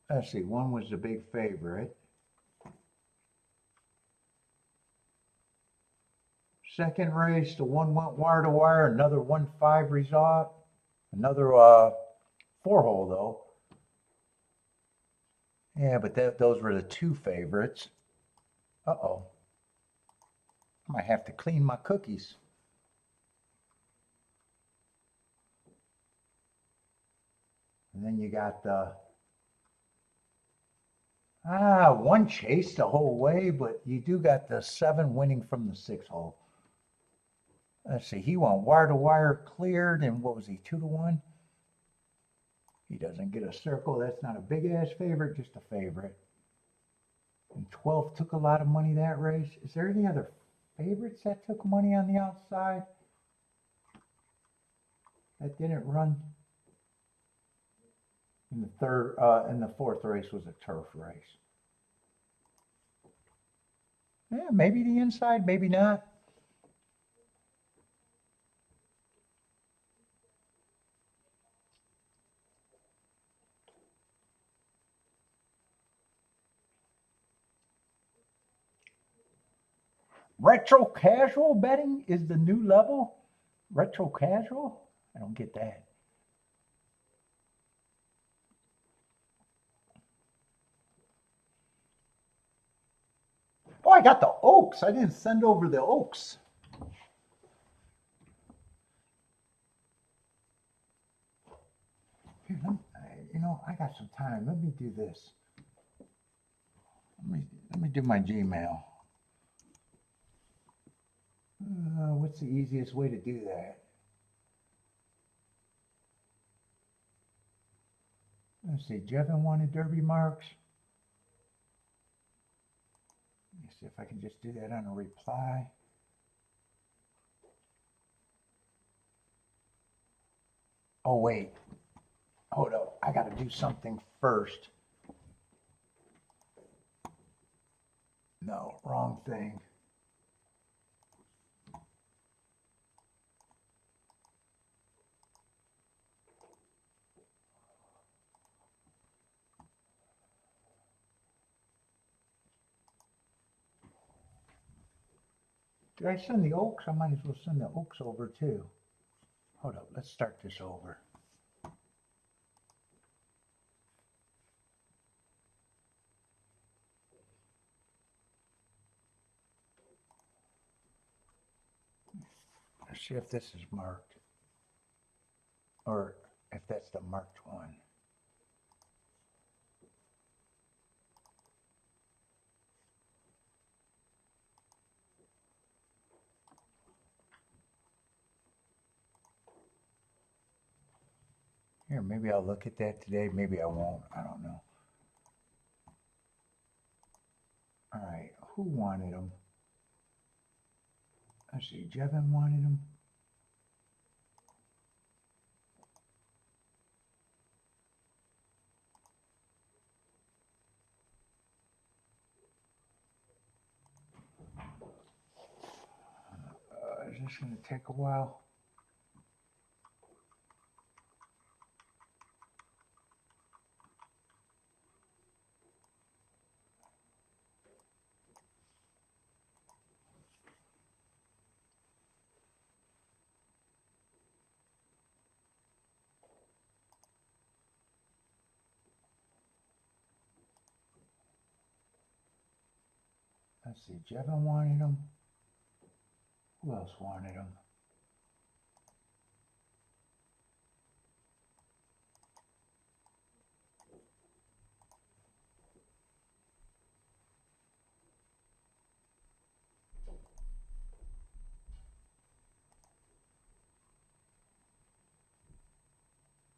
Let's see, 1 was the big favorite. Second race, the 1 went wire to wire, another 1-5 result. Another 4 hole though. Yeah, but those were the 2 favorites. Uh-oh. I might have to clean my cookies. And then you got the 1 chase the whole way, but you do got the 7 winning from the 6 hole. Let's see, he went wire to wire cleared, and what was he, 2-1? He doesn't get a circle. That's not a big ass favorite, just a favorite. And 12 took a lot of money that race. Is there any other favorites that took money on the outside that didn't run? In the 4th race was a turf race. Yeah, maybe the inside, maybe not. Retro casual betting is the new level? Retro casual? I don't get that. Oh, I got the Oaks. I didn't send over the Oaks. Here, you know, I got some time. Let me do this. Let me do my Gmail. What's the easiest way to do that? Let's see. Jevin wanted Derby marks. Let me see if I can just do that on a reply. Oh, wait. Hold up. I got to do something first. No, wrong thing. Did I send the Oaks? I might as well send the Oaks over too. Hold up. Let's start this over. Let's see if this is marked. Or if that's the marked one. Here, maybe I'll look at that today. Maybe I won't. I don't know. All right. Who wanted them? Let's see. Jevin wanted them. Is this going to take a while? Let's see. Jevin wanted them. Who else wanted them?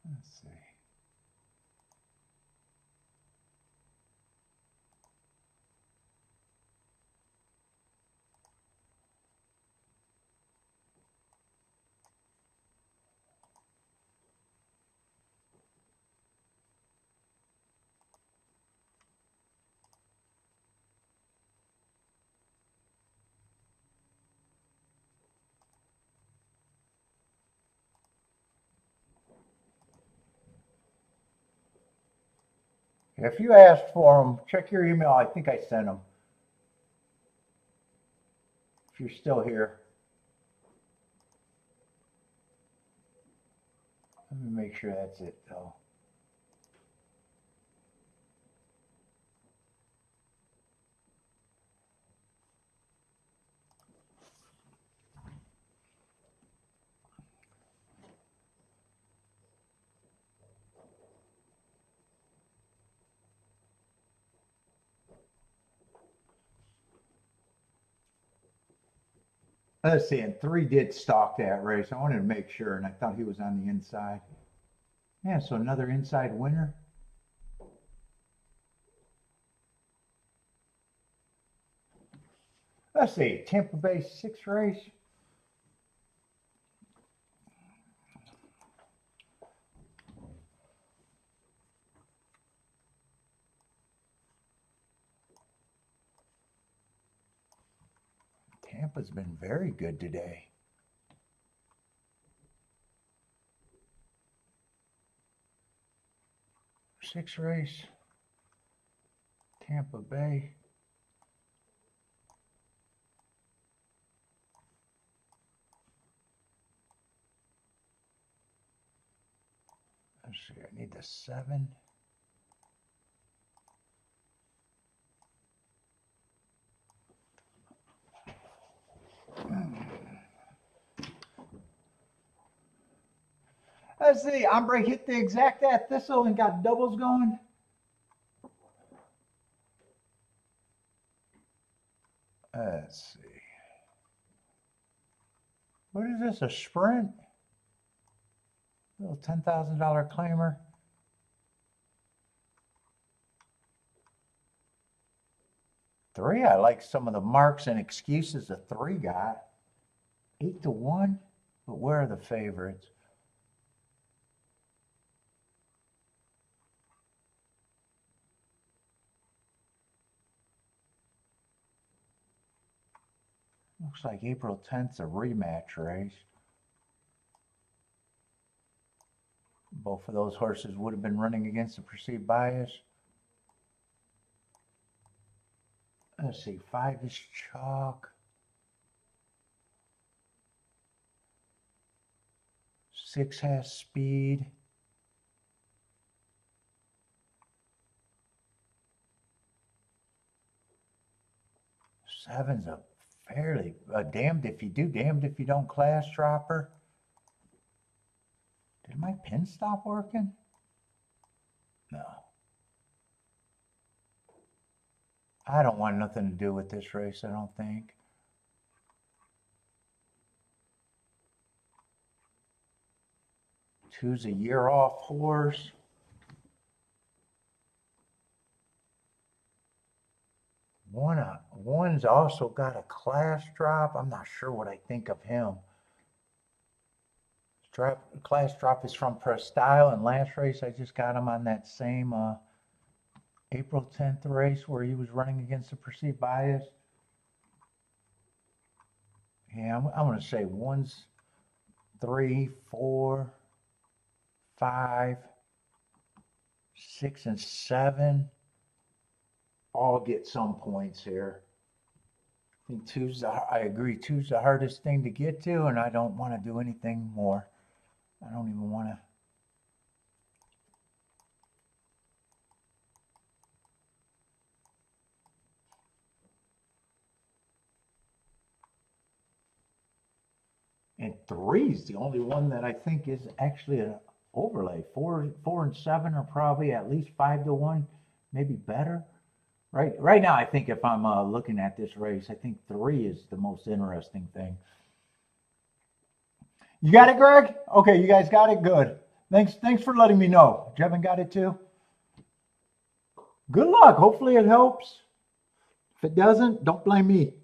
Let's see. If you asked for them, check your email. I think I sent them. If you're still here. Let me make sure that's it, though. Let's see, and 3 did stalk that race. I wanted to make sure, and I thought he was on the inside. Yeah, so another inside winner. Let's see, Tampa Bay 6 race. Tampa's been very good today. Six race, Tampa Bay. Let's see, I need the 7. Let's see. Ombre hit the exact at thistle and got doubles going. Let's see. What is this? A sprint? Little $10,000 claimer. Three. I like some of the marks and excuses the three got. 8-1. But where are the favorites? Looks like April 10th's a rematch race. Both of those horses would have been running against the perceived bias. Let's see, 5 is chalk. 6 has speed. 7's a fairly damned if you do, damned if you don't class dropper. Did my pin stop working? No. I don't want nothing to do with this race, I don't think. Two's a year off horse. One's also got a class drop. I'm not sure what I think of him. Class drop is from Press Style, and last race I just got him on that same April 10th race where he was running against the perceived bias. Yeah, I'm going to say 1's 3, 4, 5, 6, and 7 all get some points here. I think I agree, 2's the hardest thing to get to, and I don't want to do anything more. I don't even want to. And 3's the only one that I think is actually an overlay. 4 and 7 are probably at least 5-1, maybe better. Right now, I think if I'm looking at this race, I think 3 is the most interesting thing. You got it, Greg? Okay, you guys got it? Good. Thanks for letting me know. Jevin got it too? Good luck. Hopefully it helps. If it doesn't, don't blame me.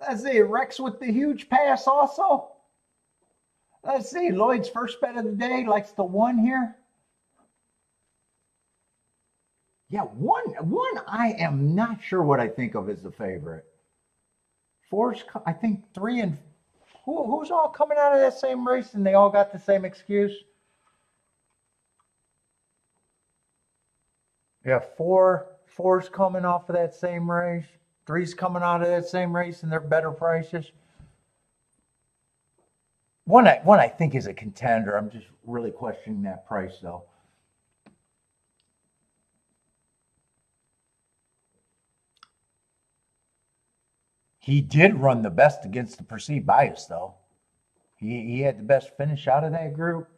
Let's see, Rex with the huge pass also. Let's see, Lloyd's first bet of the day likes the 1 here. Yeah, one I am not sure what I think of as the favorite. 4's, I think 3 and who's all coming out of that same race and they all got the same excuse? Yeah, 4's coming off of that same race. 3's coming out of that same race and they're better prices. One I think is a contender. I'm just really questioning that price though. He did run the best against the perceived bias though. He had the best finish out of that group.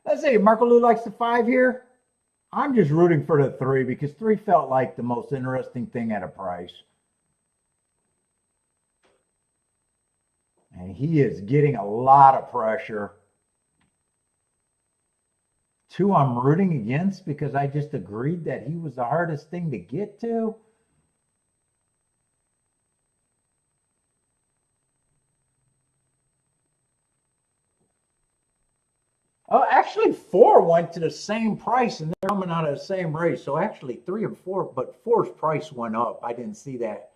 Let's see, Marco Lou likes the 5 here. I'm just rooting for the 3 because 3 felt like the most interesting thing at a price. And he is getting a lot of pressure. 2 I'm rooting against because I just agreed that he was the hardest thing to get to. Oh, actually 4 went to the same price and they're coming out of the same race. So actually 3 and 4, but 4's price went up. I didn't see that.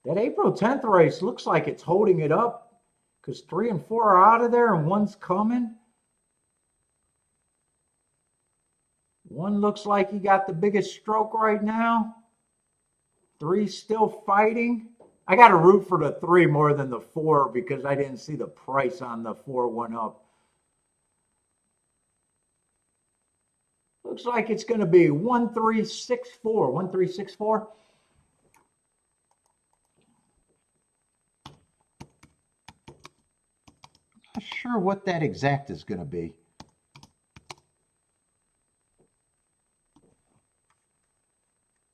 That April 10th race looks like it's holding it up because 3 and 4 are out of there and one's coming. One looks like he got the biggest stroke right now. 3's still fighting. I got to root for the 3 more than the 4 because I didn't see the price on the 4 went up. Looks like it's going to be 1364. 1364. Not sure what that exact is going to be.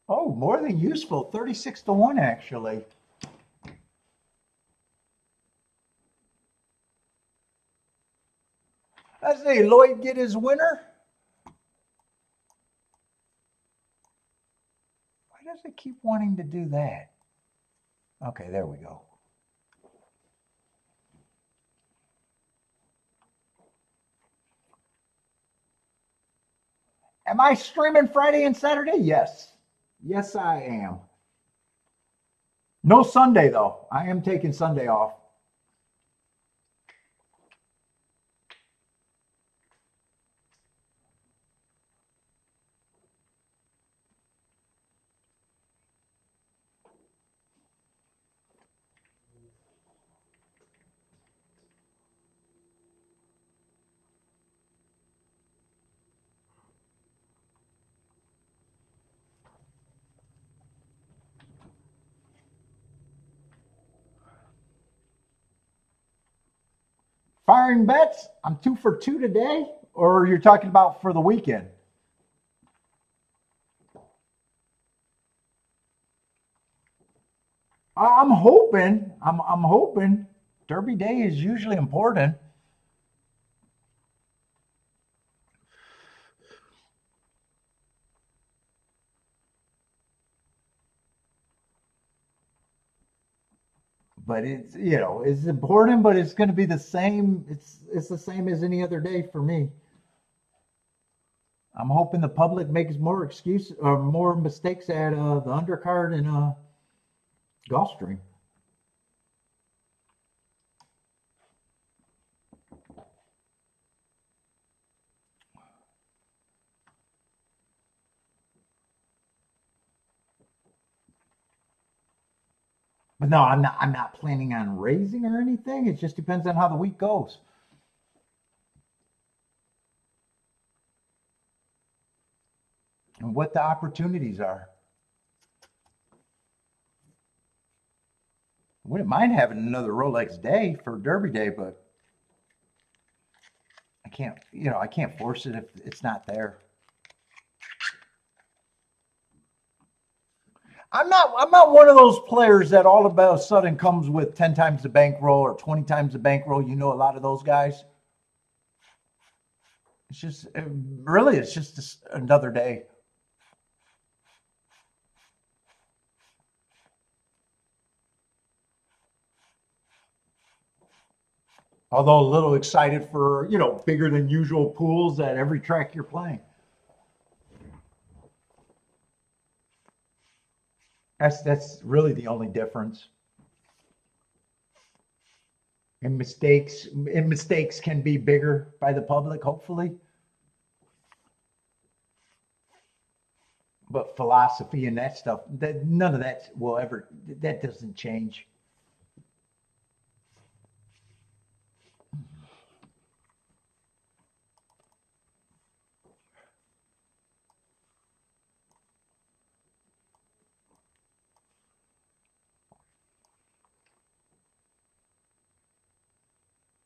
Oh, more than useful. 36 to 1 actually. Let's see, Lloyd get his winner. Why does it keep wanting to do that? Okay, there we go. Am I streaming Friday and Saturday? Yes. Yes, I am. No Sunday, though. I am taking Sunday off. Firing bets, I'm 2 for 2 today, or you're talking about for the weekend? I'm hoping. I'm hoping. Derby Day is usually important. But it's, you know, it's important, but it's going to be the same. It's the same as any other day for me. I'm hoping the public makes more excuses or more mistakes at the undercard and Gulfstream. But no, I'm not. I'm not planning on raising or anything. It just depends on how the week goes. And what the opportunities are. I wouldn't mind having another Rolex day for Derby Day, but I can't, you know, I can't force it if it's not there. I'm not one of those players that all of a sudden comes with 10 times the bankroll or 20 times the bankroll. You know, a lot of those guys. It's just really, it's just another day. Although a little excited for, you know, bigger than usual pools at every track you're playing. That's really the only difference. And mistakes can be bigger by the public, hopefully. But philosophy and that stuff, none of that will ever, that doesn't change.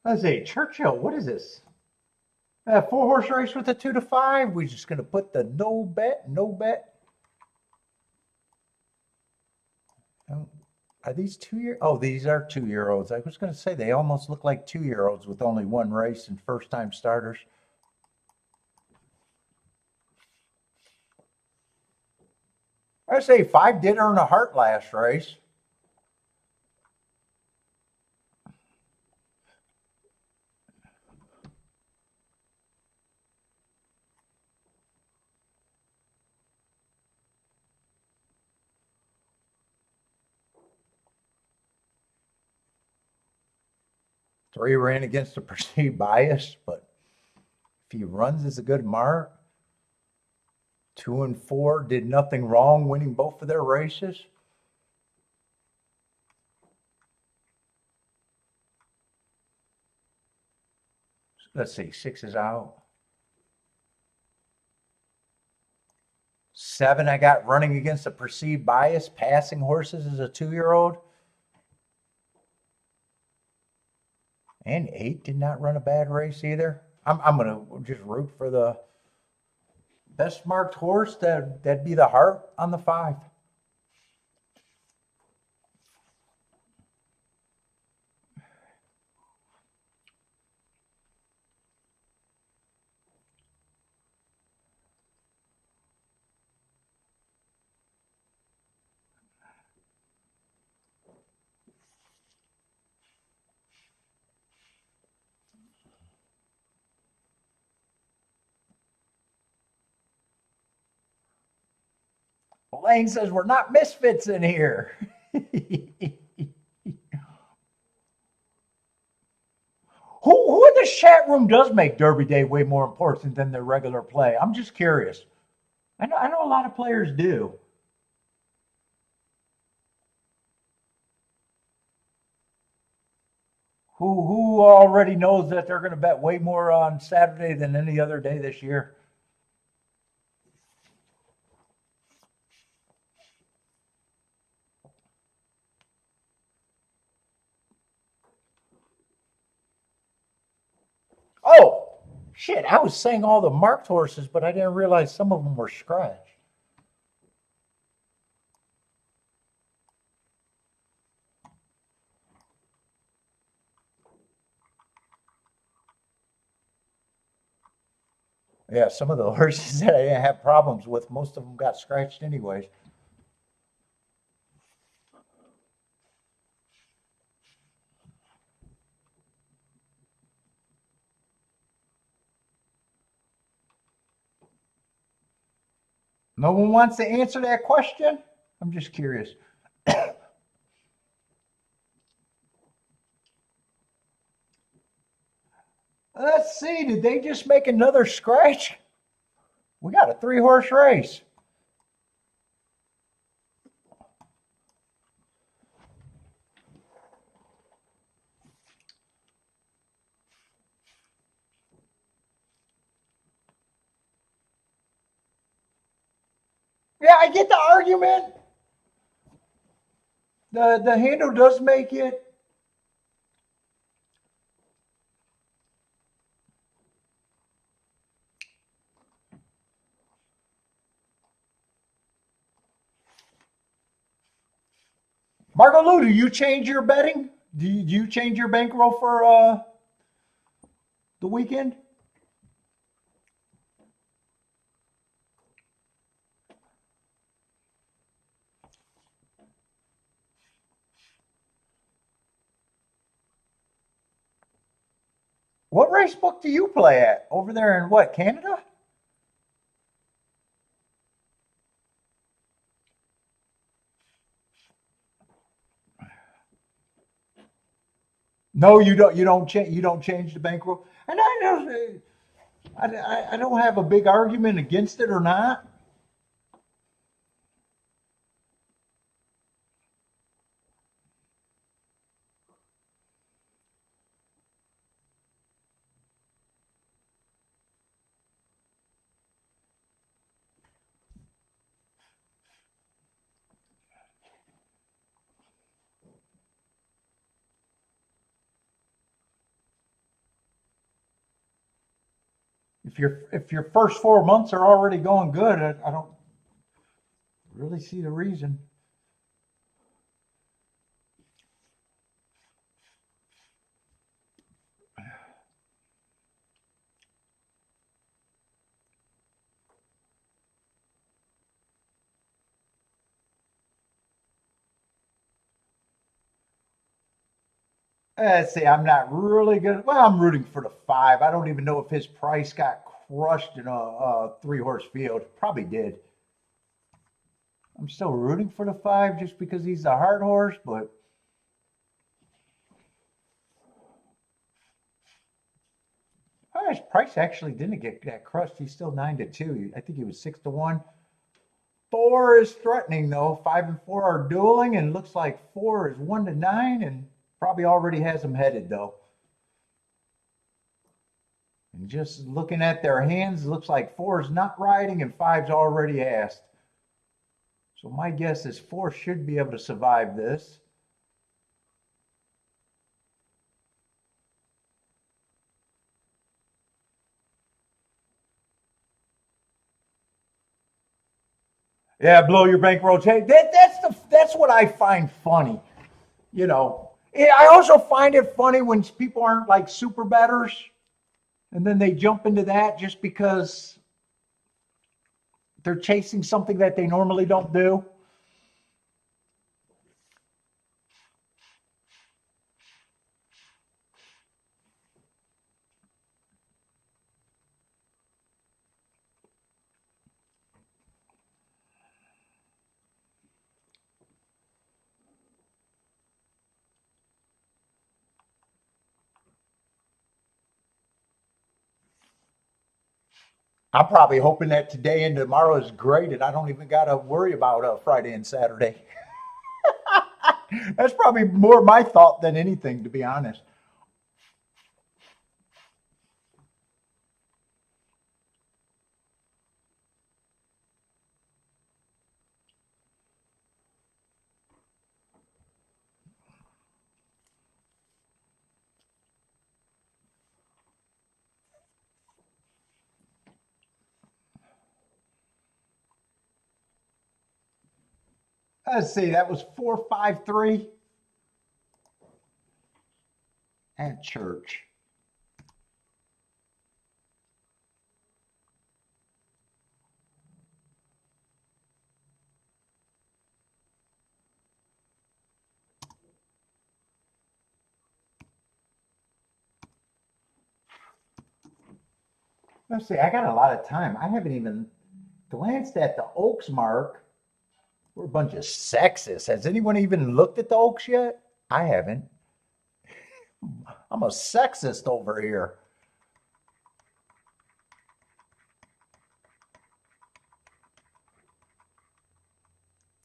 Let's see, Churchill, what is this? 4-horse race with a 2 to 5. We're just going to put the no bet. Are these 2-year? Oh, these are 2-year-olds. I was going to say they almost look like 2-year-olds with only one race and first-time starters. I say 5 did earn a heart last race. 3 ran against the perceived bias, but if he runs is a good mark. 2 and 4 did nothing wrong, winning both of their races. Let's see, 6 is out. 7 I got running against a perceived bias, passing horses as a 2-year-old. And 8 did not run a bad race either. I'm going to just root for the best marked horse. That'd be the Heart on the 5. Lane says we're not misfits in here. Who in the chat room does make Derby Day way more important than their regular play? I'm just curious. I know a lot of players do. Who already knows that they're going to bet way more on Saturday than any other day this year? Oh, shit. I was saying all the marked horses, but I didn't realize some of them were scratched. Yeah, some of the horses that I didn't have problems with, most of them got scratched anyways. No one wants to answer that question? I'm just curious. Let's see, did they just make another scratch? We got a 3-horse race. Yeah, I get the argument. The handle does make it. Margot Lou, do you change your betting? Do you change your bankroll for the weekend? What race book do you play at? Over there in what, Canada? No, you don't. You don't change the bankroll. And I don't have a big argument against it or not. If your first 4 months are already going good, I don't really see the reason. Let's see, I'm not really good. Well, I'm rooting for the 5. I don't even know if his price got crushed in a 3-horse field. Probably did. I'm still rooting for the 5 just because he's a hard horse, but guy's price actually didn't get that crushed. He's still 9-2. I think he was 6-1. 4 is threatening though. 5 and 4 are dueling, and looks like 4 is 1-9, and probably already has him headed though. And just looking at their hands, looks like 4 is not riding and 5's already asked. So my guess is 4 should be able to survive this. Yeah, blow your bankroll. Hey, that's what I find funny. You know, I also find it funny when people aren't like super bettors, and then they jump into that just because they're chasing something that they normally don't do. I'm probably hoping that today and tomorrow is great, and I don't even got to worry about Friday and Saturday. That's probably more my thought than anything, to be honest. Let's see, that was 4-5-3 at church. Let's see, I got a lot of time. I haven't even glanced at the Oaks mark. We're a bunch of sexists. Has anyone even looked at the Oaks yet? I haven't. I'm a sexist over here.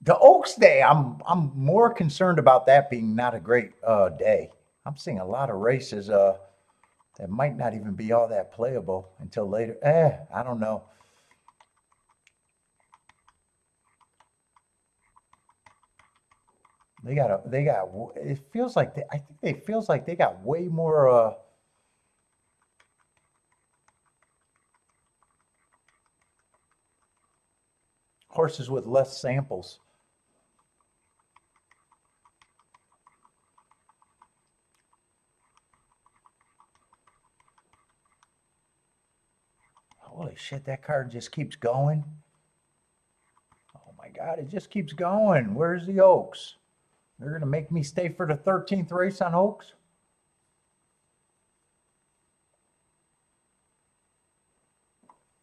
The Oaks Day, I'm more concerned about that being not a great day. I'm seeing a lot of races that might not even be all that playable until later. I don't know. It feels like I think it feels like they got way more horses with less samples. Holy shit, that card just keeps going. Oh my God, it just keeps going. Where's the Oaks? They're going to make me stay for the 13th race on Oaks?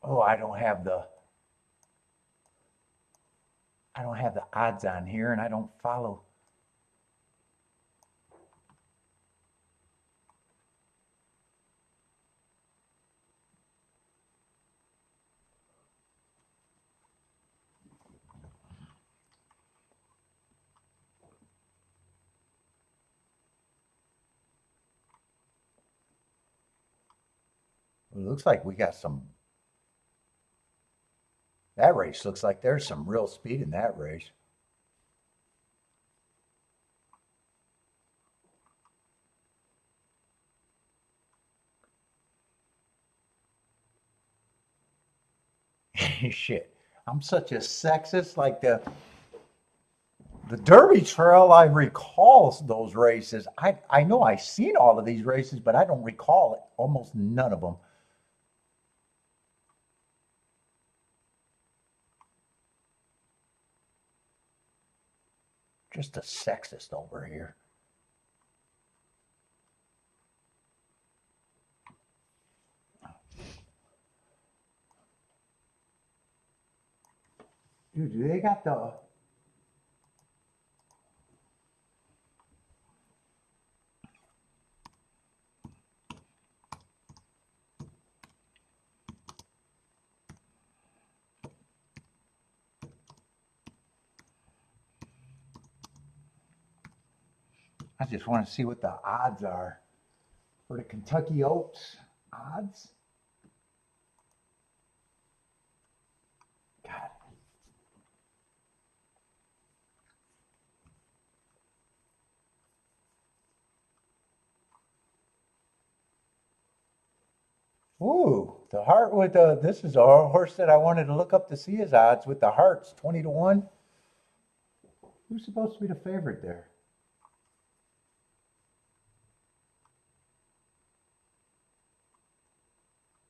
Oh, I don't have the odds on here, and I don't follow. It looks like we got some. That race looks like there's some real speed in that race. Shit, I'm such a sexist. Like the Derby Trail, I recall those races. I know I've seen all of these races, but I don't recall almost none of them. Just a sexist over here. Dude, do they got the... I just want to see what the odds are for the Kentucky Oaks odds. God. Ooh, the heart with the, this is a horse that I wanted to look up to see his odds with the hearts, 20 to 1. Who's supposed to be the favorite there?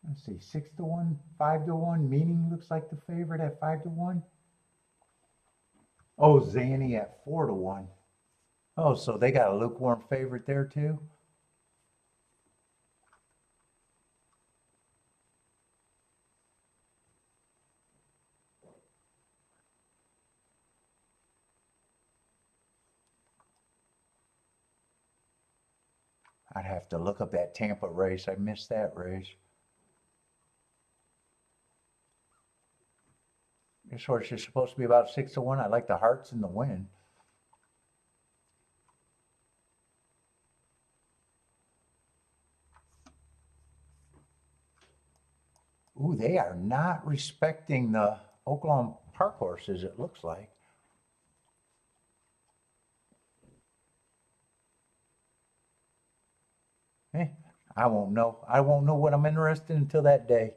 Let's see, 6 to 1, 5 to 1. Meaning looks like the favorite at 5 to 1. Oh, Zanny at 4 to 1. Oh, so they got a lukewarm favorite there too. I'd have to look up that Tampa race. I missed that race. This horse is supposed to be about 6 to 1. I like the hearts and the win. Ooh, they are not respecting the Oklahoma Park horses, it looks like. Eh, I won't know. I won't know what I'm interested in until that day.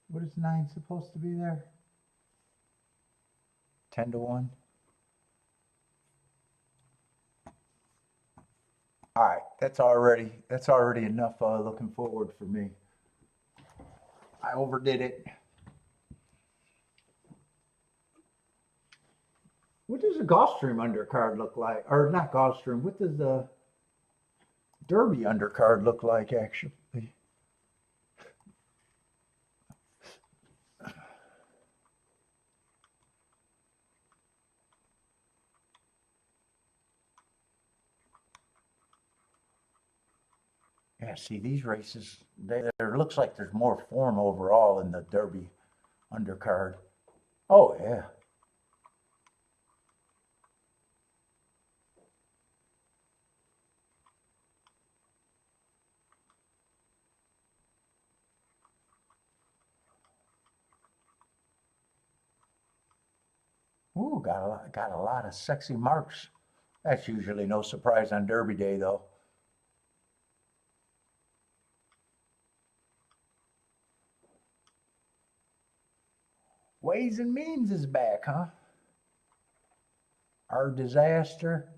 What is 9 supposed to be there? 10 to 1. All right, that's already enough looking forward for me. I overdid it. What does the Gulfstream undercard look like? Or not Gulfstream, what does the Derby undercard look like actually? Yeah, see these races, there looks like there's more form overall in the Derby undercard. Oh yeah. Ooh, got a lot of sexy marks. That's usually no surprise on Derby Day though. Ways and Means is back, huh? Our Disaster.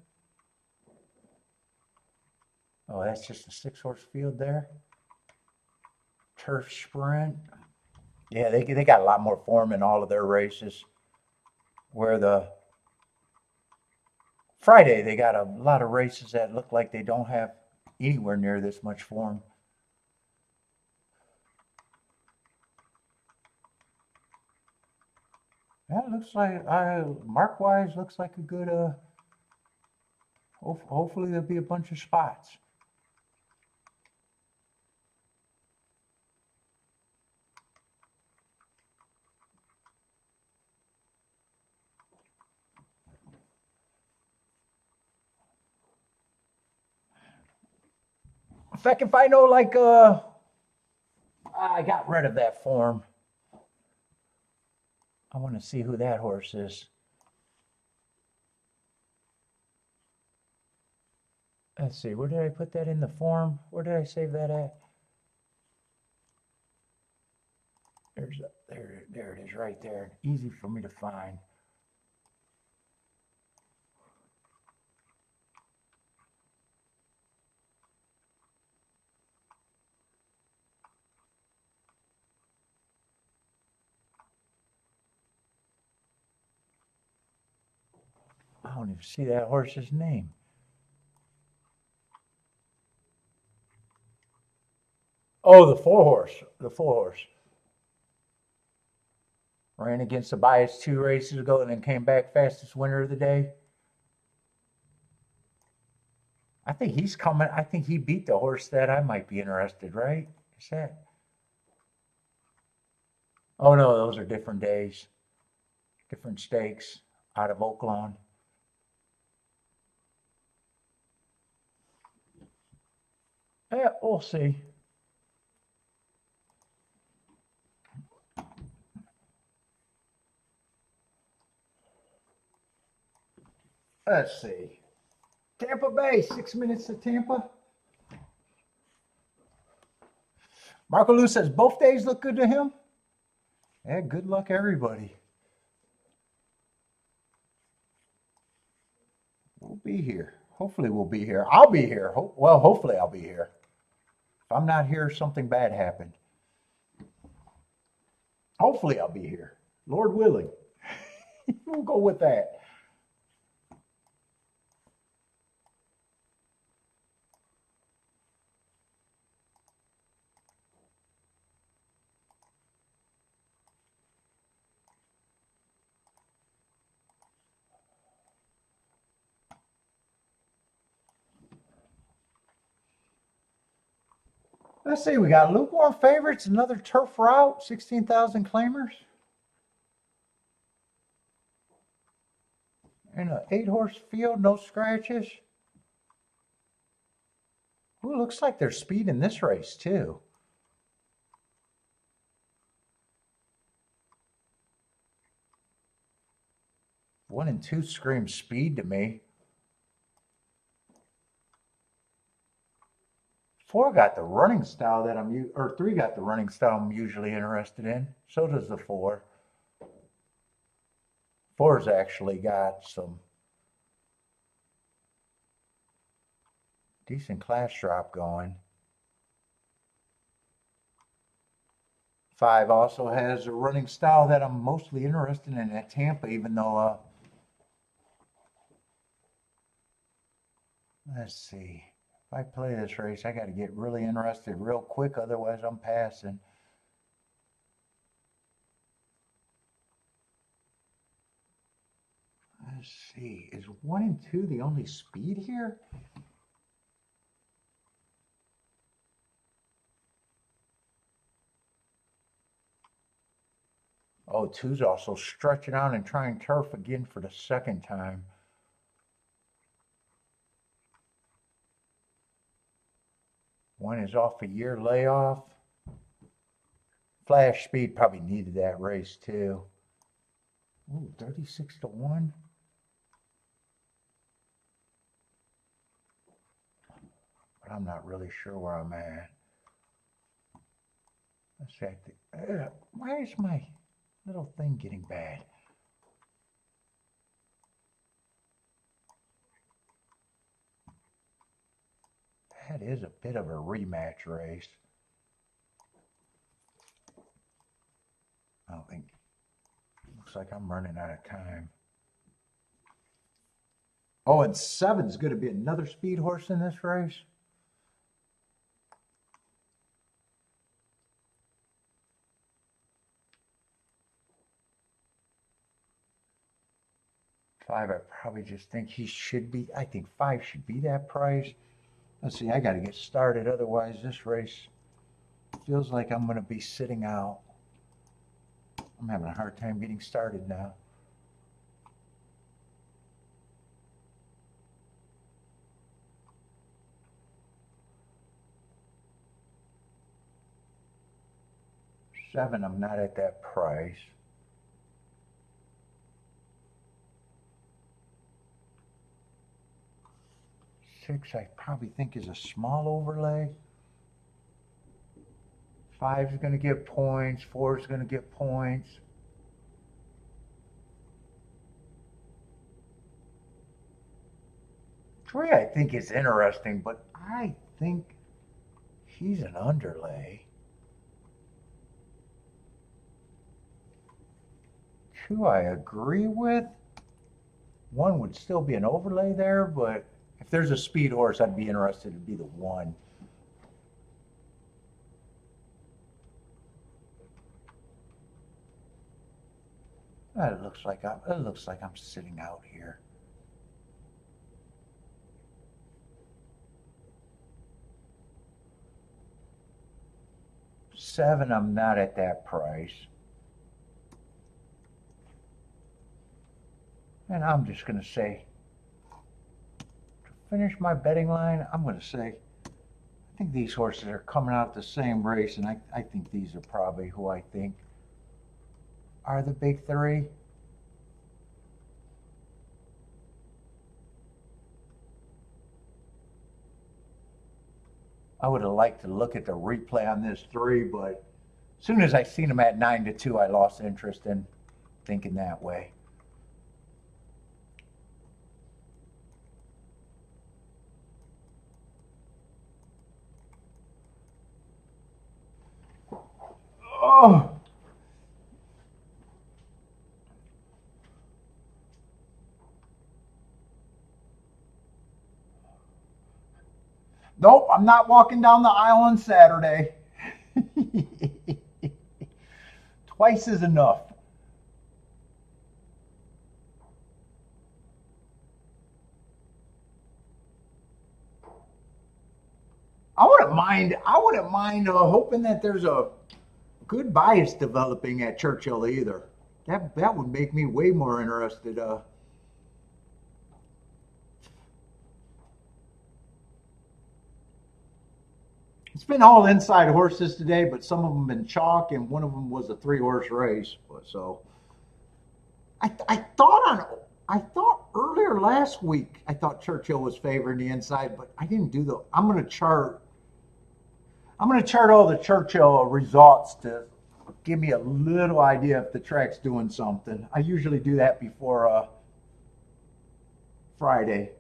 Oh, that's just a 6-horse field there. Turf Sprint. Yeah, they got a lot more form in all of their races. Where the Friday, they got a lot of races that look like they don't have anywhere near this much form. Yeah, it looks like mark wise looks like a good hopefully there'll be a bunch of spots. In fact, if I know like I got rid of that form. I want to see who that horse is. Let's see, where did I put that in the form? Where did I save that at? There it is right there. Easy for me to find. I don't even see that horse's name. Oh, the 4-horse. The 4-horse. Ran against the bias 2 races ago and then came back fastest winner of the day. I think he's coming. I think he beat the horse that I might be interested, right? Is that? Oh no, those are different days, different stakes out of Oakland. Yeah, we'll see. Let's see. Tampa Bay, 6 minutes to Tampa. Marco Lou says both days look good to him. Yeah, good luck, everybody. We'll be here. Hopefully, we'll be here. I'll be here. Well, hopefully, I'll be here. If I'm not here, something bad happened. Hopefully, I'll be here. Lord willing. We'll go with that. Let's see, we got lukewarm favorites, another turf route, 16,000 claimers. And an 8-horse field, no scratches. Ooh, looks like there's speed in this race too. One and two scream speed to me. 4 got the running style that or 3 got the running style I'm usually interested in. So does the 4. 4's actually got some decent class drop going. 5 also has a running style that I'm mostly interested in at Tampa, even though, let's see. If I play this race, I got to get really interested real quick, otherwise I'm passing. Let's see, is 1 and 2 the only speed here? Oh, 2's also stretching out and trying turf again for the second time. One is off a year layoff. Flash Speed probably needed that race too. Ooh, 36 to 1. But I'm not really sure where I'm at. Let's see. Why is my little thing getting bad? That is a bit of a rematch race. I don't think. Looks like I'm running out of time. Oh, and 7's going to be another speed horse in this race. Five, I probably just think he should be. I think 5 should be that price. Let's see, I got to get started. Otherwise, this race feels like I'm going to be sitting out. I'm having a hard time getting started now. Seven, I'm not at that price. Six, I probably think is a small overlay. 5 is going to get points. 4 is going to get points. Three, I think is interesting, but I think he's an underlay. 2, I agree with. 1 would still be an overlay there, but if there's a speed horse, I'd be interested to be the 1. It looks like I'm sitting out here. 7, I'm not at that price. And I'm just going to say, to finish my betting line, I'm going to say, I think these horses are coming out the same race, and I think these are probably who I think are the big 3. I would have liked to look at the replay on this 3, but as soon as I seen them at 9-2, I lost interest in thinking that way. Oh! Nope, I'm not walking down the aisle on Saturday. Twice is enough. I wouldn't mind hoping that there's a good bias developing at Churchill either. That would make me way more interested. It's been all inside horses today, but some of them been chalk, and one of them was a 3-horse race. So I thought earlier last week I thought Churchill was favoring the inside, but I didn't do the. I'm gonna chart all the Churchill results to give me a little idea if the track's doing something. I usually do that before Friday.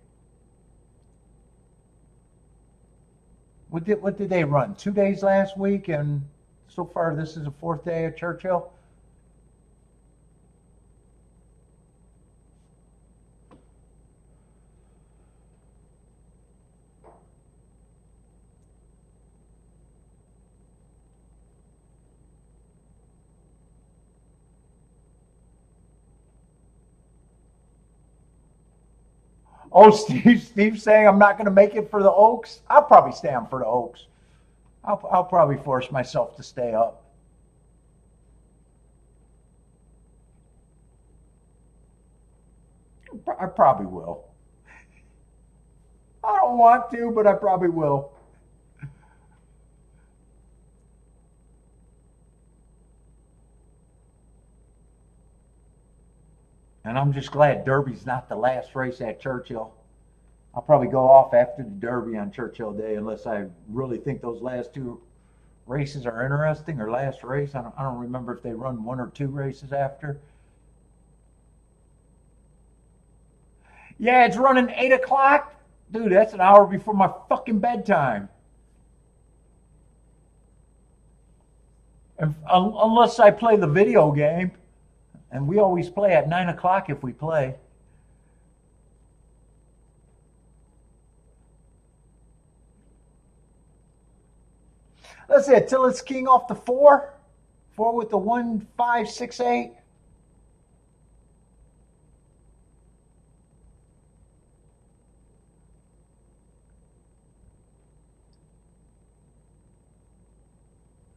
What did they run? 2 days last week, and so far this is the 4th day at Churchill. Oh, Steve's saying I'm not going to make it for the Oaks. I'll probably stay on for the Oaks. I'll probably force myself to stay up. I probably will. I don't want to, but I probably will. And I'm just glad Derby's not the last race at Churchill. I'll probably go off after the Derby on Churchill Day unless I really think those last 2 races are interesting, or last race. I don't remember if they run 1 or 2 races after. Yeah, it's running 8 o'clock. Dude, that's an hour before my fucking bedtime. And unless I play the video game. And we always play at 9 o'clock if we play. Let's see, Tillis King off the 4. 4 with the 1, 5, 6, 8.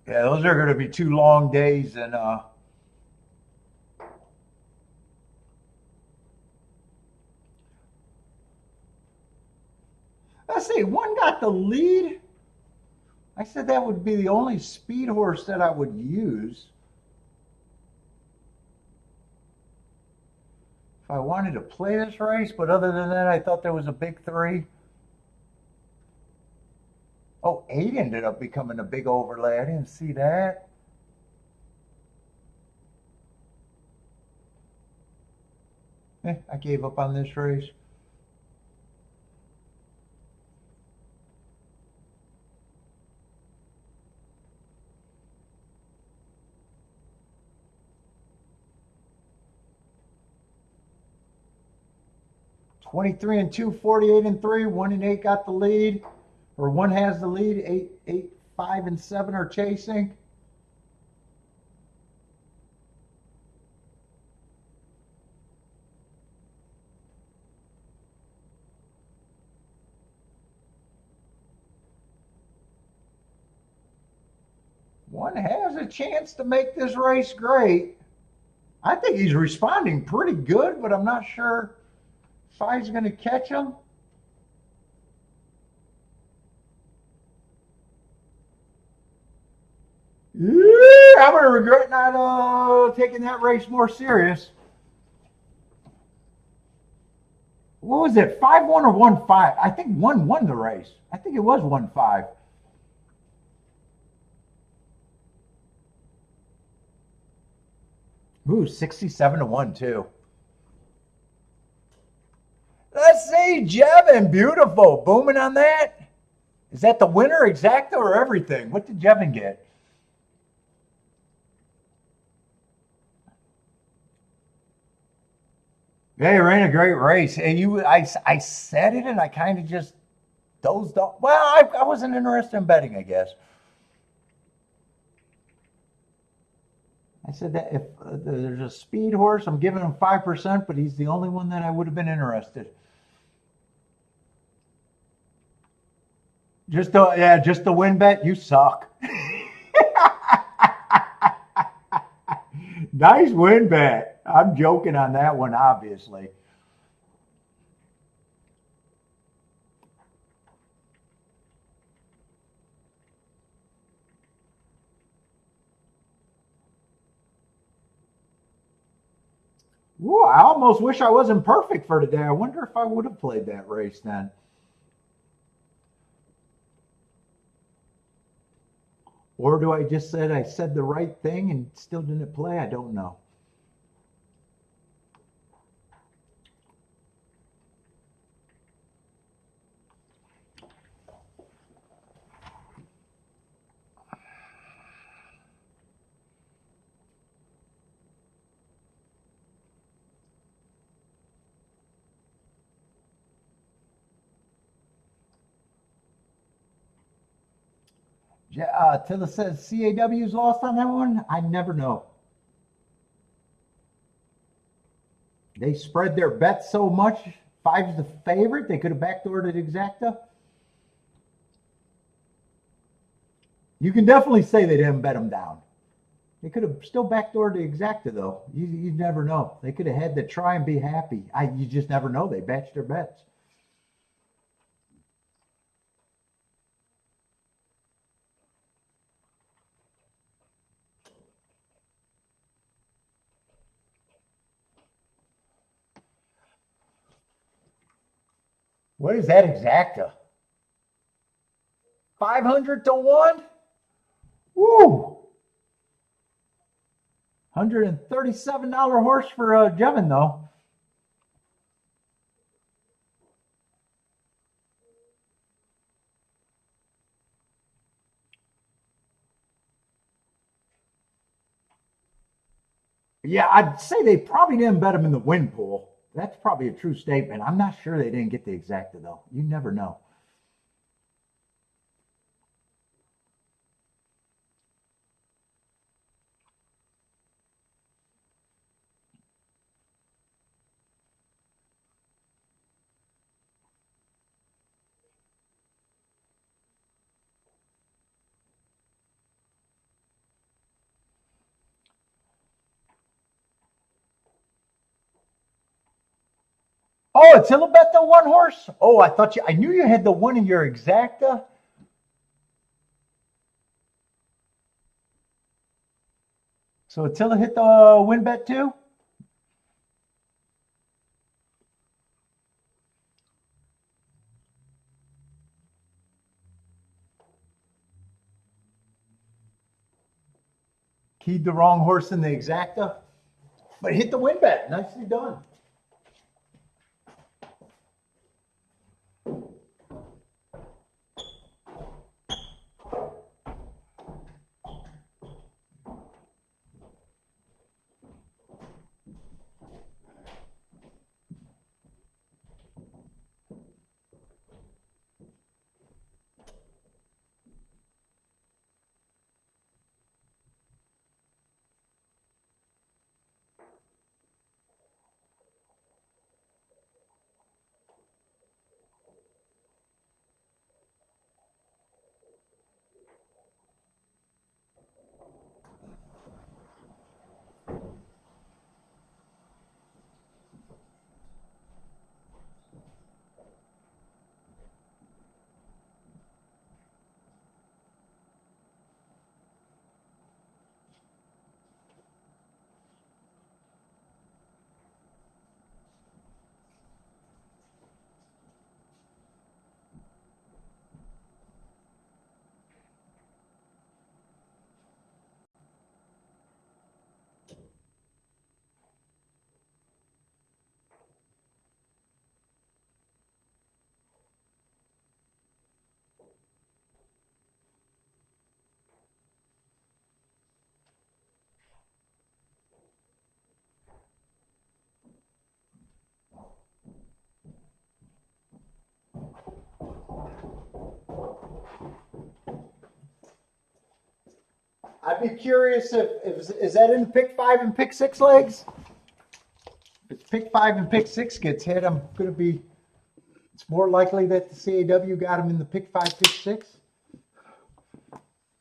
Yeah, those are going to be 2 long days, and let's see, 1 got the lead. I said that would be the only speed horse that I would use if I wanted to play this race. But other than that, I thought there was a big 3. Oh, 8 ended up becoming a big overlay. I didn't see that. I gave up on this race. (23-2), 48-3. 1 and 8 got the lead, or 1 has the lead. 8, 5, and 7 are chasing. one has a chance to make this race great. I think he's responding pretty good, but I'm not sure if I's going to catch him. Yeah, I'm going to regret not taking that race more serious. What was it, 5-1 or 1-5? I think 1 won the race. I think it was 1-5. Ooh, 67-1 too. Let's see, Jevin, beautiful. Booming on that. Is that the winner, exacta, or everything? What did Jevin get? Yeah, he ran a great race. And I said it and I kind of just dozed off. Well, I wasn't interested in betting, I guess. I said that if there's a speed horse, I'm giving him 5%, but he's the only one that I would have been interested. Just the win bet. You suck. Nice win bet. I'm joking on that one, obviously. Whoa, I almost wish I wasn't perfect for today. I wonder if I would have played that race then. Or do I just said I said the right thing and still didn't play? I don't know. Tilla says CAW's lost on that one. I never know. They spread their bets so much. 5's the favorite. They could have backdoored it exacta. You can definitely say they didn't bet them down. They could have still backdoored the exacta though. You never know. They could have had to try and be happy. You just never know. They batched their bets. What is that exacta? 500 to 1? Woo! $137 horse for Jevin though. Yeah, I'd say they probably didn't bet him in the win pool. That's probably a true statement. I'm not sure they didn't get the exacta though. You never know. Oh, Attila bet the one horse? Oh, I knew you had the one in your exacta. So Attila hit the win bet too? Keyed the wrong horse in the exacta, but hit the win bet. Nicely done. I'd be curious if is that in the pick 5 and pick 6 legs? If pick 5 and pick 6 gets hit, I'm gonna be. It's more likely that the CAW got him in the pick 5, pick 6.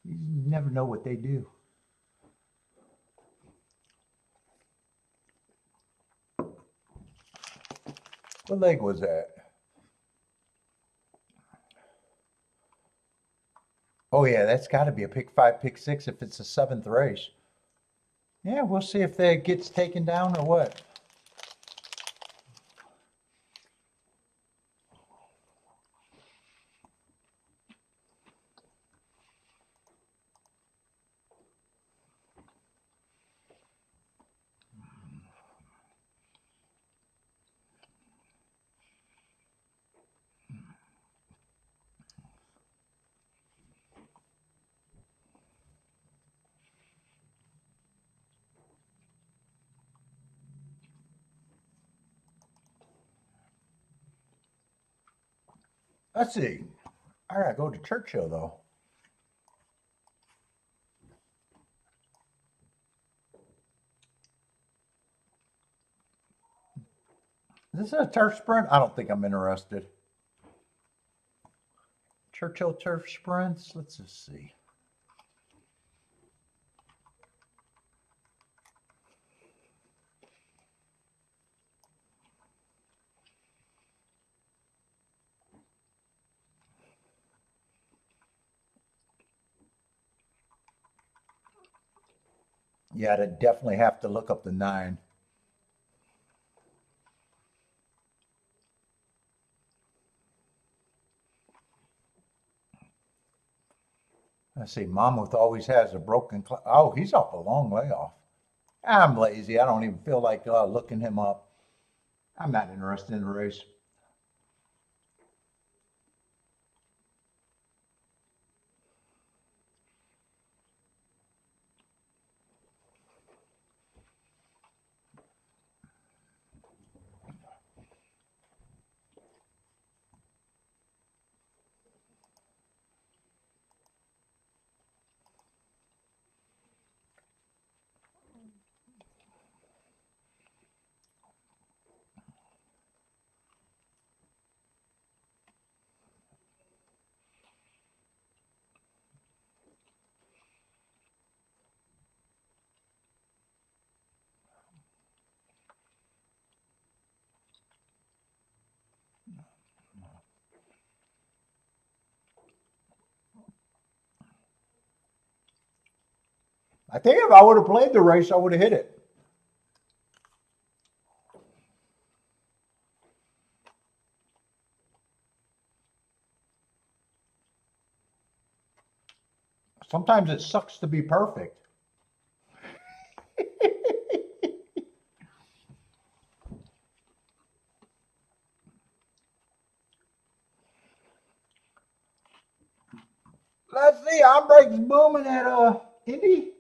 You never know what they do. What leg was that? Oh yeah, that's got to be a pick 5, pick 6 if it's the 7th race. Yeah, we'll see if that gets taken down or what. Let's see. I gotta go to Churchill though. Is this a turf sprint? I don't think I'm interested. Churchill turf sprints. Let's just see. Yeah, I'd definitely have to look up the 9. Let's see. Monmouth always has a broken. Oh, he's off a long layoff. I'm lazy. I don't even feel like looking him up. I'm not interested in the race. I think if I would have played the race, I would have hit it. Sometimes it sucks to be perfect. Let's see. Outbreak's booming at Indy.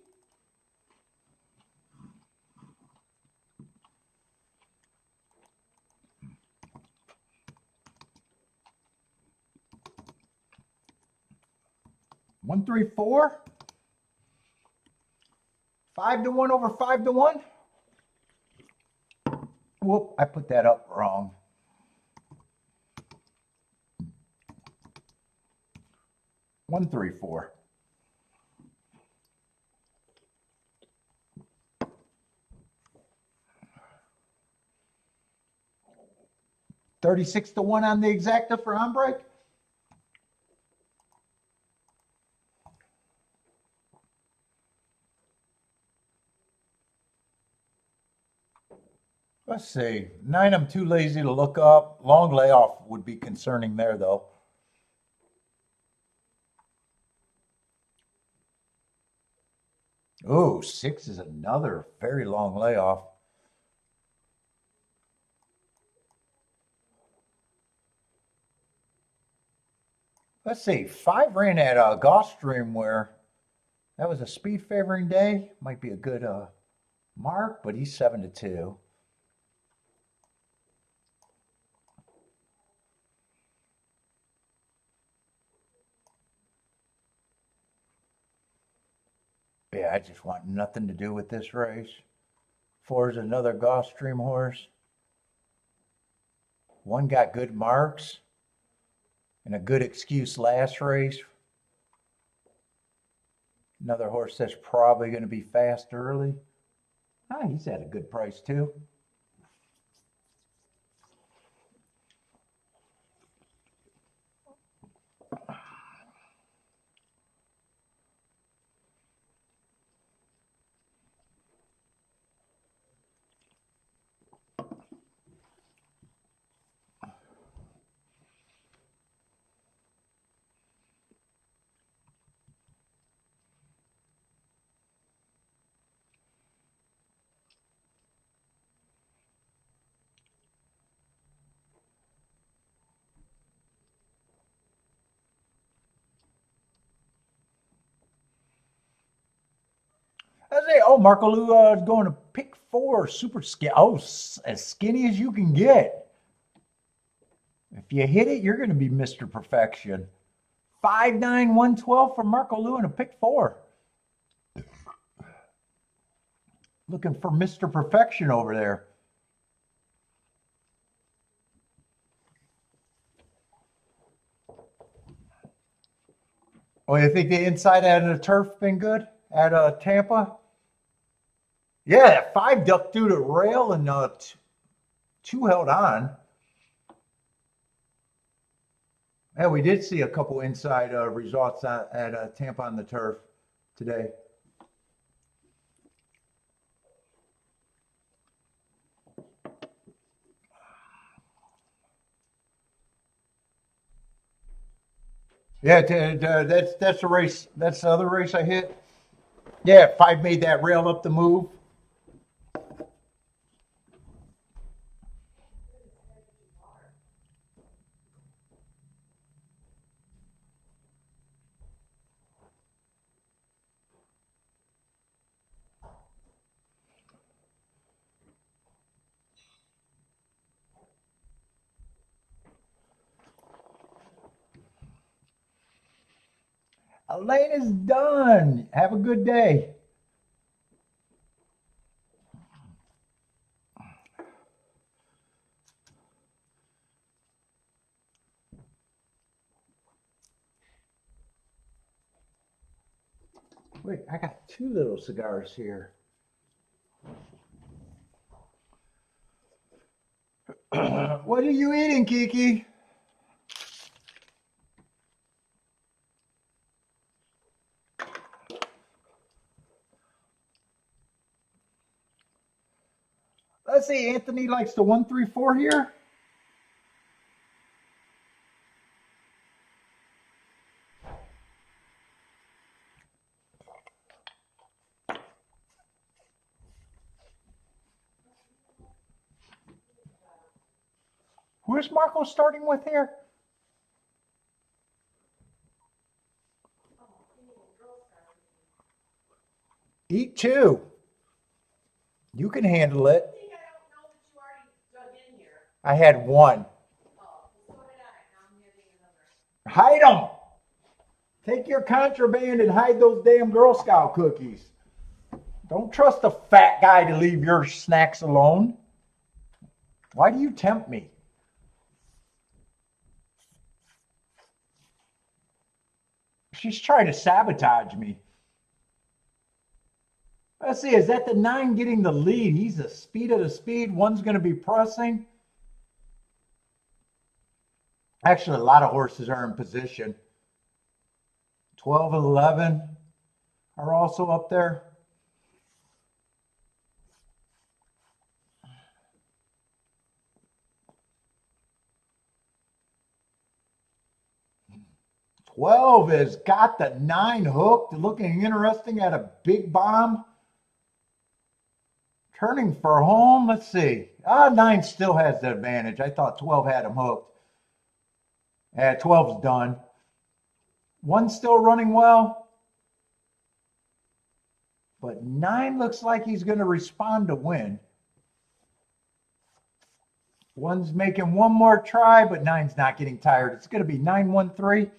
One, 3, 4. 5-1 over 5-1. Whoop! I put that up wrong. One, 3, 4. $36-1 on the exacta for Handicapping. Let's see. 9, I'm too lazy to look up. Long layoff would be concerning there, though. Oh, 6 is another very long layoff. Let's see. 5 ran at Gulfstream where that was a speed favoring day. Might be a good mark, but he's 7-2. Yeah, I just want nothing to do with this race. 4 is another Gulfstream horse. 1 got good marks and a good excuse last race. Another horse that's probably going to be fast early. Ah, he's at a good price too. I say, oh, Marco Lou is going to pick 4, super skinny. Oh, as skinny as you can get. If you hit it, you're going to be Mr. Perfection. 5'9", 112 for Marco Lou and a pick 4. Looking for Mr. Perfection over there. Oh, you think the inside out of the turf been good at Tampa? Yeah, that 5 ducked through the rail and 2 held on. Yeah, we did see a couple inside results at Tampa on the turf today. Yeah, that's the race. That's the other race I hit. Yeah, 5 made that rail up the move. Elaine is done. Have a good day. Wait, I got 2 little cigars here. What are you eating, Kiki? Let's see, Anthony likes the 134 here. Who is Marco starting with here? Eat 2. You can handle it. I think I don't know that you already dug in here. I had 1. Oh, so did I. Now I'm getting another. Hide them. Take your contraband and hide those damn Girl Scout cookies. Don't trust a fat guy to leave your snacks alone. Why do you tempt me? She's trying to sabotage me. Let's see, is that the 9 getting the lead? He's the speed of the speed. 1's going to be pressing. Actually, a lot of horses are in position. 12 and 11 are also up there. Twelve has got the 9 hooked, looking interesting at a big bomb. Turning for home, let's see. 9 still has the advantage. I thought 12 had him hooked. 12's done. 1's still running well. But 9 looks like he's going to respond to win. 1's making 1 more try, but 9's not getting tired. It's going to be 9-1-3.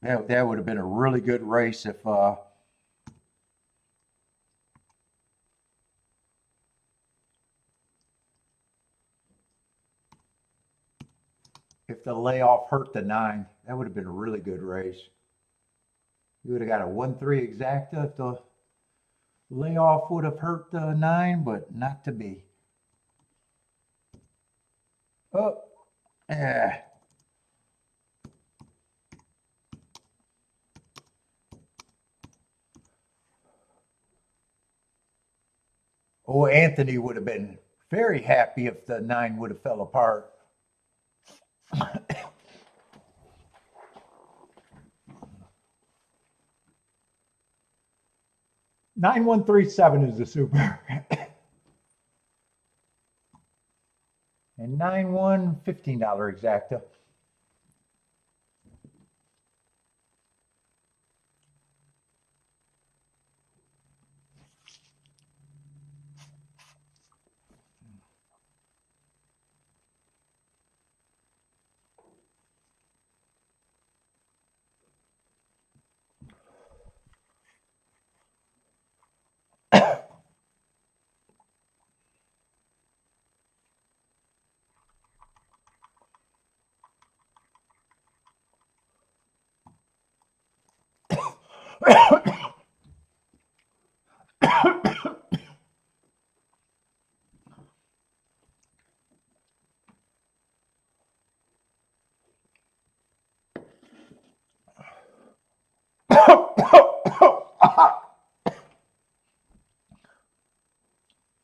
That would have been a really good race if the layoff hurt the 9. That would have been a really good race. You would have got a 1-3 exacta if the layoff would have hurt the 9, but not to be. Oh, yeah. Oh, Anthony would have been very happy if the 9 would have fell apart. 9137 is the super. And 91 $15 exacta.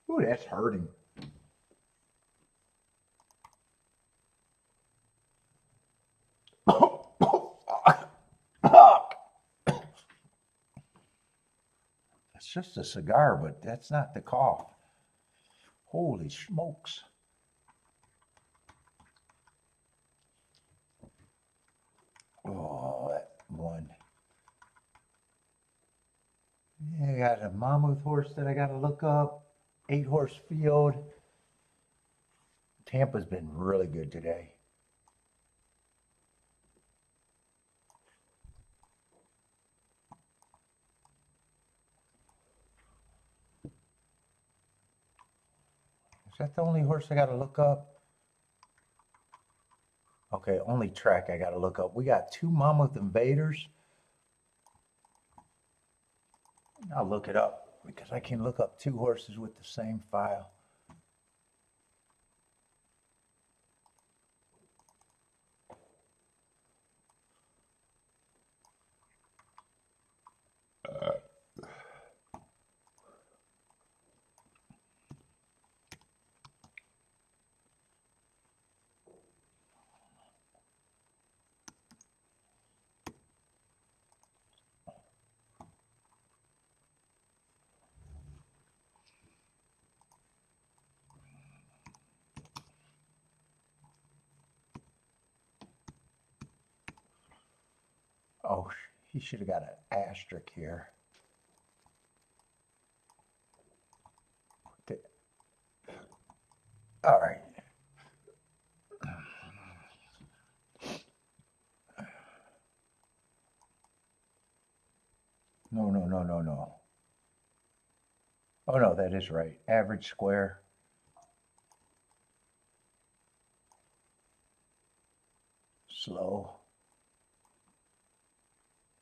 Ooh, that's hurting. It's just a cigar, but that's not the cough. Holy smokes. Oh, that one. Yeah, I got a mammoth horse that I got to look up. 8-horse field. Tampa's been really good today. Is that the only horse I got to look up? Okay, only track I got to look up. We got 2 mammoth invaders. I'll look it up because I can look up 2 horses with the same file. Oh, he should have got an asterisk here. All right. No. Oh, no, that is right. Average square. Slow.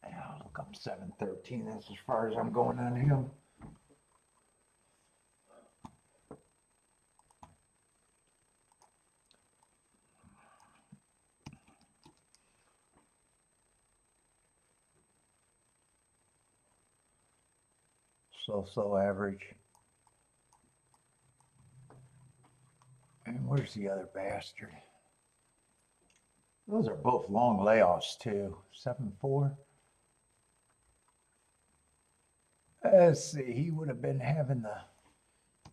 Yeah, look up 713. That's as far as I'm going on him. Slow average. And where's the other bastard? Those are both long layoffs too. 7-4. Let's see, he would have been having the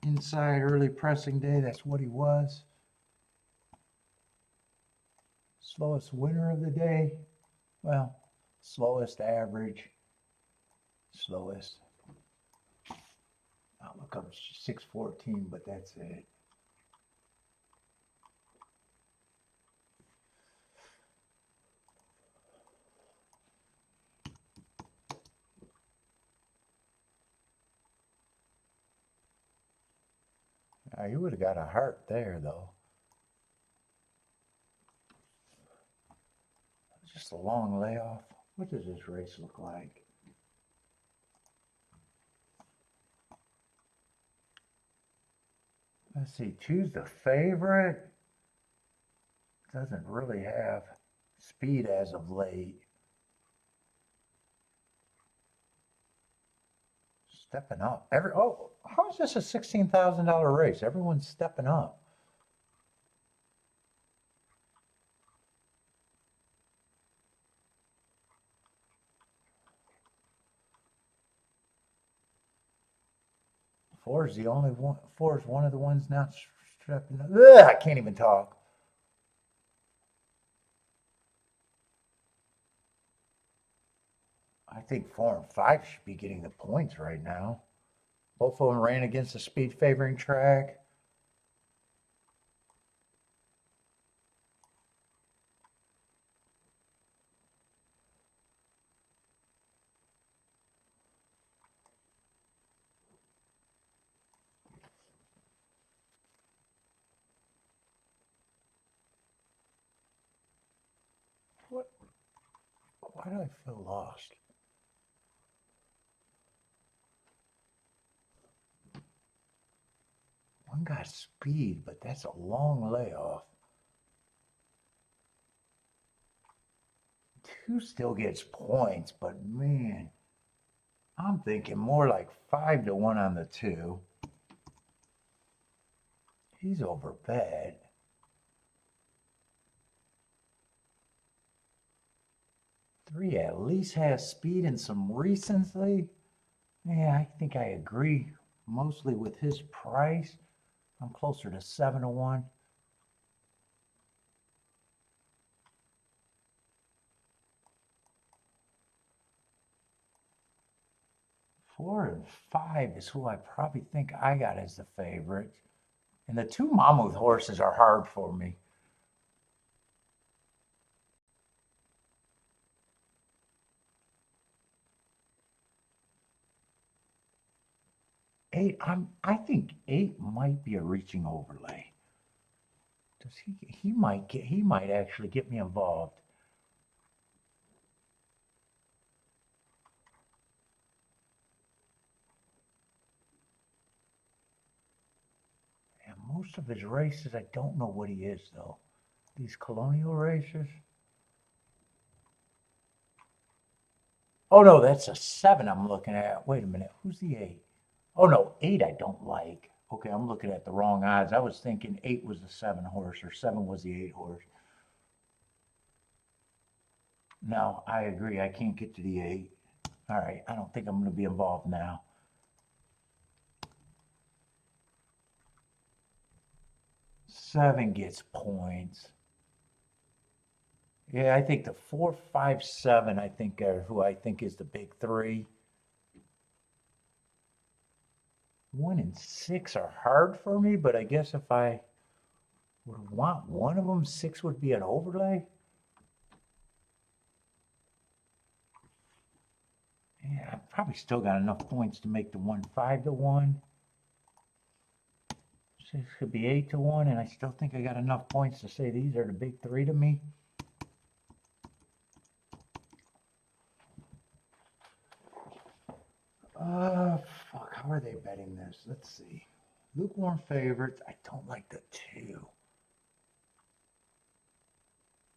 inside early pressing day. That's what he was. Slowest winner of the day. Well, slowest average. Slowest. I'll look up 614, but that's it. You would have got a heart there, though. Just a long layoff. What does this race look like? Let's see, choose the favorite. Doesn't really have speed as of late. Stepping up. How is this a $16,000 race? Everyone's stepping up. Four is the only one. Four is one of the ones not stepping up. Ugh, I can't even talk. I think 4 and 5 should be getting the points right now. Both of them ran against the speed favoring track. What? Why do I feel lost? One got speed, but that's a long layoff. 2 still gets points, but man, I'm thinking more like 5 to 1 on the 2. He's overbet. 3 at least has speed and some recency. Yeah, I think I agree mostly with his price. I'm closer to 7 to 1. Four and 5 is who I probably think I got as the favorite. And the 2 mammoth horses are hard for me. I think 8 might be a reaching overlay. Does he might actually get me involved. And most of his races, I don't know what he is though. These colonial races. Oh no, that's a 7 I'm looking at. Wait a minute, who's the 8? Oh no, 8 I don't like. Okay, I'm looking at the wrong odds. I was thinking 8 was the 7 horse or 7 was the 8 horse. No, I agree. I can't get to the 8. All right, I don't think I'm going to be involved now. Seven gets points. Yeah, I think the 4, 5, 7, I think are who I think is the big 3. 1 and 6 are hard for me, but I guess if I would want one of them, 6 would be an overlay. Yeah, I've probably still got enough points to make the 1 5 to 1. 6 could be 8 to 1, and I still think I got enough points to say these are the big 3 to me. Fuck, how are they betting this? Let's see. Lukewarm favorites. I don't like the 2.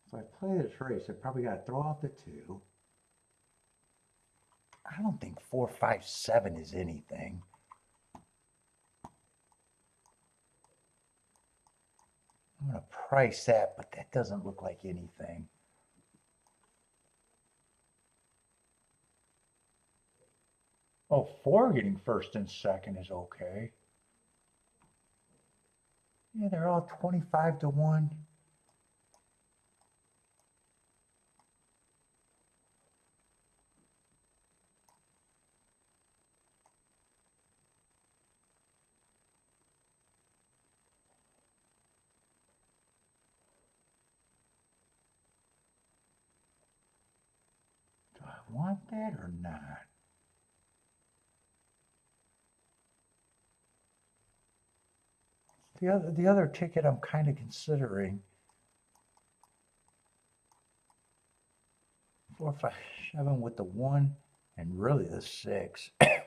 If I play this race, I probably got to throw out the 2. I don't think 4, 5, 7 is anything. I'm going to price that, but that doesn't look like anything. Oh, 4 getting first and second is okay. Yeah, they're all 25 to 1. Do I want that or not? The other ticket I'm kind of considering. 4, 5, 7 with the 1 and really the 6. I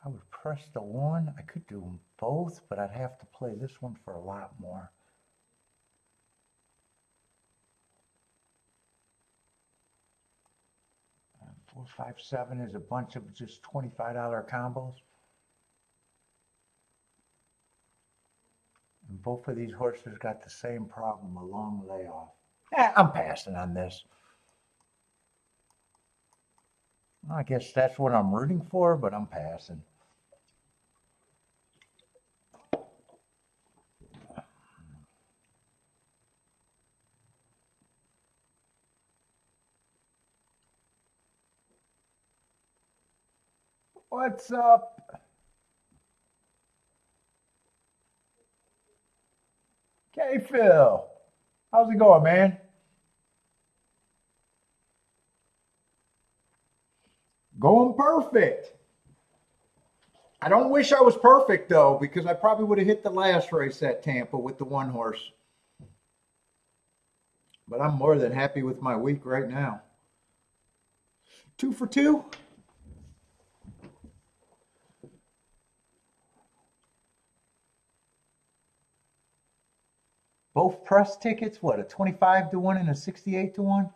would press the 1. I could do them both, but I'd have to play this one for a lot more. And 4, 5, 7 is a bunch of just $25 combos. And both of these horses got the same problem, a long layoff. I'm passing on this. I guess that's what I'm rooting for, but I'm passing. What's up? Okay, Phil. How's it going, man? Going perfect. I don't wish I was perfect, though, because I probably would have hit the last race at Tampa with the 1 horse. But I'm more than happy with my week right now. 2 for 2. Both press tickets, what, a 25 to 1 and a 68 to 1?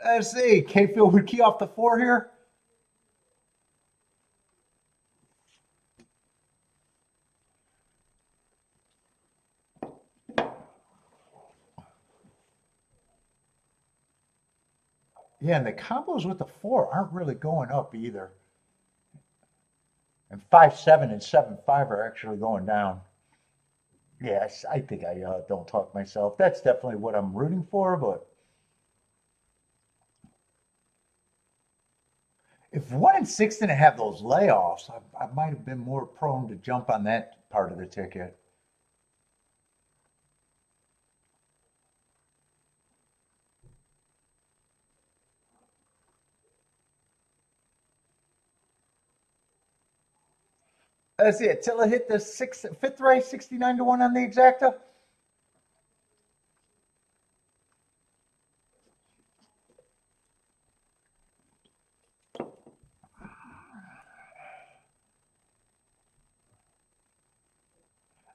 Let's see, K-Field would key off the 4 here. Yeah, and the combos with the 4 aren't really going up either. And 5, 7 and 7, 5 are actually going down. Yes, I think I don't talk myself. That's definitely what I'm rooting for, but if 1 and 6 didn't have those layoffs, I might have been more prone to jump on that part of the ticket. That's it. Till it hit the 5th race, 69 to 1 on the exacta.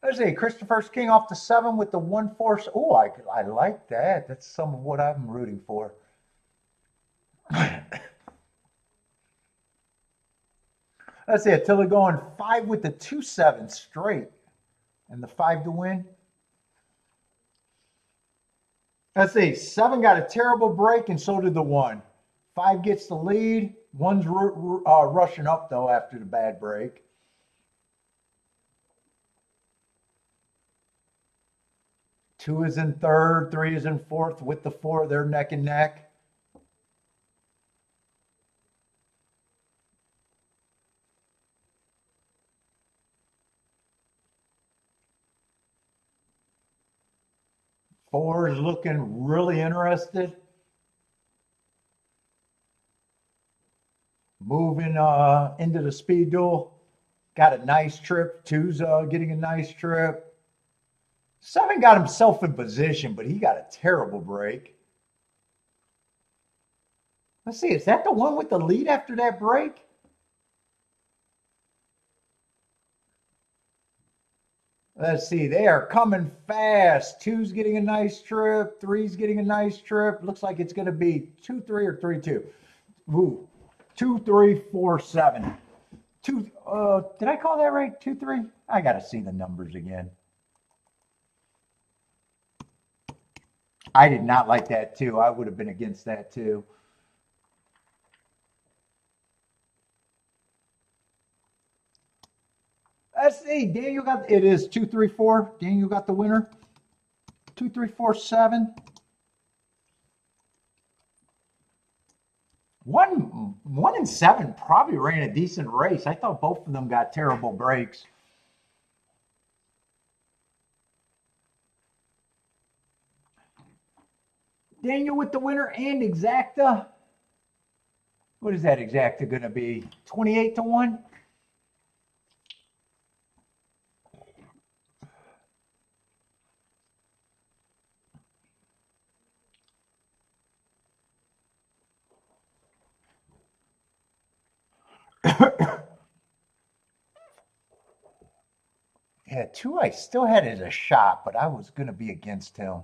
Let's see, Christopher's King off the 7 with the 1 force. Oh, I like that. That's some of what I'm rooting for. Let's see, Attila going 5 with the 2 7 straight. And the 5 to win. Let's see, 7 got a terrible break, and so did the 1. 5 gets the lead. 1's rushing up, though, after the bad break. Two is in 3rd, 3 is in 4th. With the 4, they're neck and neck. Four is looking really interested. Moving into the speed duel. Got a nice trip. 2's getting a nice trip. 7 got himself in position, but he got a terrible break. Let's see, is that the one with the lead after that break? Let's see, they are coming fast. 2's getting a nice trip. 3's getting a nice trip. Looks like it's going to be 2, 3, or 3, 2. Ooh, 2, 3, 4, 7. 2. Did I call that right? 2, 3. I got to see the numbers again. I did not like that too. I would have been against that too. Let's see. Daniel got it is 2, 3, 4. Daniel got the winner. 2, 3, 4, 7. One and seven probably ran a decent race. I thought both of them got terrible breaks. Daniel with the winner and exacta. What is that exacta going to be? 28 to 1? Yeah, two I still had it as a shot, but I was going to be against him.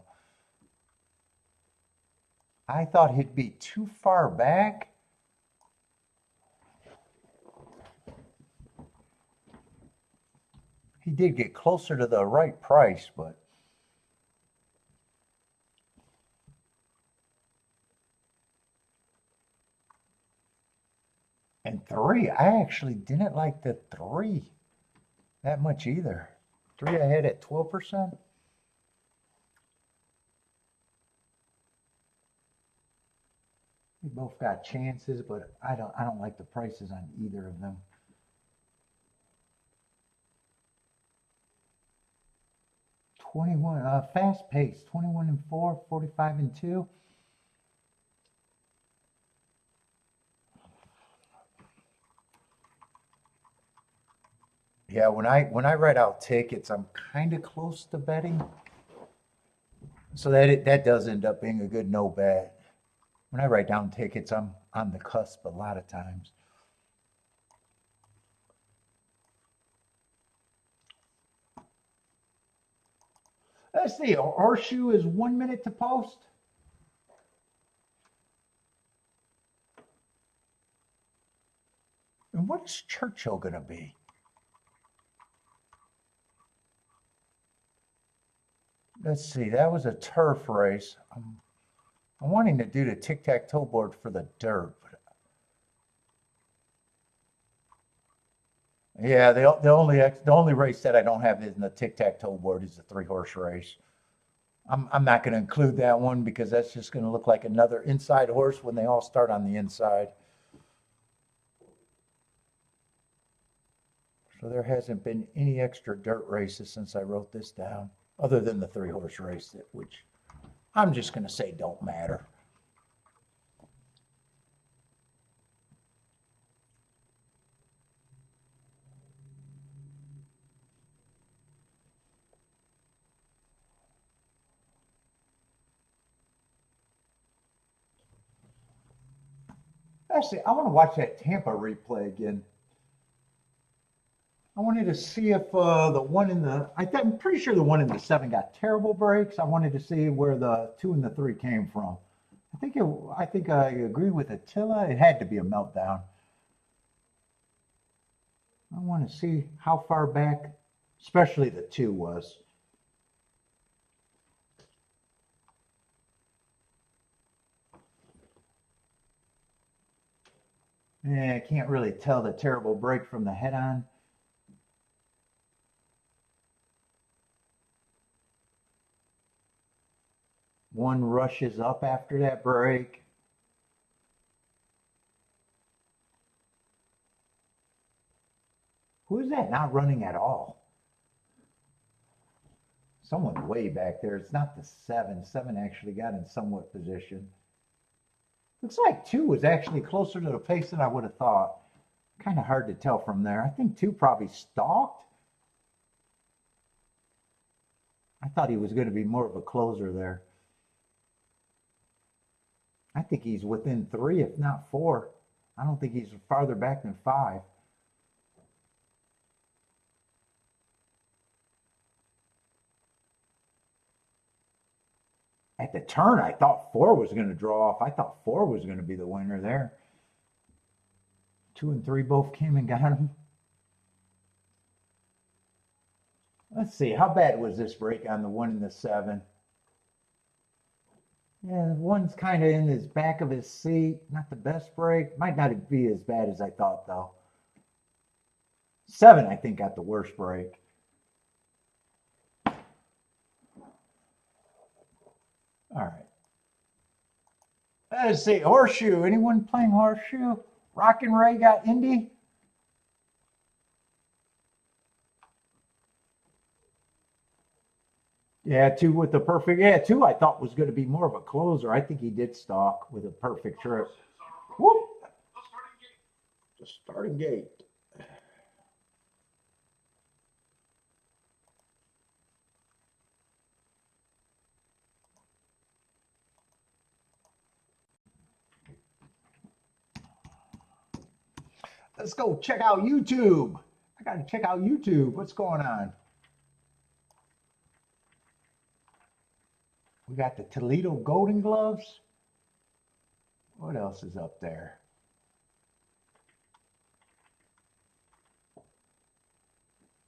I thought he'd be too far back. He did get closer to the right price, but and three, I actually didn't like the three that much either. Three I had at 12%. We both got chances, but I don't like the prices on either of them. Fast pace, 21 and 4, 45 and 2. Yeah, when I write out tickets, I'm kind of close to betting. So that does end up being a good no bet. When I write down tickets, I'm on the cusp a lot of times. Let's see, horseshoe is 1 minute to post. And what is Churchill going to be? Let's see, that was a turf race. I'm wanting to do the tic-tac-toe board for the dirt. But yeah, the only race that I don't have in the tic-tac-toe board is the 3-horse race. I'm not going to include that one because that's just going to look like another inside horse when they all start on the inside. So there hasn't been any extra dirt races since I wrote this down, other than the 3-horse race, which I'm just going to say don't matter. Actually, I want to watch that Tampa replay again. I wanted to see if the one in the, I'm pretty sure the one in the 7 got terrible breaks. I wanted to see where the 2 and the 3 came from. I think I agree with Attila. It had to be a meltdown. I want to see how far back, especially the 2 was. I can't really tell the terrible break from the head on. One rushes up after that break. Who is that not running at all? Someone way back there. It's not the 7. 7 actually got in somewhat position. Looks like 2 was actually closer to the pace than I would have thought. Kind of hard to tell from there. I think 2 probably stalked. I thought he was going to be more of a closer there. I think he's within 3, if not 4. I don't think he's farther back than 5. At the turn, I thought 4 was going to draw off. I thought 4 was going to be the winner there. 2 and 3 both came and got him. Let's see, how bad was this break on the 1 and the 7? Yeah, one's kind of in his back of his seat. Not the best break. Might not be as bad as I thought, though. 7, I think, got the worst break. All right. Let's see, horseshoe. Anyone playing horseshoe? Rock and Ray got Indy. Yeah, two with the perfect. Yeah, two I thought was going to be more of a closer. I think he did stalk with a perfect trip. Whoop! The starting gate. Let's go check out YouTube. I got to check out YouTube. What's going on? We got the Toledo Golden Gloves. What else is up there?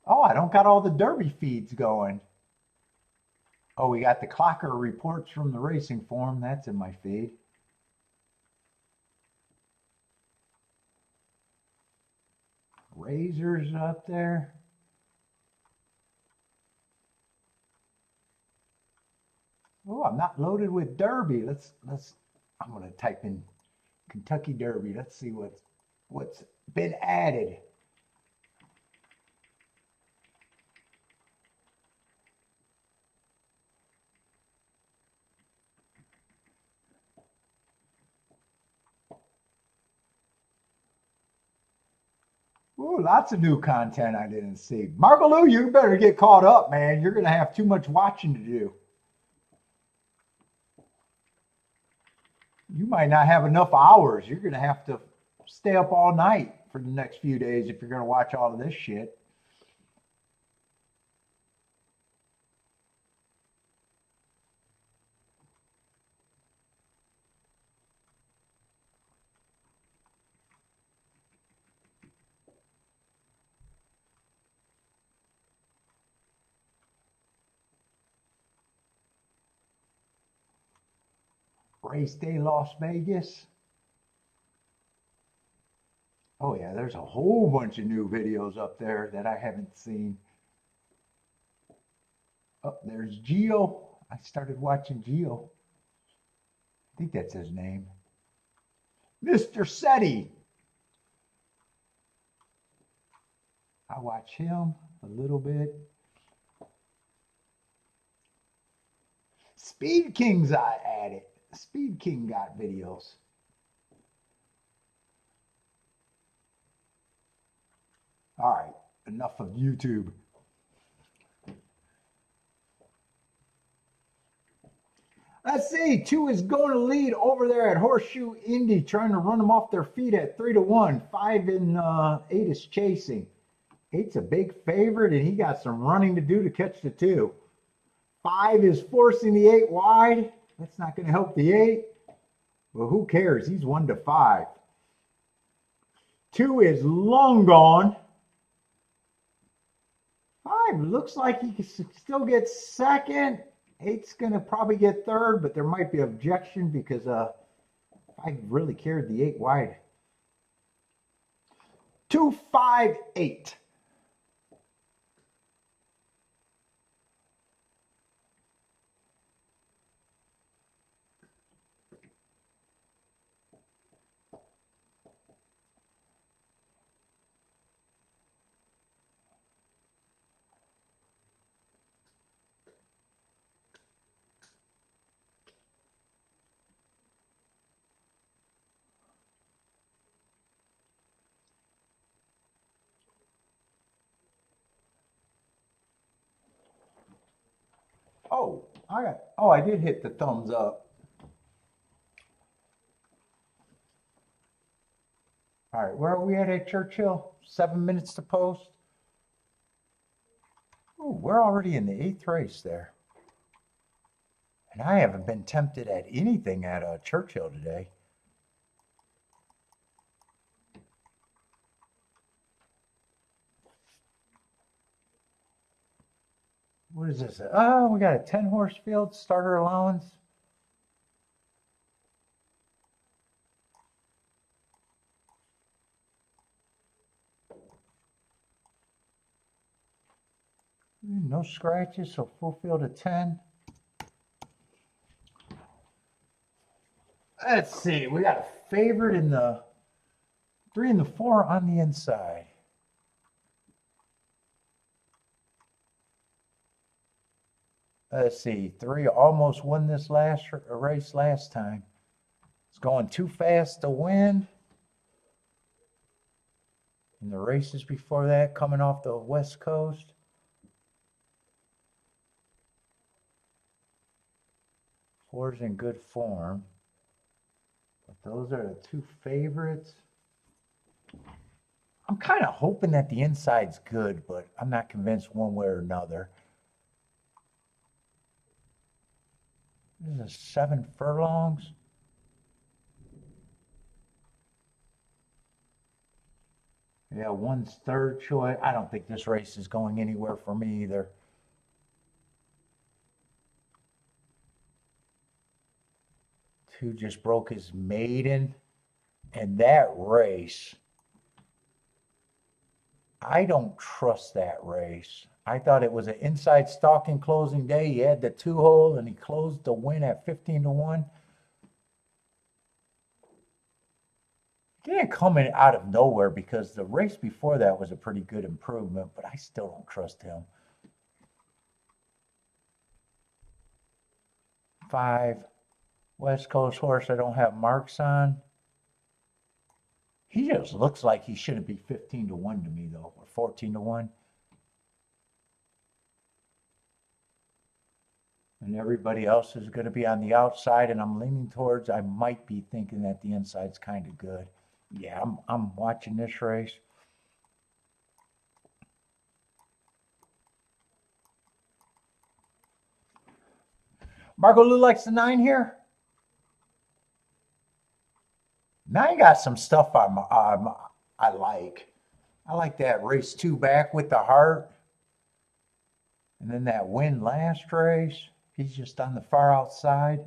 Oh, I don't got all the Derby feeds going. Oh, we got the Clocker reports from the racing forum. That's in my feed. Razors up there. Oh, I'm not loaded with Derby. I'm gonna type in Kentucky Derby. Let's see what's been added. Ooh, lots of new content I didn't see. Margaloo, you better get caught up, man. You're gonna have too much watching to do. You might not have enough hours. You're gonna have to stay up all night for the next few days if you're gonna watch all of this shit. Race Day Las Vegas. Oh yeah, there's a whole bunch of new videos up there that I haven't seen. Oh, there's Geo. I started watching Geo. I think that's his name. Mr. Seti. I watch him a little bit. Speed King's I added. Speed King got videos. All right, enough of YouTube. Let's see, 2 is going to lead over there at Horseshoe Indy, trying to run them off their feet at 3-1. 5 and 8 is chasing. 8's a big favorite, and he got some running to do to catch the 2. 5 is forcing the 8 wide. That's not going to help the 8. Well, who cares? He's 1-5. 2 is long gone. 5 looks like he can still get second. 8's going to probably get third, but there might be objection because 5 really carried the 8 wide. 2-5-8. Oh, I did hit the thumbs up. All right, where are we at Churchill? 7 minutes to post. Oh, we're already in the 8th race there. And I haven't been tempted at anything at Churchill today. What is this? Oh, we got a 10-horse field, starter allowance. No scratches, so full field of 10. Let's see. We got a favorite in the 3 and the 4 on the inside. Let's see. 3 almost won this last race last time. It's going too fast to win. In the races before that, coming off the West Coast. Four's in good form. But those are the 2 favorites. I'm kind of hoping that the inside's good, but I'm not convinced one way or another. This is 7 furlongs. Yeah, 1's third choice. I don't think this race is going anywhere for me either. Two just broke his maiden. And that race, I don't trust that race. I thought it was an inside stalking closing day. He had the 2-hole and he closed the win at 15-1. He didn't come in out of nowhere because the race before that was a pretty good improvement, but I still don't trust him. 5, West Coast horse I don't have marks on. He just looks like he shouldn't be 15-1 to me though, or 14-1. And everybody else is going to be on the outside, and I'm leaning towards, I might be thinking that the inside's kind of good. Yeah, I'm watching this race. Marco Lou likes the 9 here. 9 got some stuff I like. I like that race 2 back with the heart. And then that win last race. He's just on the far outside.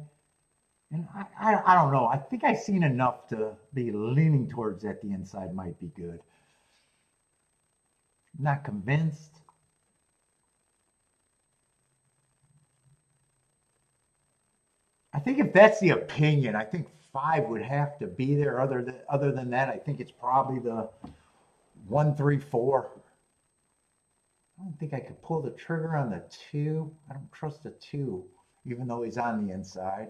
And I don't know. I think I've seen enough to be leaning towards that the inside might be good. Not convinced. I think if that's the opinion, I think 5 would have to be there. Other than that, I think it's probably the 1, 3, 4. I don't think I could pull the trigger on the 2. I don't trust the 2, even though he's on the inside.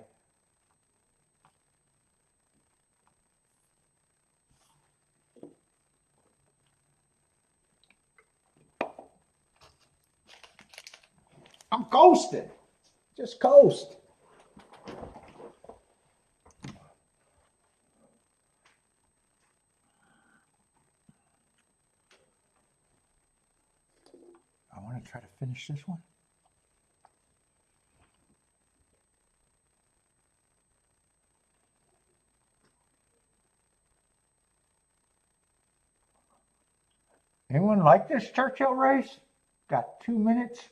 I'm coasting. Just coast. I want to try to finish this one. Anyone like this Churchill race? Got 2 minutes.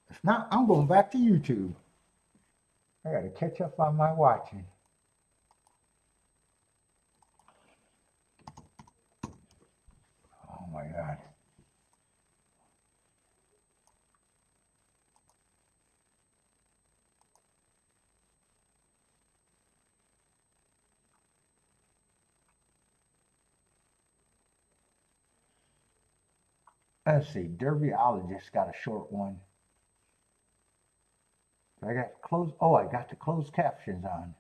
If not, I'm going back to YouTube. I got to catch up on my watching. Oh my God. Let's see, Derbyologist got a short one. I got closed. Oh, I got the closed captions on.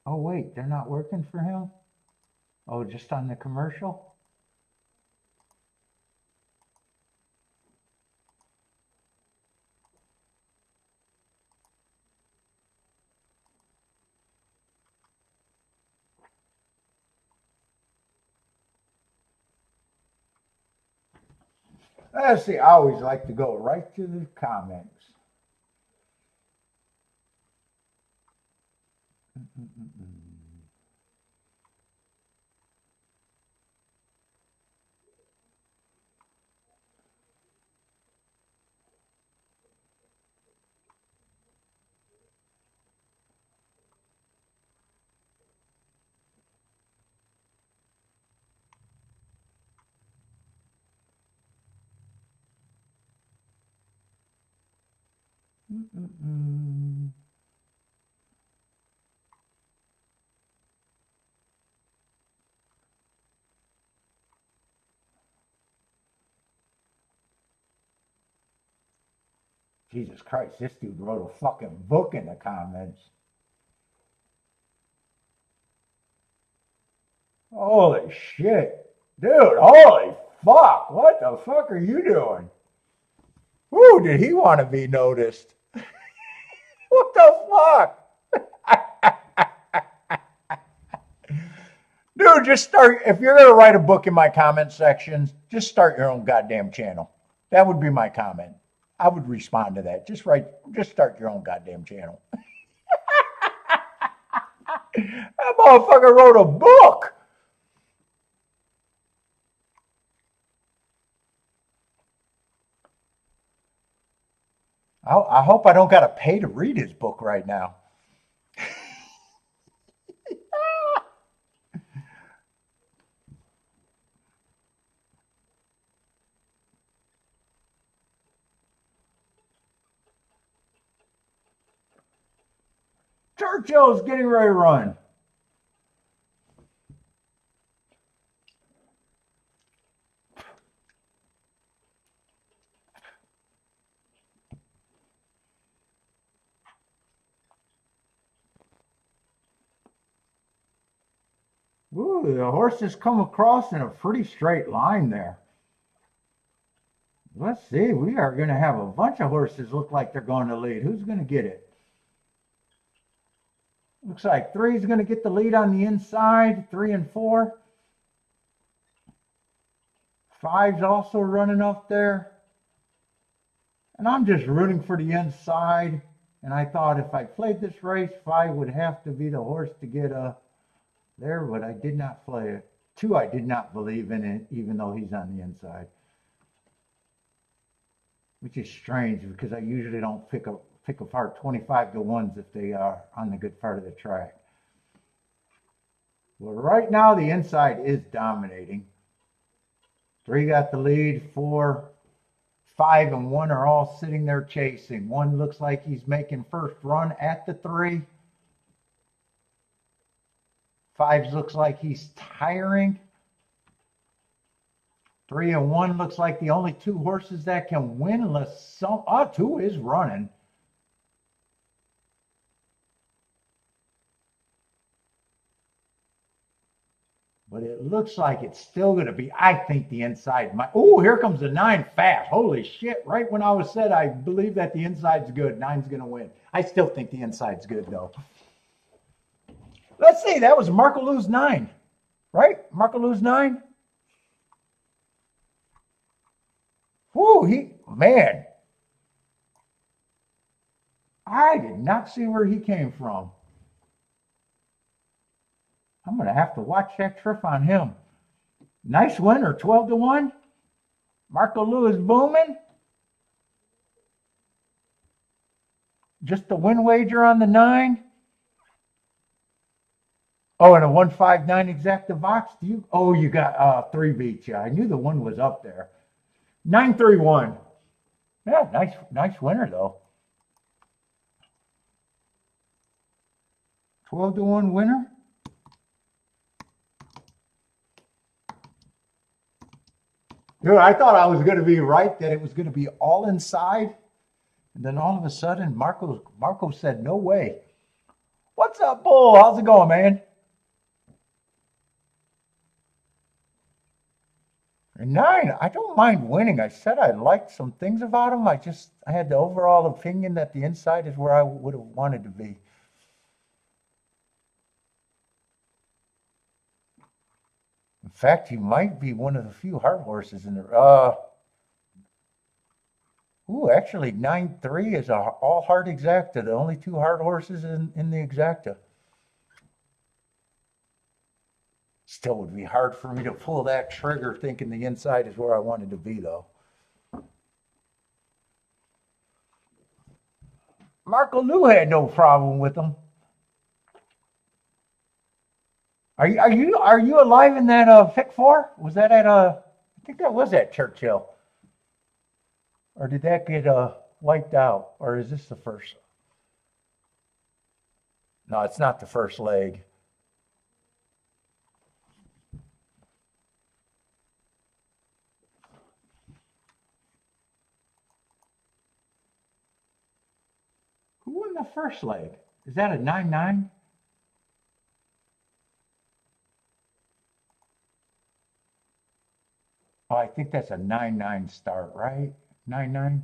Oh wait, they're not working for him? Oh, just on the commercial? Let's see, I always like to go right to the comments. Jesus Christ, this dude wrote a fucking book in the comments. Holy shit. Dude, holy fuck. What the fuck are you doing? Who did he want to be noticed? What the fuck? Dude, just start. If you're going to write a book in my comment sections, just start your own goddamn channel. That would be my comment. I would respond to that. Just start your own goddamn channel. That motherfucker wrote a book. I hope I don't got to pay to read his book right now. Churchill is getting ready to run. Ooh, the horses come across in a pretty straight line there. Let's see. We are going to have a bunch of horses look like they're going to lead. Who's going to get it? Looks like 3 is going to get the lead on the inside. 3 and 4. 5's also running up there. And I'm just rooting for the inside. And I thought if I played this race, 5 would have to be the horse to get there, but I did not play it. 2, I did not believe in it, even though he's on the inside. Which is strange because I usually don't pick apart 25 to 1s if they are on the good part of the track. Well, right now the inside is dominating. 3 got the lead, 4, 5, and 1 are all sitting there chasing. 1 looks like he's making first run at the 3. 5 looks like he's tiring. 3 and 1 looks like the only 2 horses that can win unless 2 is running. But it looks like it's still going to be, I think the inside might. Oh, here comes the 9 fast. Holy shit. Right when I said I believe that the inside's good, 9's going to win. I still think the inside's good though. Let's see, that was Marco Lou's 9, right? Marco Lou's 9. Whoo, man. I did not see where he came from. I'm going to have to watch that trip on him. Nice winner, 12 to 1. Marco Lou is booming. Just the win wager on the 9. Oh, and a 159 exacta box. You got 3 beats. Yeah, I knew the 1 was up there. 931. Yeah, nice winner though. 12 to 1 winner. Dude, I thought I was going to be right that it was going to be all inside, and then all of a sudden Marco said no way. What's up, Bull? How's it going, man? And 9, I don't mind winning. I said I liked some things about him. I had the overall opinion that the inside is where I would have wanted to be. In fact, he might be one of the few hard horses in the. Actually, 9-3 is a all hard exacta. The only 2 hard horses in the exacta. Still would be hard for me to pull that trigger thinking the inside is where I wanted to be, though. Marco Lou had no problem with them. Are you alive in that pick 4? Was that at I think that was at Churchill. Or did that get wiped out. Or is this the first? No, it's not the first leg. Who won the first leg? Is that a 9-9? Oh, I think that's a 9-9 start, right? 9-9?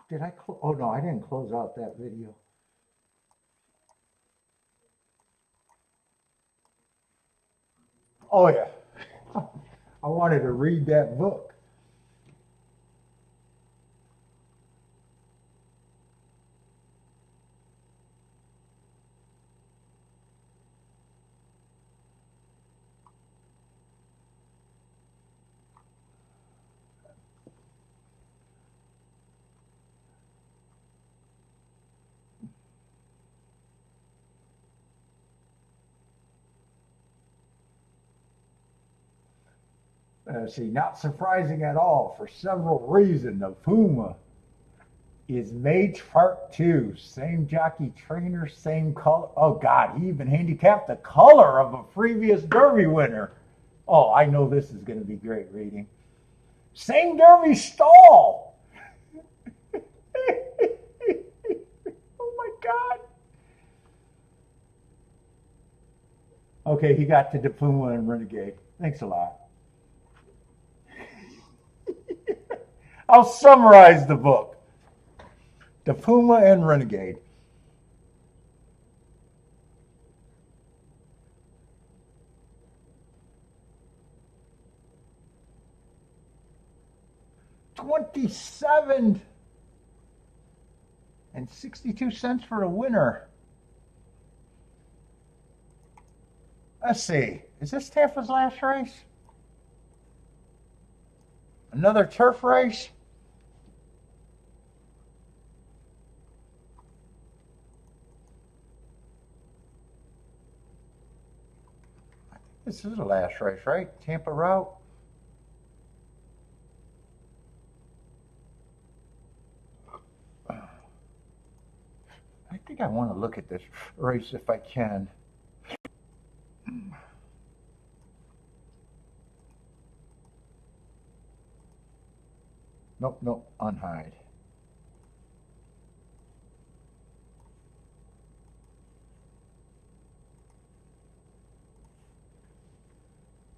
Did I close? Oh no, I didn't close out that video. Oh yeah. I wanted to read that book. See, not surprising at all for several reasons. The Puma is made part 2. Same jockey trainer, same color. Oh God, he even handicapped the color of a previous Derby winner. Oh, I know this is going to be great reading. Same Derby stall. Oh my God. Okay, he got to the Puma and Renegade. Thanks a lot. I'll summarize the book. The Puma and Renegade. $27 and 62 cents for a winner. Let's see. Is this Tampa's last race? Another turf race? This is the last race, right? Tampa route. I think I want to look at this race if I can. Nope, unhide.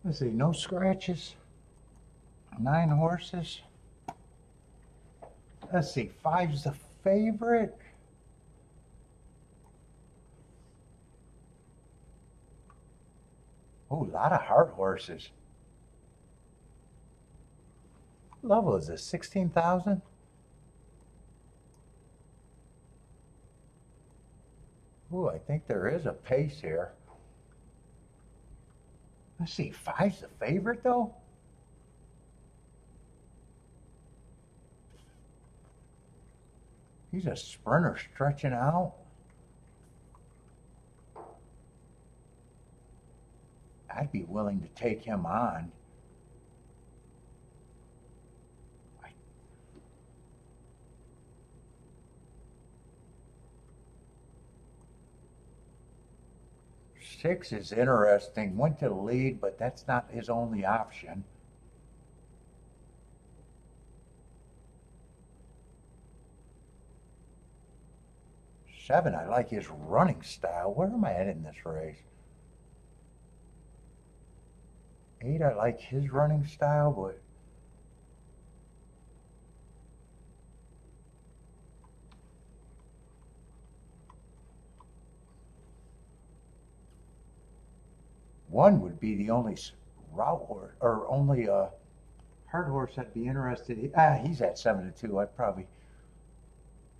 Let's see, no scratches. 9 horses. Let's see, 5's the favorite. Oh, a lot of hard horses. What level is this? 16,000? Oh, I think there is a pace here. Let's see, 5's the favorite though? He's a sprinter stretching out. I'd be willing to take him on. Six is interesting. Went to the lead, but that's not his only option. Seven, I like his running style. Where am I at in this race? 8, I like his running style, but 1 would be the only route horse, or only hard horse I'd be interested in. He's at 7-2. I'd probably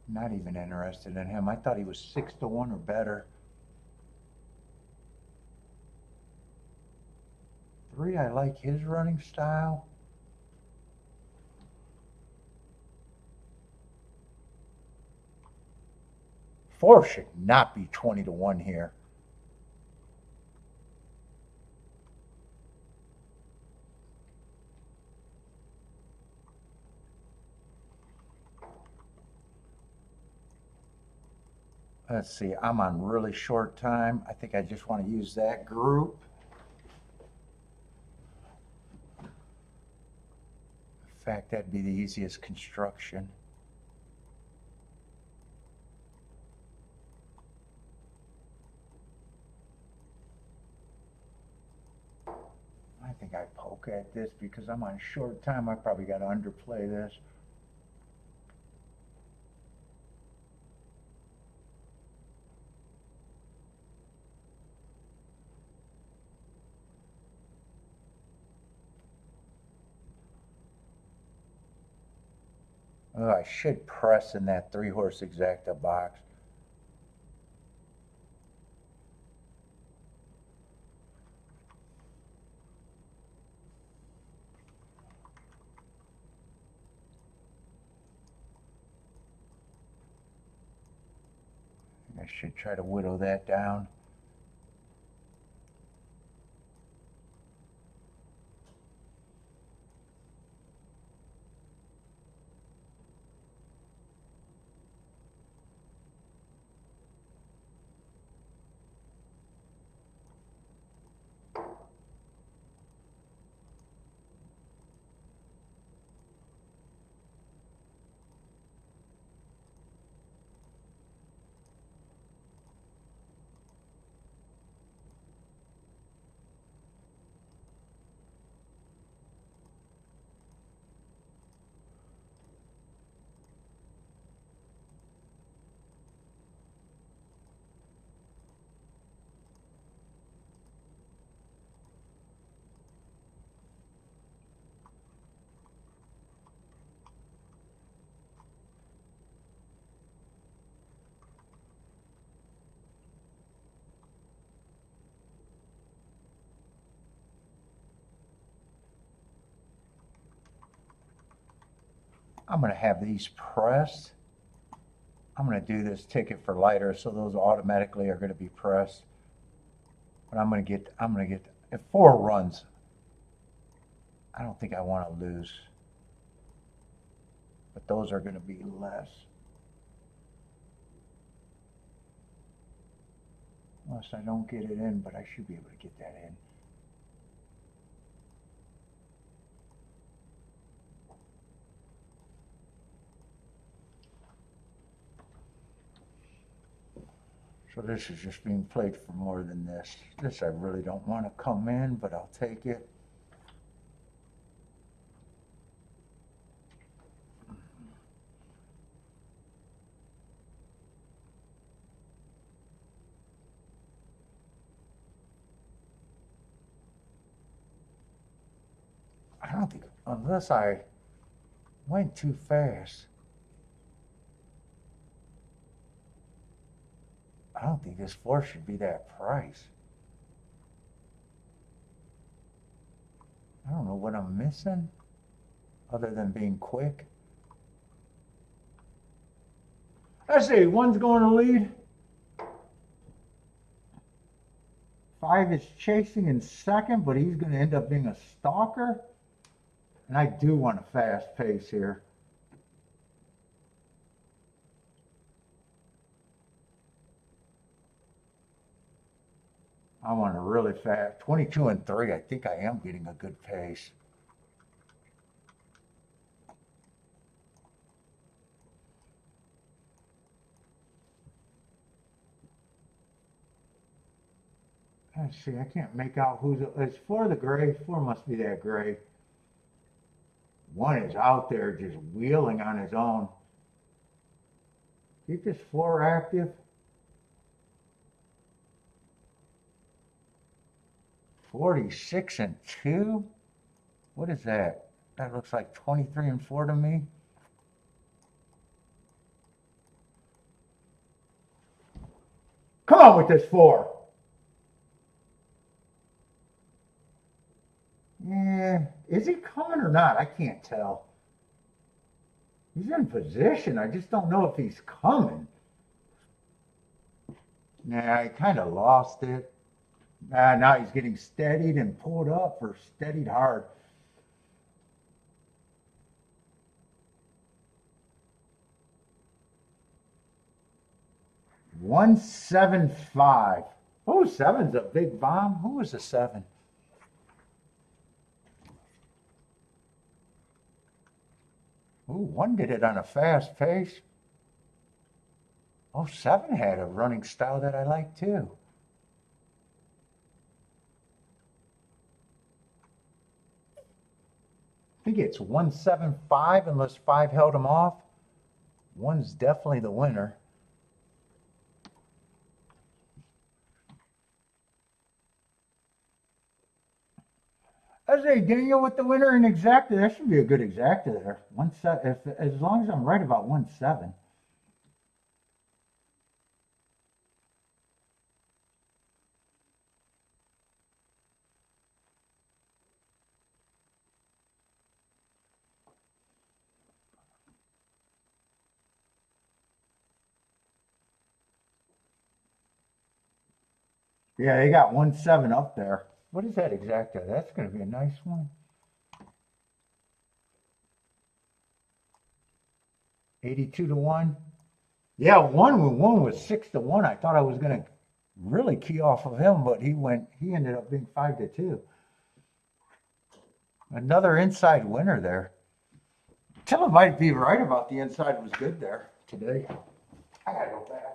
not even interested in him. I thought he was 6-1 or better. 3, I like his running style. 4 should not be 20-1 here. Let's see, I'm on really short time. I think I just want to use that group. In fact, that'd be the easiest construction. I think I poke at this because I'm on short time. I probably got to underplay this. Oh, I should press in that 3-horse exacta box. I should try to whittle that down. I'm going to have these pressed. I'm going to do this ticket for lighter, so those automatically are going to be pressed. But I'm going to get, if 4 runs, I don't think I want to lose. But those are going to be less. Unless I don't get it in, but I should be able to get that in. So this is just being played for more than this. This I really don't want to come in, but I'll take it. I don't think, unless I went too fast, I don't think this 4 should be that price. I don't know what I'm missing other than being quick. Let's see, 1's going to lead. 5 is chasing in second, but he's going to end up being a stalker. And I do want a fast pace here. I want a really fast 22 and 3. I think I am getting a good pace. Let's see, I can't make out who's it's 4 the gray. 4 must be that gray. 1 is out there just wheeling on his own. Keep this 4 active. 46 and 2? What is that? That looks like 23 and 4 to me. Come on with this 4. Yeah, is he coming or not? I can't tell. He's in position. I just don't know if he's coming. Nah, he kind of lost it. Now he's getting steadied and pulled up or steadied hard. $175. Oh, 7's a big bomb. Who was the 7? Ooh, 1 did it on a fast pace. Oh, 7 had a running style that I like too. I think it's 175 unless 5 held him off. 1's definitely the winner. I say Daniel with the winner in exacta. That should be a good exacta there. 1-7. As long as I'm right about 1-7. Yeah, they got 1-7 up there. What is that exacta? That's going to be a nice one. 82 to 1. Yeah, one was 6 to 1. I thought I was going to really key off of him, but he ended up being 5 to 2. Another inside winner there. Tilla might be right about the inside was good there today. I gotta go back.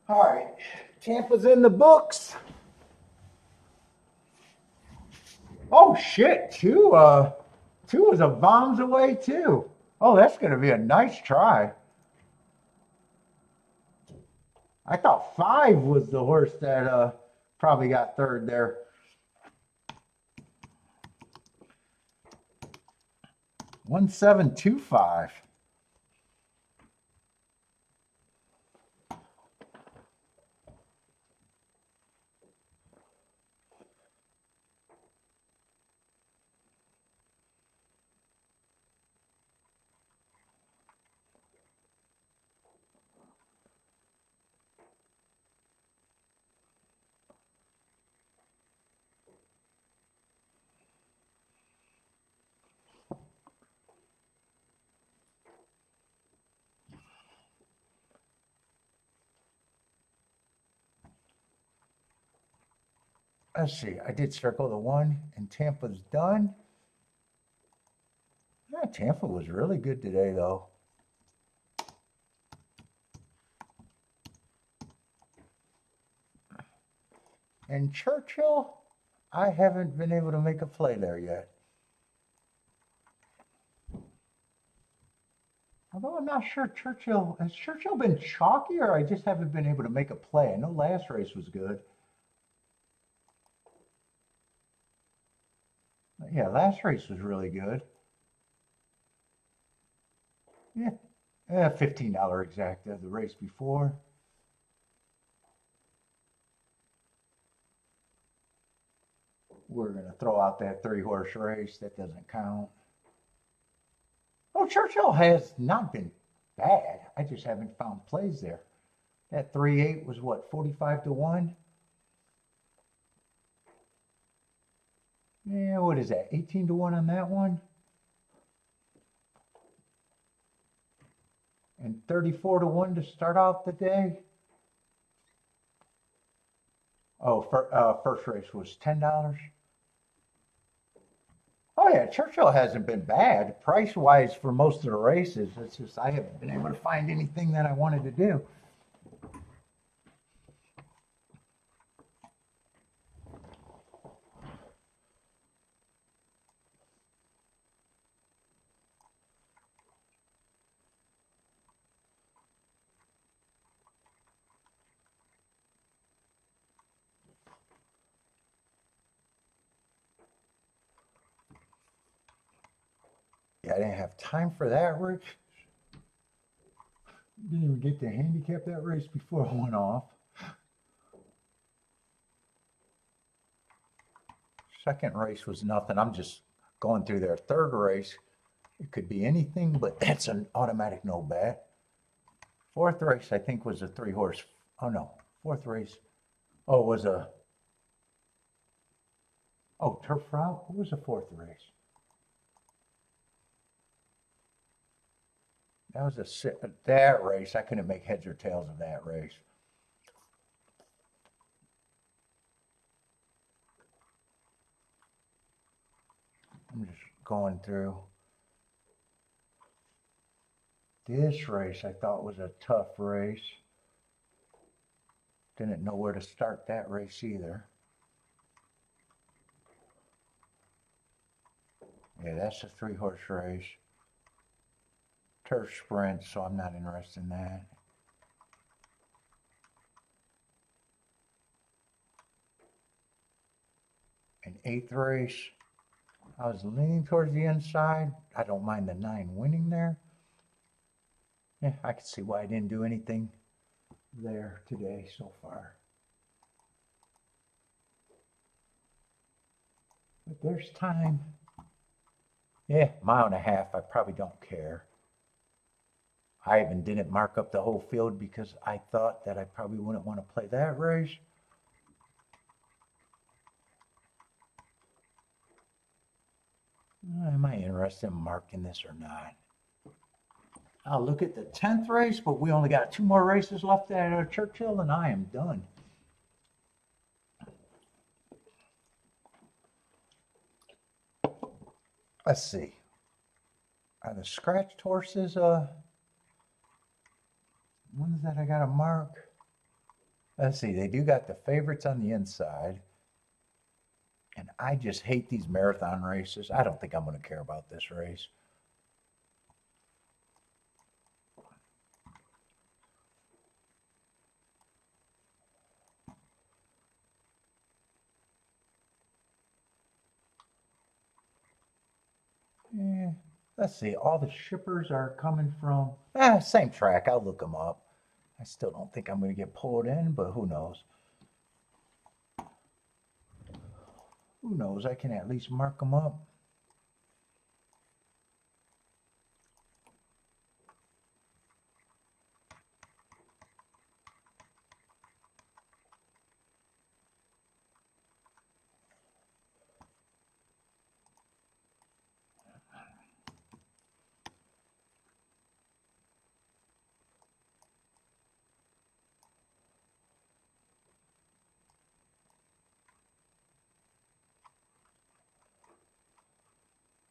All right, Tampa's in the books. Oh shit, two was a bombs away too. Oh, that's gonna be a nice try. I thought 5 was the horse that probably got third there. $1,725. Let's see, I did circle the 1 and Tampa's done. Yeah, Tampa was really good today though. And Churchill, I haven't been able to make a play there yet. Although I'm not sure has Churchill been chalky or I just haven't been able to make a play? I know last race was good. Yeah, last race was really good. Yeah, $15 exacta the race before. We're going to throw out that 3-horse race. That doesn't count. Oh, Churchill has not been bad. I just haven't found plays there. That 3-8 was what, 45 to 1? Yeah, what is that? 18 to 1 on that one? And 34 to 1 to start off the day? Oh, first race was $10. Oh yeah, Churchill hasn't been bad price-wise for most of the races. It's just I haven't been able to find anything that I wanted to do. Yeah, I didn't have time for that, Rick. Didn't even get to handicap that race before I went off. Second race was nothing. I'm just going through their third race. It could be anything, but that's an automatic no bet. Fourth race, I think, was a 3-horse. Oh, no. Fourth race. Oh, it was a... Oh, turf route? What was the fourth race? That was that race. I couldn't make heads or tails of that race. I'm just going through. This race I thought was a tough race. Didn't know where to start that race either. Yeah, that's a 3-horse race. Turf sprint, so I'm not interested in that. An 8th race, I was leaning towards the inside. I don't mind the 9 winning there. Yeah, I can see why I didn't do anything there today so far. But there's time. Yeah, 1.5 miles. I probably don't care. I even didn't mark up the whole field because I thought that I probably wouldn't want to play that race. Am I interested in marking this or not? I'll look at the 10th race, but we only got 2 more races left at Churchill, and I am done. Let's see. Are the scratched horses ones that I got to mark? Let's see. They do got the favorites on the inside. And I just hate these marathon races. I don't think I'm going to care about this race. Yeah, let's see. All the shippers are coming from same track. I'll look them up. I still don't think I'm going to get pulled in, but who knows? Who knows? I can at least mark them up.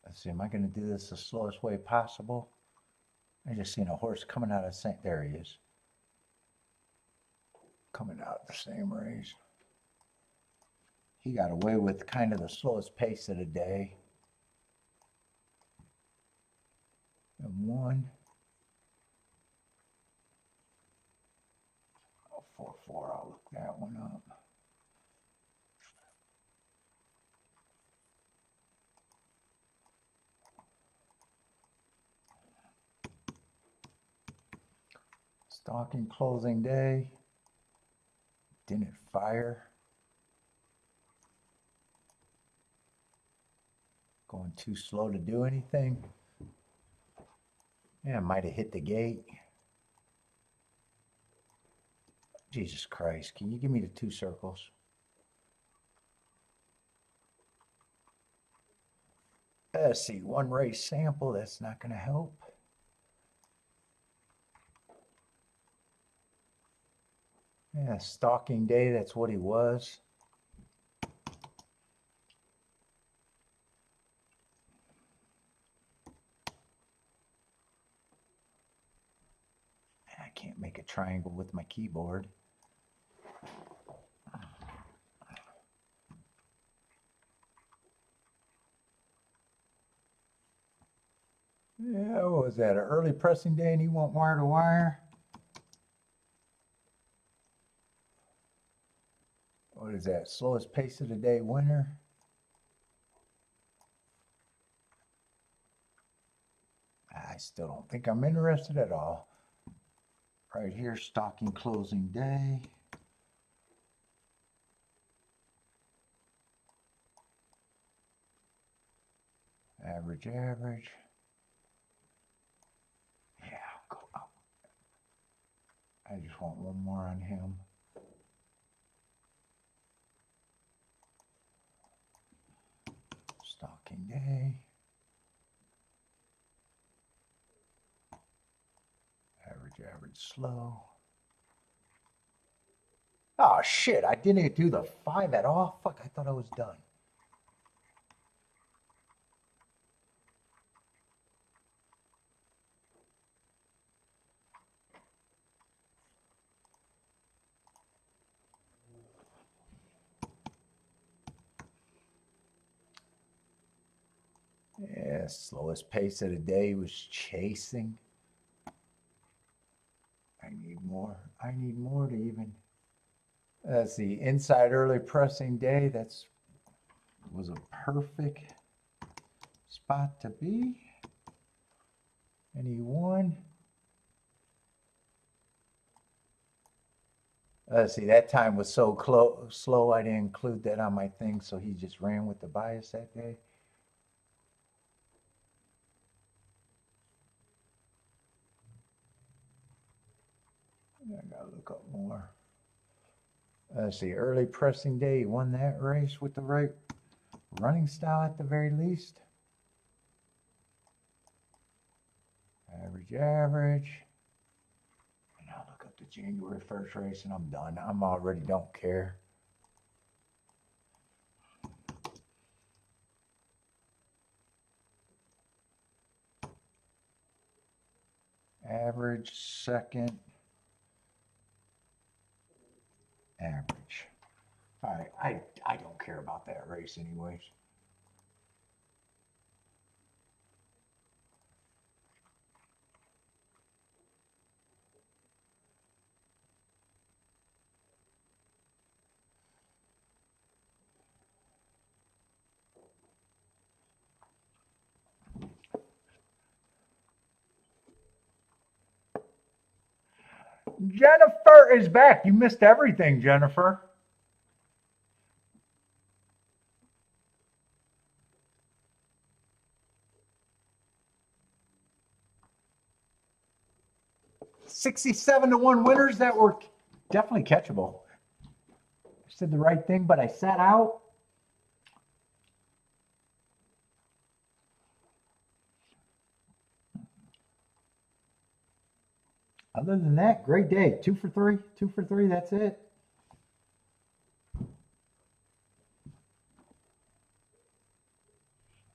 Let's see, am I going to do this the slowest way possible? I just seen a horse coming out of St. There he is. Coming out the same race. He got away with kind of the slowest pace of the day. And 1. Oh, 4-4, I'll look that one up. Stalking closing day. Didn't fire. I'm too slow to do anything. Yeah, I might have hit the gate. Jesus Christ, can you give me the 2 circles? Let's see, 1 race sample, that's not going to help. Yeah, stalking day, that's what he was. I can't make a triangle with my keyboard. Yeah, what was that? An early pressing day and he went wire to wire? What is that? Slowest pace of the day winner? I still don't think I'm interested at all. Right here, stocking closing day. Average. Yeah, I'll go up. I just want one more on him. Stocking day. Average slow. Oh shit, I didn't do the 5 at all. Fuck, I thought I was done. Yeah, slowest pace of the day was chasing. I need more to even. That's the inside early pressing day. That's was a perfect spot to be. And he won. See, that time was so slow, I didn't include that on my thing, so he just ran with the bias that day. I gotta look up more. Let's see, early pressing day, he won that race with the right running style at the very least. Average. And I'll look up the January 1st race and I'm done. I'm already don't care. Average, second. Average. All right, I don't care about that race anyways. Jennifer is back. You missed everything, Jennifer. $67-1 winners that were definitely catchable. I said the right thing, but I sat out. Other than that, great day. 2 for 3. 2 for 3. That's it.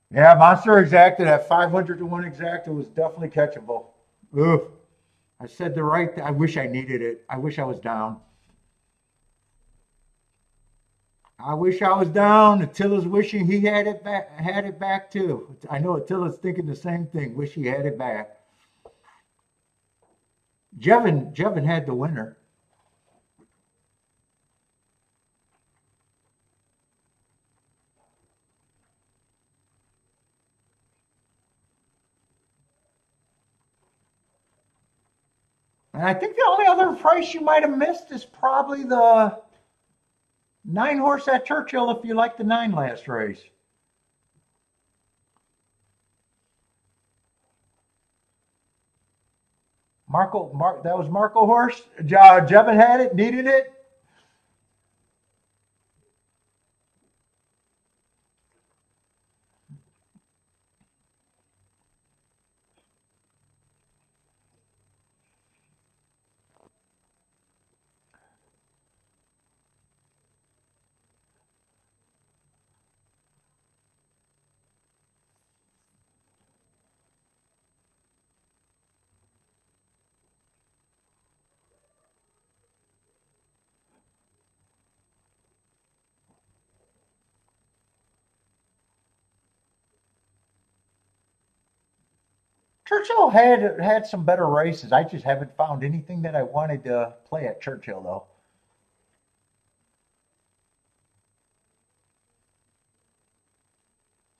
Yeah, Monster Exacta, that 500-1 Exacta was definitely catchable. Oof. I said the right thing. I wish I needed it. I wish I was down. I wish I was down. Attila's wishing he had it back too. I know Attila's thinking the same thing. Wish he had it back. Jevin had the winner. And I think the only other price you might have missed is probably the 9 horse at Churchill if you like the 9 last race. That was Marco horse. Jevin had it, needed it. Churchill had some better races. I just haven't found anything that I wanted to play at Churchill though.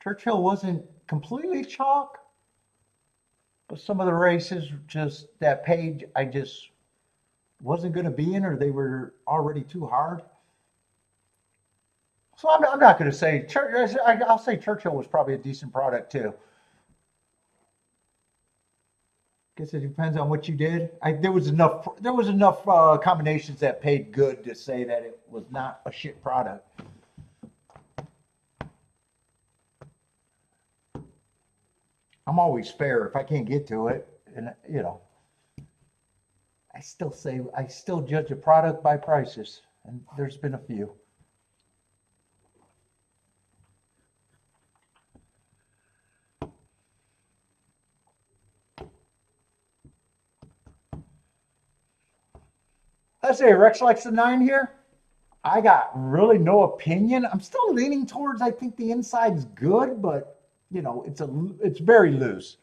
Churchill wasn't completely chalk, but some of the races just that page I just wasn't going to be in, or they were already too hard. So I'm not going to say I'll say Churchill was probably a decent product too. Guess it depends on what you did. There was enough combinations that paid good to say that it was not a shit product. I'm always fair if I can't get to it, and I still judge a product by prices, and there's been a few. I say Rex likes the 9 here. I got really no opinion. I'm still leaning towards I think the inside's good, but it's very loose.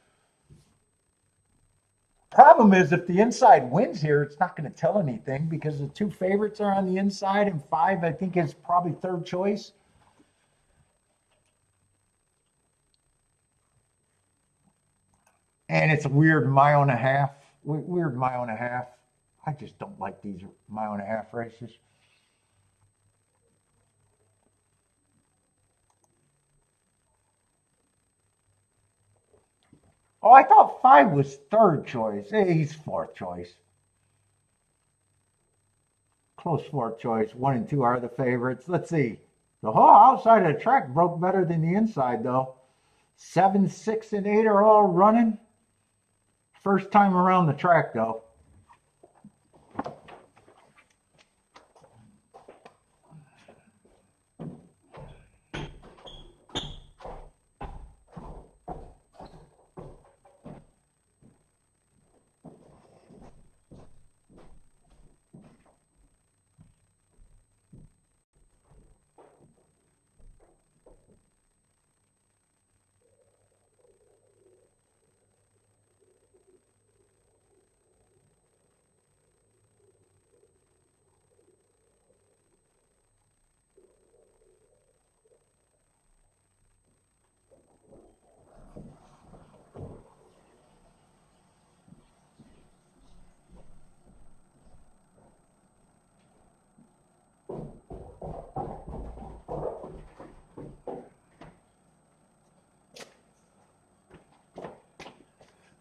Problem is if the inside wins here, it's not going to tell anything because the 2 favorites are on the inside and 5 I think is probably third choice. And it's a weird mile and a half. Weird mile and a half. I just don't like these mile and a half races. Oh, I thought 5 was third choice. Hey, he's fourth choice. Close fourth choice. 1 and 2 are the favorites. Let's see. The whole outside of the track broke better than the inside, though. 7, 6, and 8 are all running. First time around the track, though.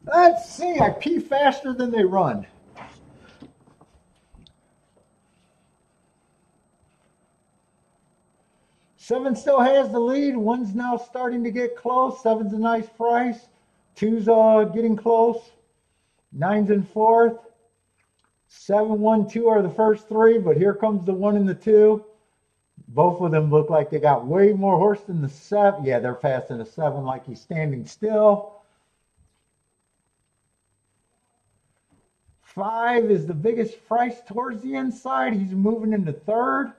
Let's see. I pee faster than they run. Seven still has the lead. 1's now starting to get close. 7's a nice price. 2's getting close. 9's in fourth. 7, 1, 2 are the first 3, but here comes the 1 and the 2. Both of them look like they got way more horse than the 7. Yeah, they're passing the 7 like he's standing still. 5 is the biggest price towards the inside. He's moving into third.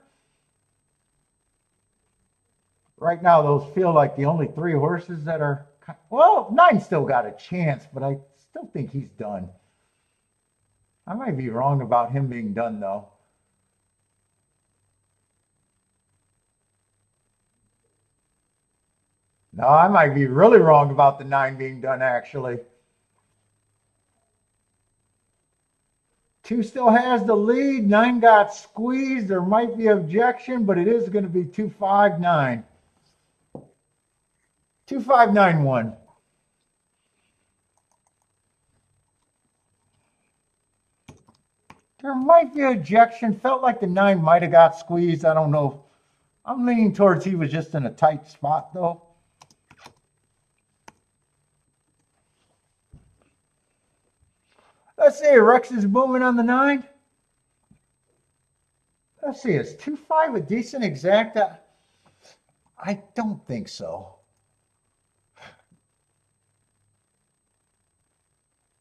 Right now, those feel like the only 3 horses that are... Well, 9 still got a chance, but I still think he's done. I might be wrong about him being done, though. No, I might be really wrong about the 9 being done, actually. 2 still has the lead. 9 got squeezed. There might be objection, but it is going to be 259. 2591. There might be ejection. Felt like the 9 might have got squeezed. I don't know. I'm leaning towards he was just in a tight spot, though. Let's see. Rex is booming on the 9. Let's see. Is 2.5 a decent exact? I don't think so.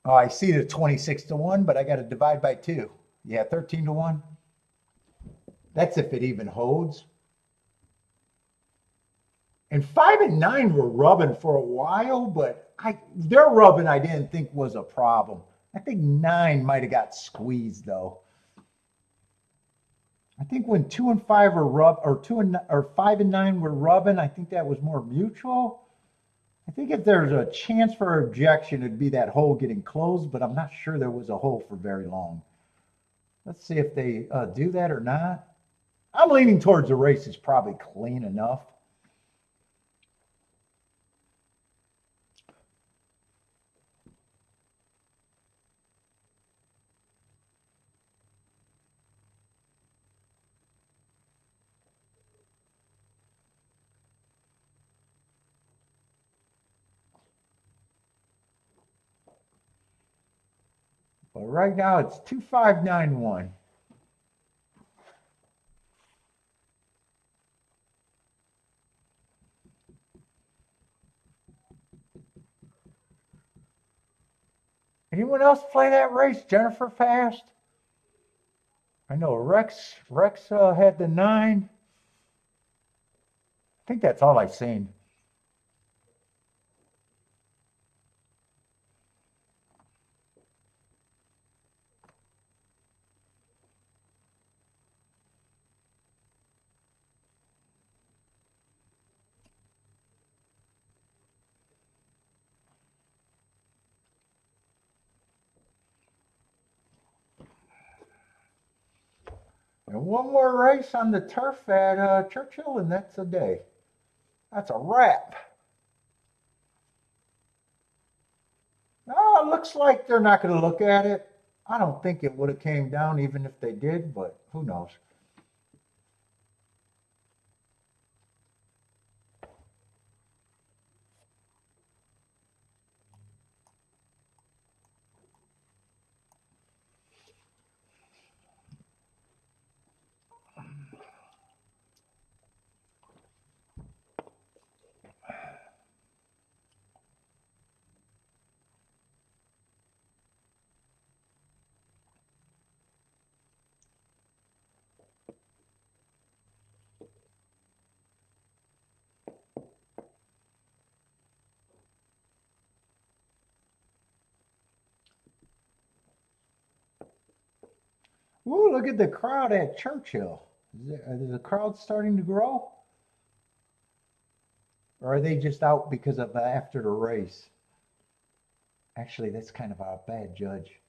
Oh, I see the 26 to 1, but I got to divide by 2. Yeah, 13 to 1. That's if it even holds. And 5 and 9 were rubbing for a while, but their rubbing I didn't think was a problem. I think 9 might have got squeezed though. I think when 2 and 5 were or 5 and 9 were rubbing, I think that was more mutual. I think if there's a chance for ejection, it'd be that hole getting closed, but I'm not sure there was a hole for very long. Let's see if they do that or not. I'm leaning towards the race is probably clean enough. But right now it's 2.591. Anyone else play that race, Jennifer, fast? I know Rex had the 9. I think that's all I've seen. And one more race on the turf at Churchill, and that's a day. That's a wrap. Oh, it looks like they're not going to look at it. I don't think it would have came down even if they did, but who knows? Ooh, look at the crowd at Churchill. Is the crowd starting to grow? Or are they just out because of after the race? Actually, that's kind of a bad judge.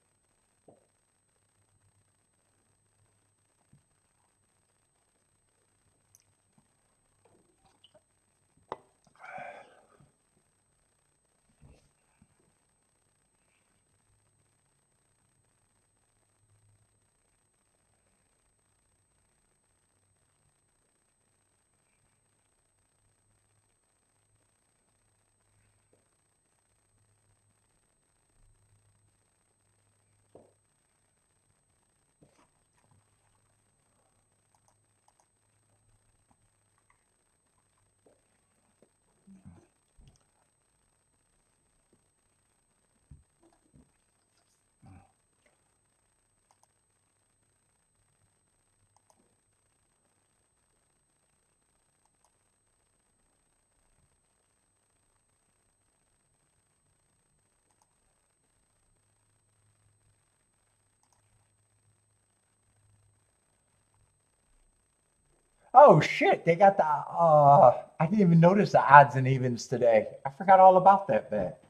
Oh shit, they got the I didn't even notice the odds and evens today. I forgot all about that bet.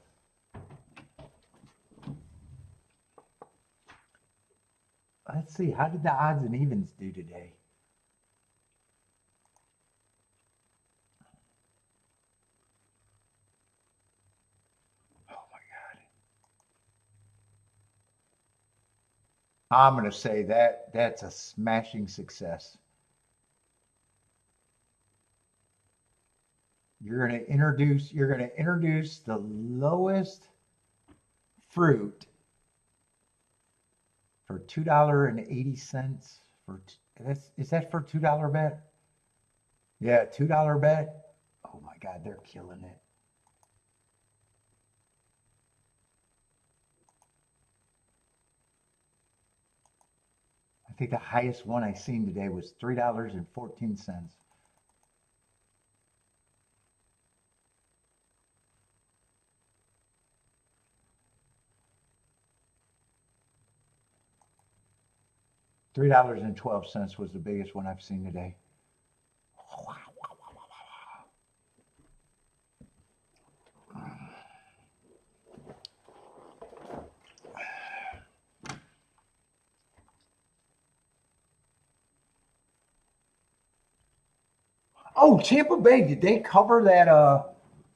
Let's see, how did the odds and evens do today? Oh my God. I'm going to say that's a smashing success. You're going to introduce the lowest fruit for $2.80 for is that for $2 bet? Yeah, $2 bet. Oh my God, they're killing it. I think the highest one I seen today was $3.14. $3.12 was the biggest one I've seen today. Oh, Tampa Bay, did they cover that?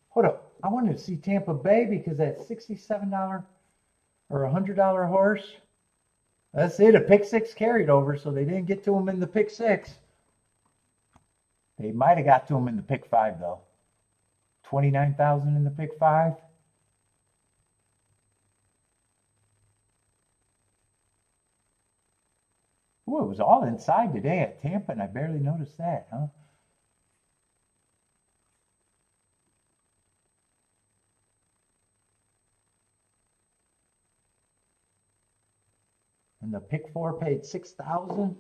Hold up. I wanted to see Tampa Bay because that $67 or $100 horse. That's it. A pick six carried over, so they didn't get to him in the pick six. They might have got to him in the pick five, though. 29,000 in the pick five. Ooh, it was all inside today at Tampa, and I barely noticed that, huh? And the pick four paid 6,000.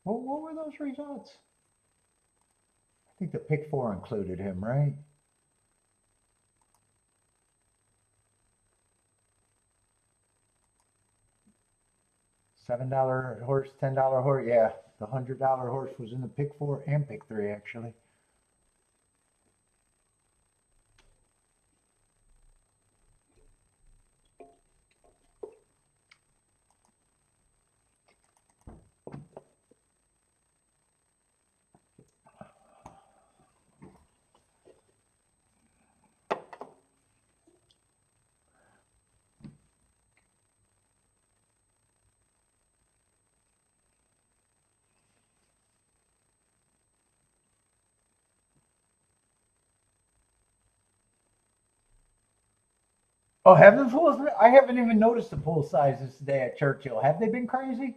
What were those results? I think the pick four included him, right? $7 horse, $10 horse. Yeah, the $100 horse was in the pick four and pick three, actually. Oh, have the pools? I haven't even noticed the pool sizes today at Churchill. Have they been crazy?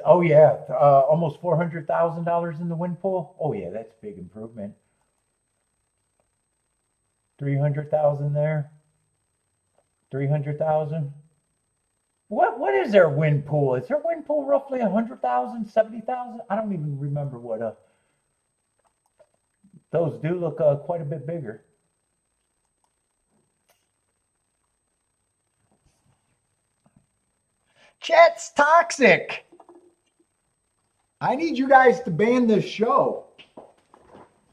Oh yeah, almost $400,000 in the win pool. Oh yeah, that's a big improvement. 300,000 there. 300,000. What is their win pool? Is their win pool roughly 100,000, 70,000? I don't even remember what those do look quite a bit bigger. Chat's toxic. I need you guys to ban this show.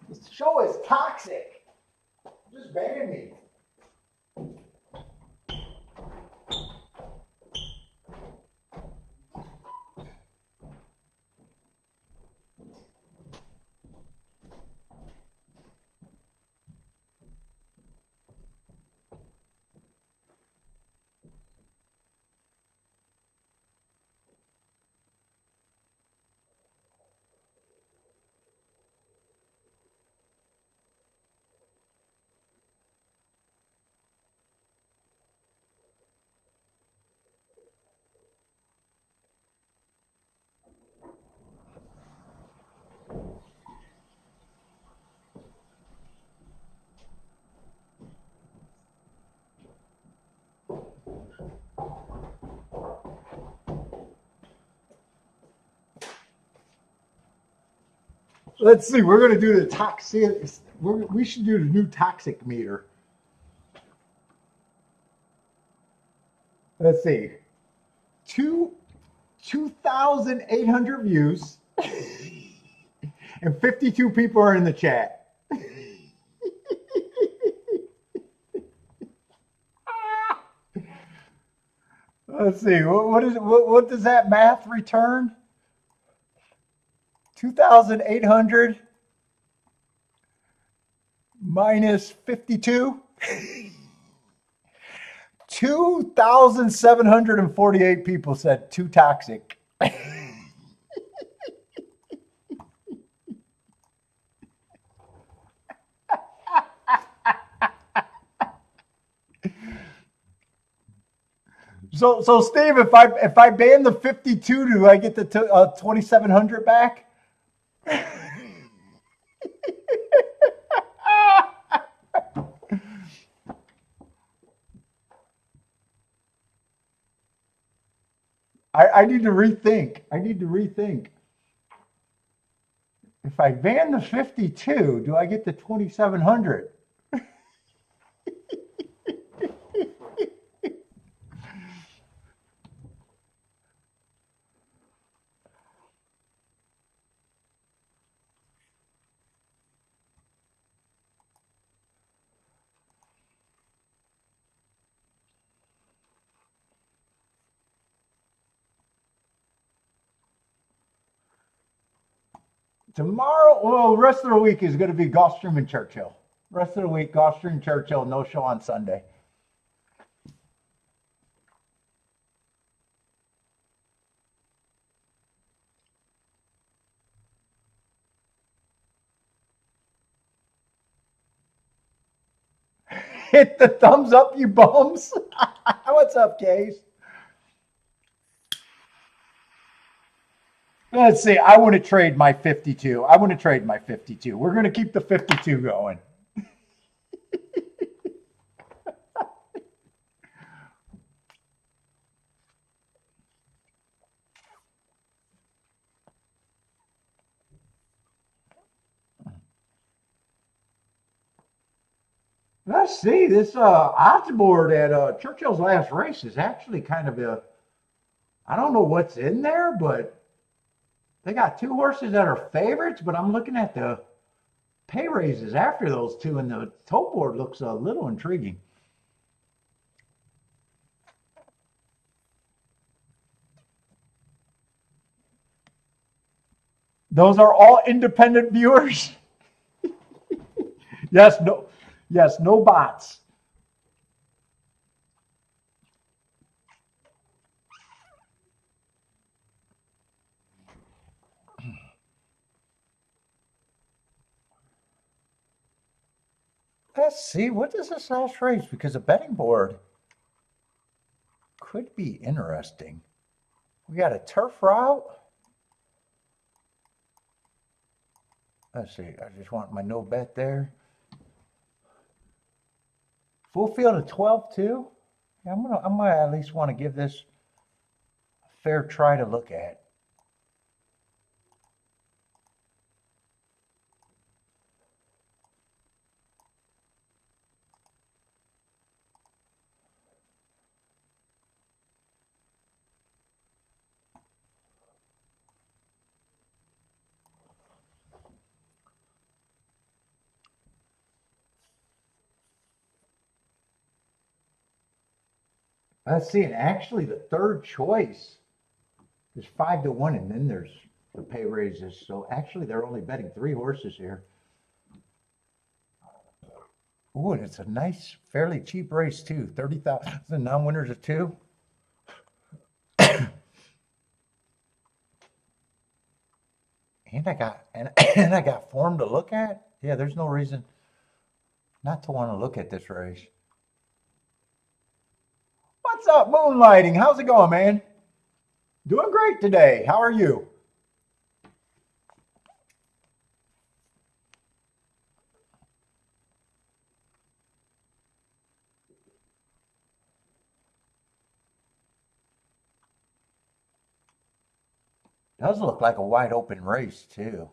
This show is toxic. Just ban me. Let's see. We're going to do the toxic. We should do the new toxic meter. Let's see. 2,800 views and 52 people are in the chat. Let's see. What does that math return? 2,800 minus 52. 2,748 people said too toxic. So Steve, if I ban the 52, do I get the 2,700 back? I need to rethink. If I ban the 52, do I get the 2,700? Tomorrow, well, the rest of the week is going to be Gulfstream and Churchill. Rest of the week, Gulfstream, Churchill, no show on Sunday. Hit the thumbs up, you bums. What's up, Case? Let's see. I want to trade my 52. We're going to keep the 52 going. Let's see. This odds board at Churchill's last race is actually kind of a, I don't know what's in there, but they got two horses that are favorites, but I'm looking at the pay raises after those two, and the tote board looks a little intriguing. Those are all independent viewers. Yes, no bots. Let's see, what is this last race? Because the betting board could be interesting. We got a turf route. Let's see, I just want my no bet there. Full field of 12 too. Yeah, I'm gonna at least want to give this a fair try to look at. Let's see, and actually the third choice is 5-1, and then there's the pay raises. So actually they're only betting 3 horses here. Ooh, and it's a nice, fairly cheap race too. 30,000 non-winners of 2. And I got form to look at. Yeah, there's no reason not to want to look at this race. What's up, Moonlighting? How's it going, man? Doing great today. How are you? Does look like a wide open race, too.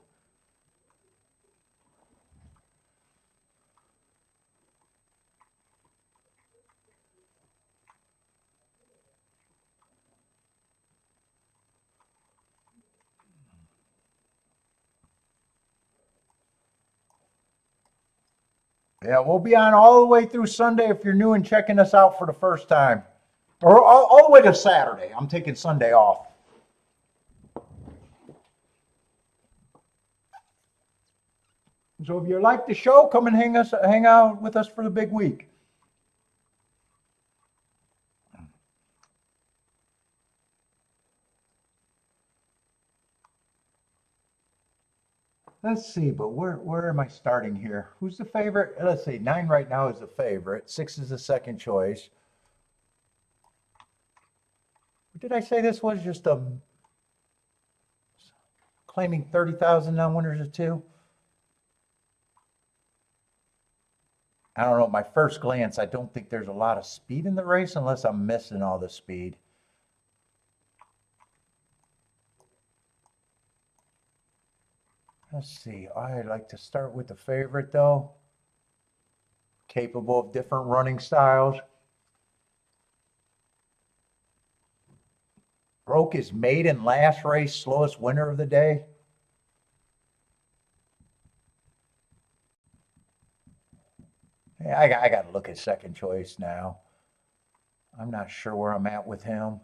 Yeah, we'll be on all the way through Sunday if you're new and checking us out for the first time. Or all the way to Saturday. I'm taking Sunday off. So if you like the show, come and hang out with us for the big week. Let's see, but where am I starting here? Who's the favorite? Let's see, 9 right now is the favorite. 6 is the second choice. Did I say this was just claiming 30,000 non-winners of 2? I don't know. My first glance, I don't think there's a lot of speed in the race unless I'm missing all the speed. Let's see. I'd like to start with the favorite, though. Capable of different running styles. Broke his maiden last race, slowest winner of the day. Yeah, I got to look at second choice now. I'm not sure where I'm at with him.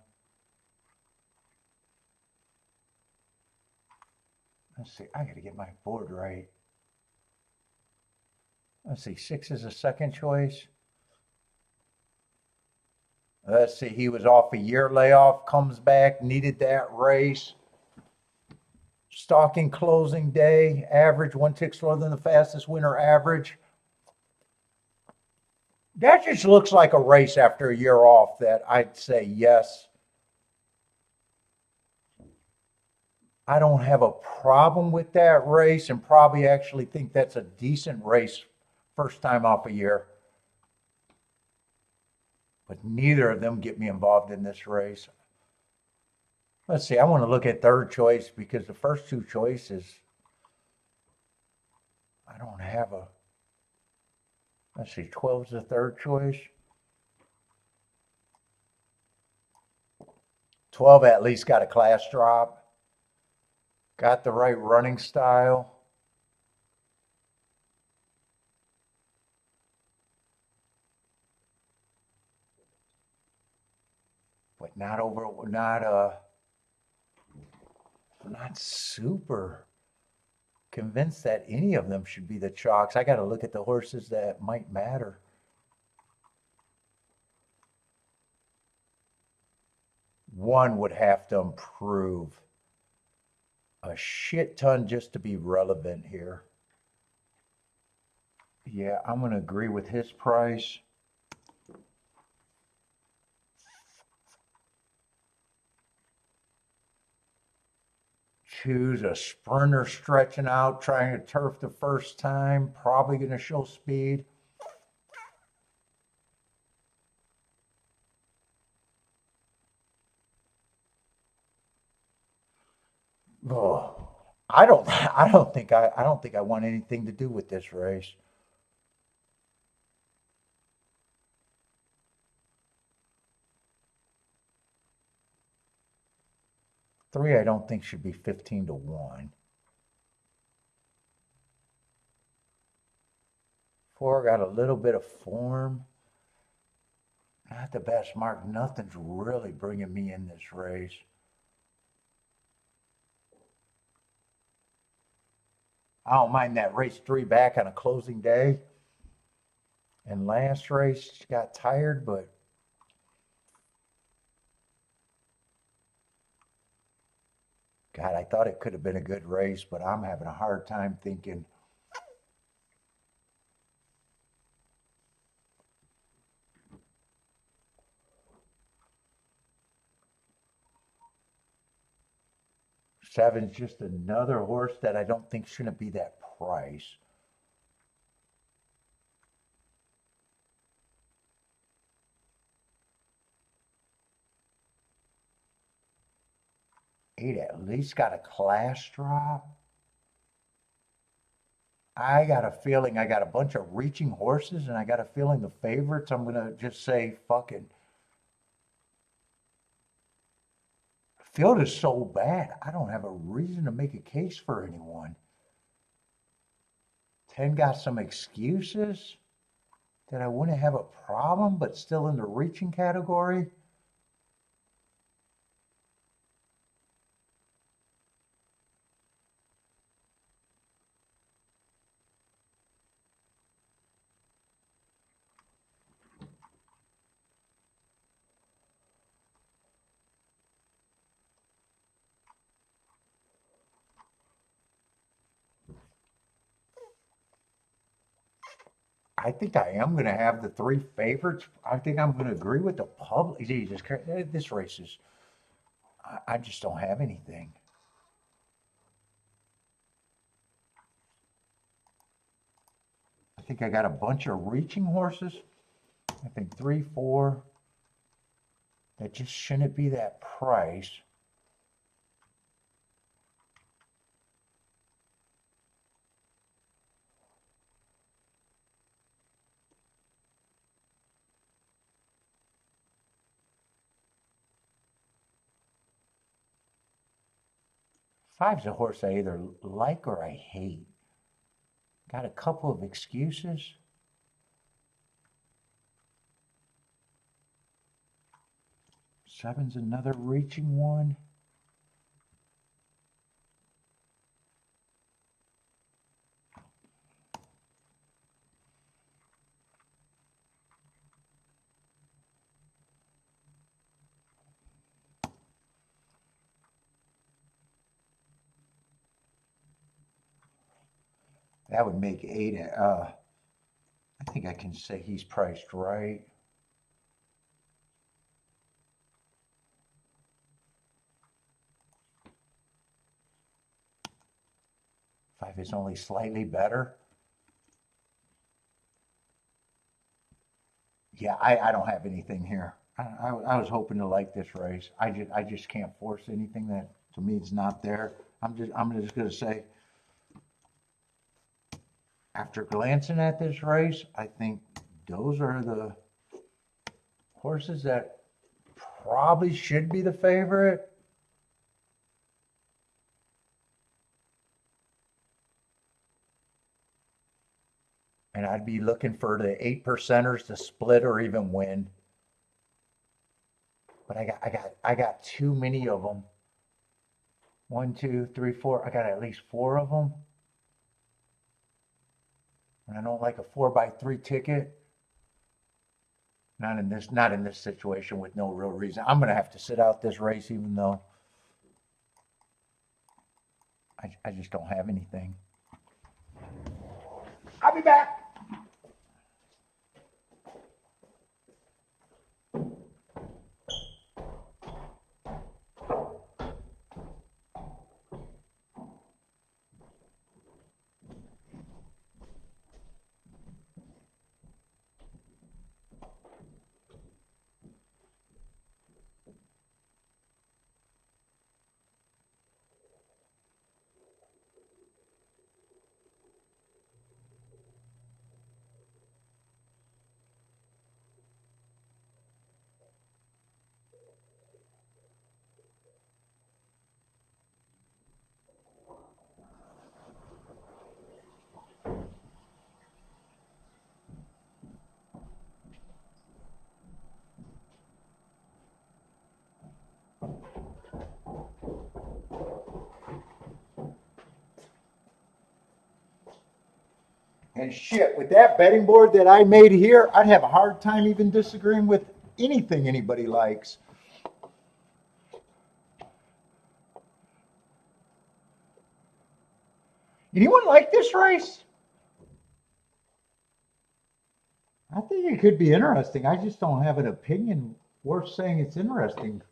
Let's see. I got to get my board right. Let's see. 6 is a second choice. Let's see. He was off a year layoff, comes back, needed that race. Stalking closing day, average 1 tick slower than the fastest winner average. That just looks like a race after a year off that I'd say yes. I don't have a problem with that race and probably actually think that's a decent race first time off a year. But neither of them get me involved in this race. Let's see, I want to look at third choice because the first 2 choices, I don't have a, let's see, 12 is the third choice. 12 at least got a class drop. Got the right running style. But not super convinced that any of them should be the chalks. I got to look at the horses that might matter. One would have to improve a shit ton just to be relevant here. Yeah, I'm going to agree with his price. Choose a sprinter stretching out, trying to turf the first time, probably going to show speed. Oh, I don't think I want anything to do with this race. Three, I don't think should be 15-1. 4 got a little bit of form. Not the best mark. Nothing's really bringing me in this race. I don't mind that race 3 back on a closing day. And last race got tired, but God, I thought it could have been a good race, but I'm having a hard time thinking. Seven's just another horse that I don't think shouldn't be that price. Eight at least got a class drop. I got a feeling I got a bunch of reaching horses, and I got a feeling the favorites, I'm going to just say fucking. Field is so bad, I don't have a reason to make a case for anyone. 10 got some excuses that I wouldn't have a problem, but still in the reaching category. I think I am going to have the three favorites. I think I'm going to agree with the public. Jesus Christ, this race is, I just don't have anything. I think I got a bunch of reaching horses. I think 3, 4, that just shouldn't be that price. Five's a horse I either like or I hate. Got a couple of excuses. Seven's another reaching one. That would make 8. I think I can say he's priced right. Five is only slightly better. Yeah, I don't have anything here. I was hoping to like this race. I just can't force anything that to me is not there. I'm just gonna say, after glancing at this race, I think those are the horses that probably should be the favorite. And I'd be looking for the 8%ers to split or even win. But I got too many of them. 1, 2, 3, 4. I got at least 4 of them. And I don't like a 4x3 ticket. Not in this situation with no real reason. I'm gonna have to sit out this race, even though I just don't have anything. I'll be back. And shit, with that betting board that I made here, I'd have a hard time even disagreeing with anything anybody likes. Anyone like this race? I think it could be interesting. I just don't have an opinion worth saying it's interesting.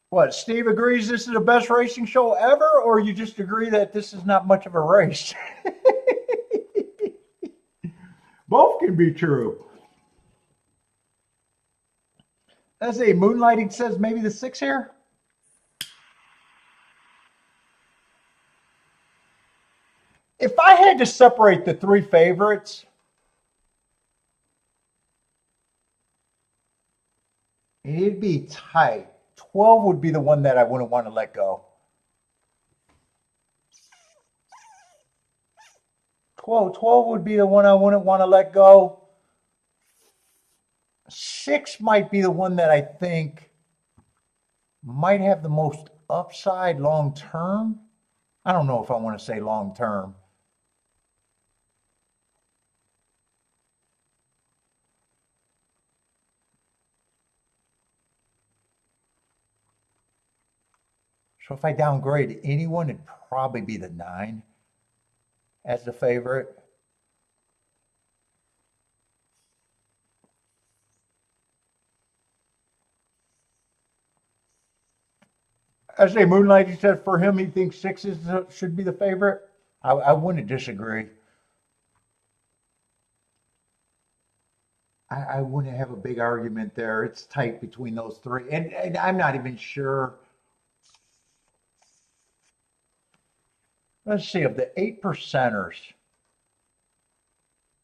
What, Steve agrees this is the best racing show ever, or you just agree that this is not much of a race? Both can be true. Let's see, Moonlighting says maybe the 6 here. If I had to separate the 3 favorites, it'd be tight. 12 would be the one that I wouldn't want to let go. 12 would be the one I wouldn't want to let go. 6 might be the one that I think might have the most upside long term. I don't know if I want to say long term. So if I downgrade anyone, it'd probably be the 9 as the favorite. I say Moonlight, he said for him, he thinks 6 should be the favorite. I wouldn't disagree. I wouldn't have a big argument there. It's tight between those 3. And I'm not even sure. Let's see, of the 8 percenters,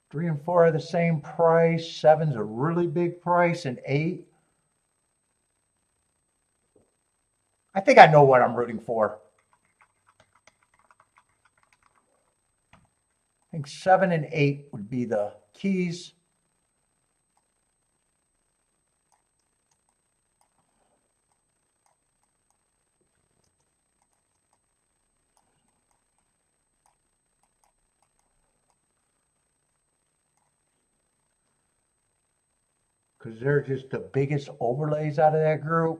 3 and 4 are the same price. 7's a really big price, and 8. I think I know what I'm rooting for. I think 7 and 8 would be the keys. Because they're just the biggest overlays out of that group.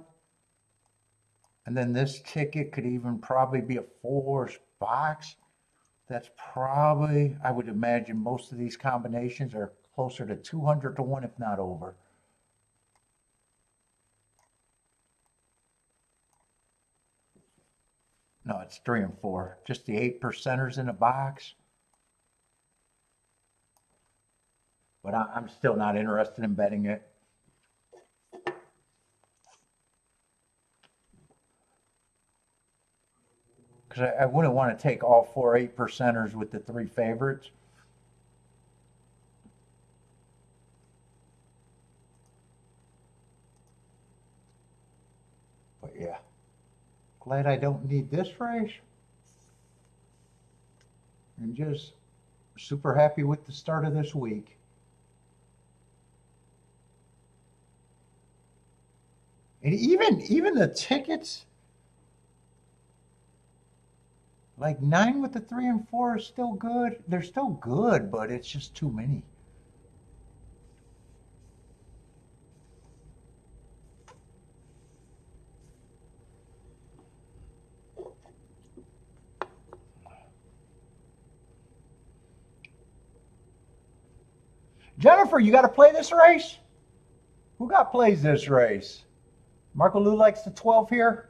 And then this ticket could even probably be a 4 box. That's probably, I would imagine most of these combinations are closer to 200 to 1, if not over. No, it's 3 and 4. Just the 8 percenters in a box. But I'm still not interested in betting it. Because I wouldn't want to take all 4 8 percenters with the 3 favorites. But yeah, glad I don't need this race. And just super happy with the start of this week. And even the tickets, like 9 with the 3 and 4 is still good. They're still good, but it's just too many. Jennifer, you got to play this race? Who got plays this race? Marco Lou likes the 12 here.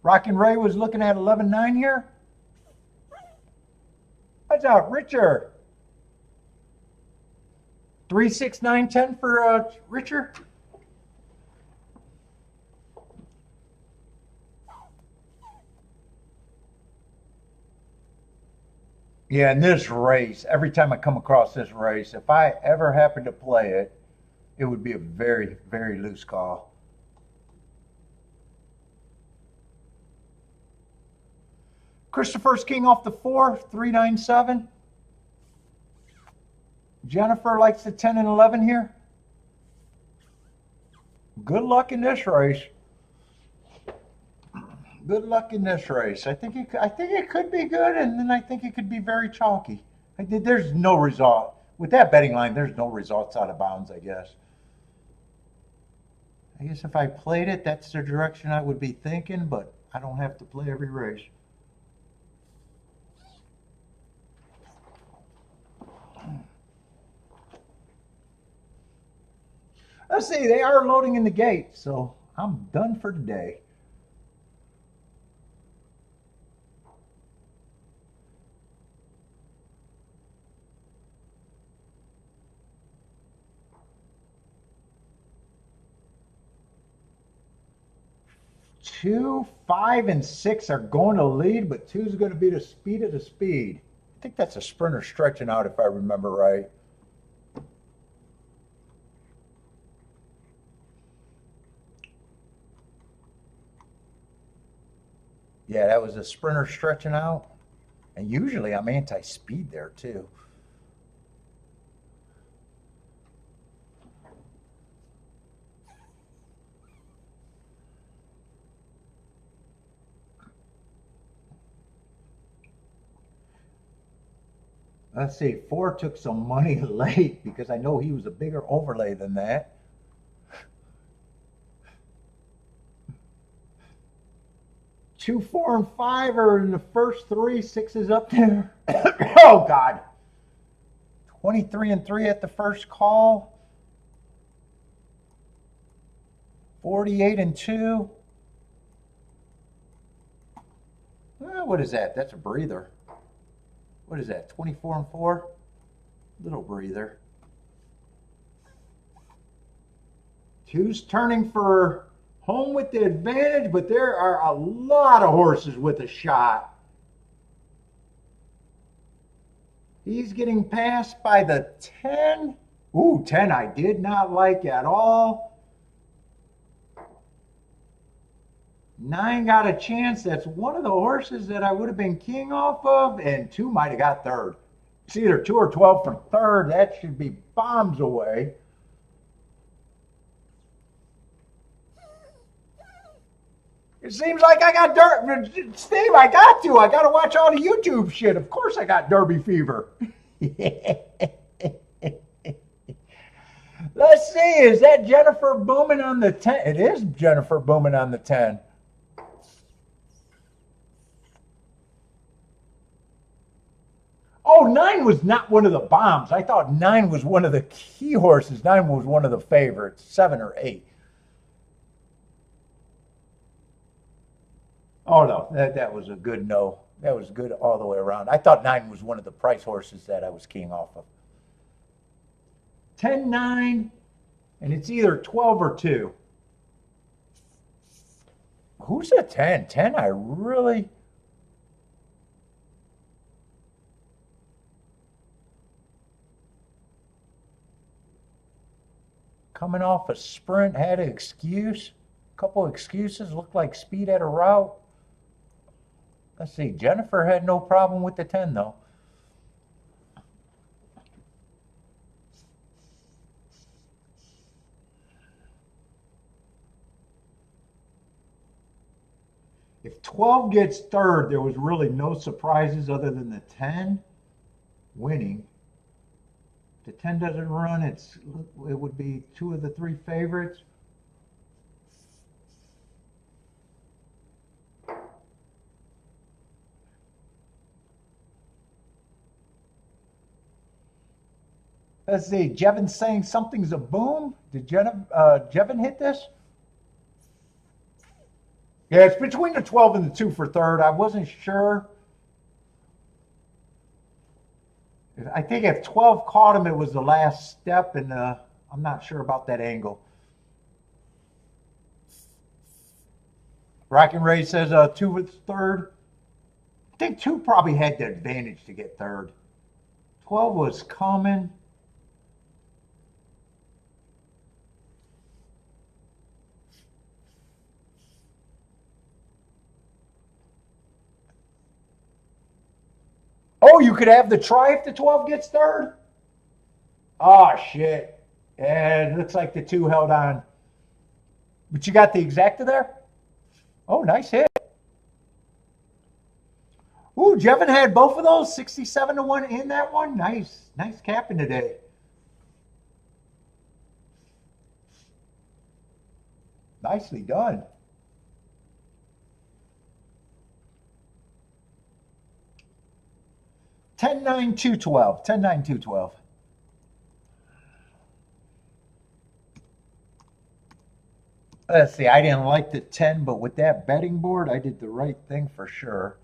Rockin' Ray was looking at 11-9 here. What's up, Richard? 3, 6, 9, 10 for Richard. Yeah, in this race, every time I come across this race, if I ever happen to play it, it would be a very, very loose call. Christopher's king off the 4, 397. Jennifer likes the 10 and 11 here. Good luck in this race. Good luck in this race. I think it could be good, and then I think it could be very chalky. There's no result. With that betting line, there's no results out of bounds, I guess. I guess if I played it, that's the direction I would be thinking, but I don't have to play every race. Let's see, they are loading in the gate, so I'm done for today. Two, 5, and 6 are going to lead, but 2 is going to be the speed of the speed. I think that's a sprinter stretching out, if I remember right. Yeah, that was a sprinter stretching out. And usually I'm anti-speed there too. Let's see, 4 took some money late because I know he was a bigger overlay than that. Two, 4, and 5 are in the first 3. 6 is up there. Oh God. 23 and 3 at the first call. 48 and 2. What is that? That's a breather. What is that? 24 and 4? Little breather. 2's turning for home with the advantage, but there are a lot of horses with a shot. He's getting passed by the 10. Ooh, 10 I did not like at all. 9 got a chance. That's one of the horses that I would have been king off of, and 2 might have got third. It's either 2 or 12 for third. That should be bombs away. It seems like I got Steve, I got to watch all the YouTube shit. Of course I got Derby fever. Let's see, is that Jennifer booming on the 10? It is Jennifer booming on the 10. Oh, 9 was not one of the bombs. I thought 9 was one of the key horses. 9 was one of the favorites, 7 or 8. Oh, no, that was a good no. That was good all the way around. I thought 9 was one of the price horses that I was keying off of. 10, 9, and it's either 12 or 2. Who's a 10? 10, I really... Coming off a sprint, had an excuse. A couple excuses, looked like speed at a route. Let's see, Jennifer had no problem with the 10, though. If 12 gets third, there was really no surprises other than the 10 winning. If the 10 doesn't run, it would be 2 of the 3 favorites. Let's see, Jevin's saying something's a boom. Did Jevin hit this? Yeah, it's between the 12 and the 2 for third. I wasn't sure. I think if 12 caught him, it was the last step, and I'm not sure about that angle. Rockin' Ray says 2 was third. I think 2 probably had the advantage to get third. 12 was coming. Oh, you could have the try if the 12 gets third? Oh, shit. And it looks like the 2 held on. But you got the exacta there? Oh, nice hit. Ooh, Jevin had both of those, 67-1 in that one. Nice. Nice capping today. Nicely done. 10-9-2-12. 10-9-2-12. Let's see, I didn't like the 10, but with that betting board, I did the right thing for sure.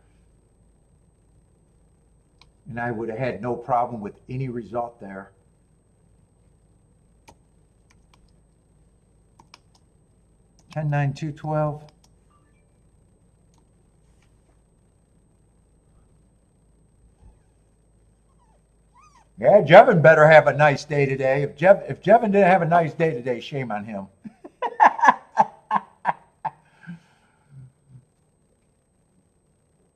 And I would have had no problem with any result there. 10-9-2-12. Yeah, Jevin better have a nice day today. If Jevin didn't have a nice day today, shame on him.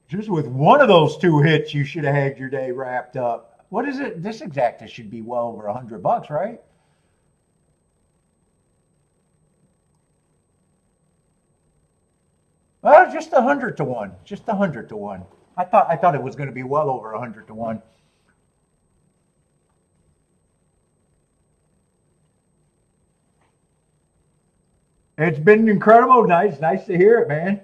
Just with one of those 2 hits, you should have had your day wrapped up. What is it? This exacta should be well over $100, right? Well, just 100 to 1. Just 100 to 1. I thought it was going to be well over 100 to 1. It's been incredible. Nice to hear it, man.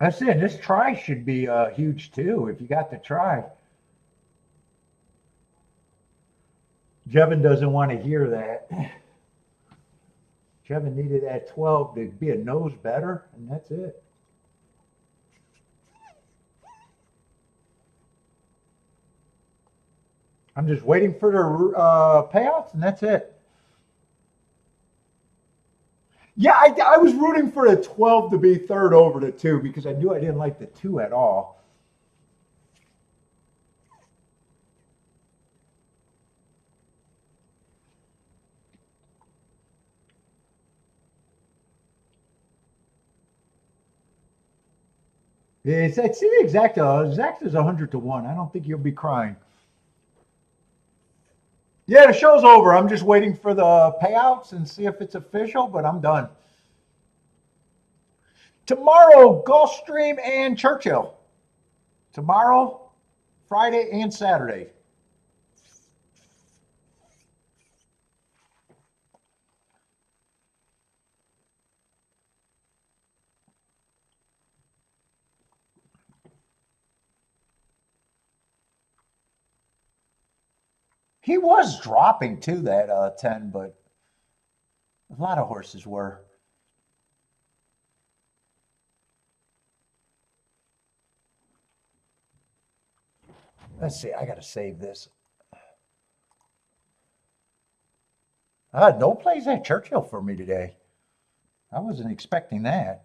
That's it. This try should be huge too if you got the try. Jevin doesn't want to hear that. Jevin needed that 12 to be a nose better, and that's it. I'm just waiting for the payouts, and that's it. Yeah, I was rooting for the 12 to be third over the 2 because I knew I didn't like the 2 at all. Yeah, it's the exact is 100 to 1. I don't think you'll be crying. Yeah, the show's over. I'm just waiting for the payouts and see if it's official, but I'm done. Tomorrow, Gulfstream and Churchill. Tomorrow, Friday, and Saturday. He was dropping to that 10, but a lot of horses were. Let's see, I got to save this. No plays at Churchill for me today. I wasn't expecting that.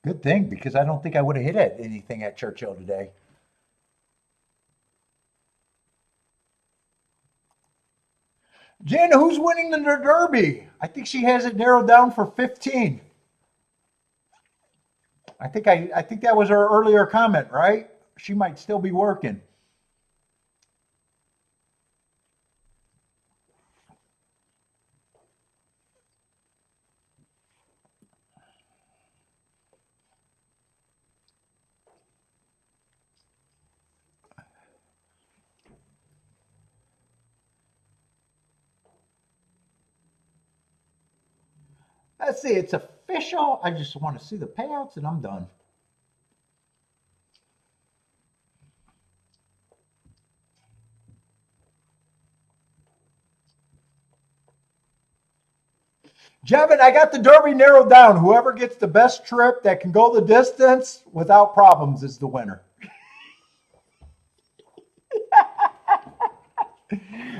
Good thing, because I don't think I would have hit anything at Churchill today. Jen, who's winning the Derby? I think she has it narrowed down for 15. I think that was her earlier comment, right? She might still be working. Let's see, it's official. I just want to see the payouts and I'm done. Jevin, I got the Derby narrowed down. Whoever gets the best trip that can go the distance without problems is the winner.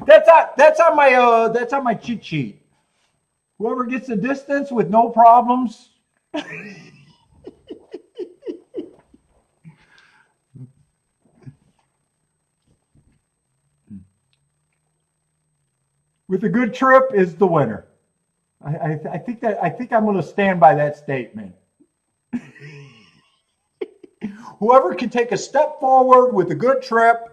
That's on my cheat sheet. Whoever gets the distance with no problems. With a good trip is the winner. I think I'm going to stand by that statement. Whoever can take a step forward with a good trip.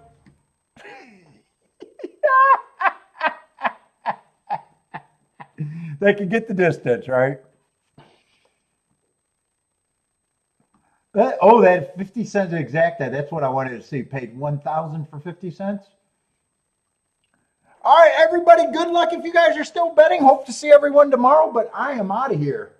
They can get the distance, right? That 50 cents exacta. That's what I wanted to see. Paid 1,000 for 50 cents. All right, everybody, good luck if you guys are still betting. Hope to see everyone tomorrow, but I am out of here.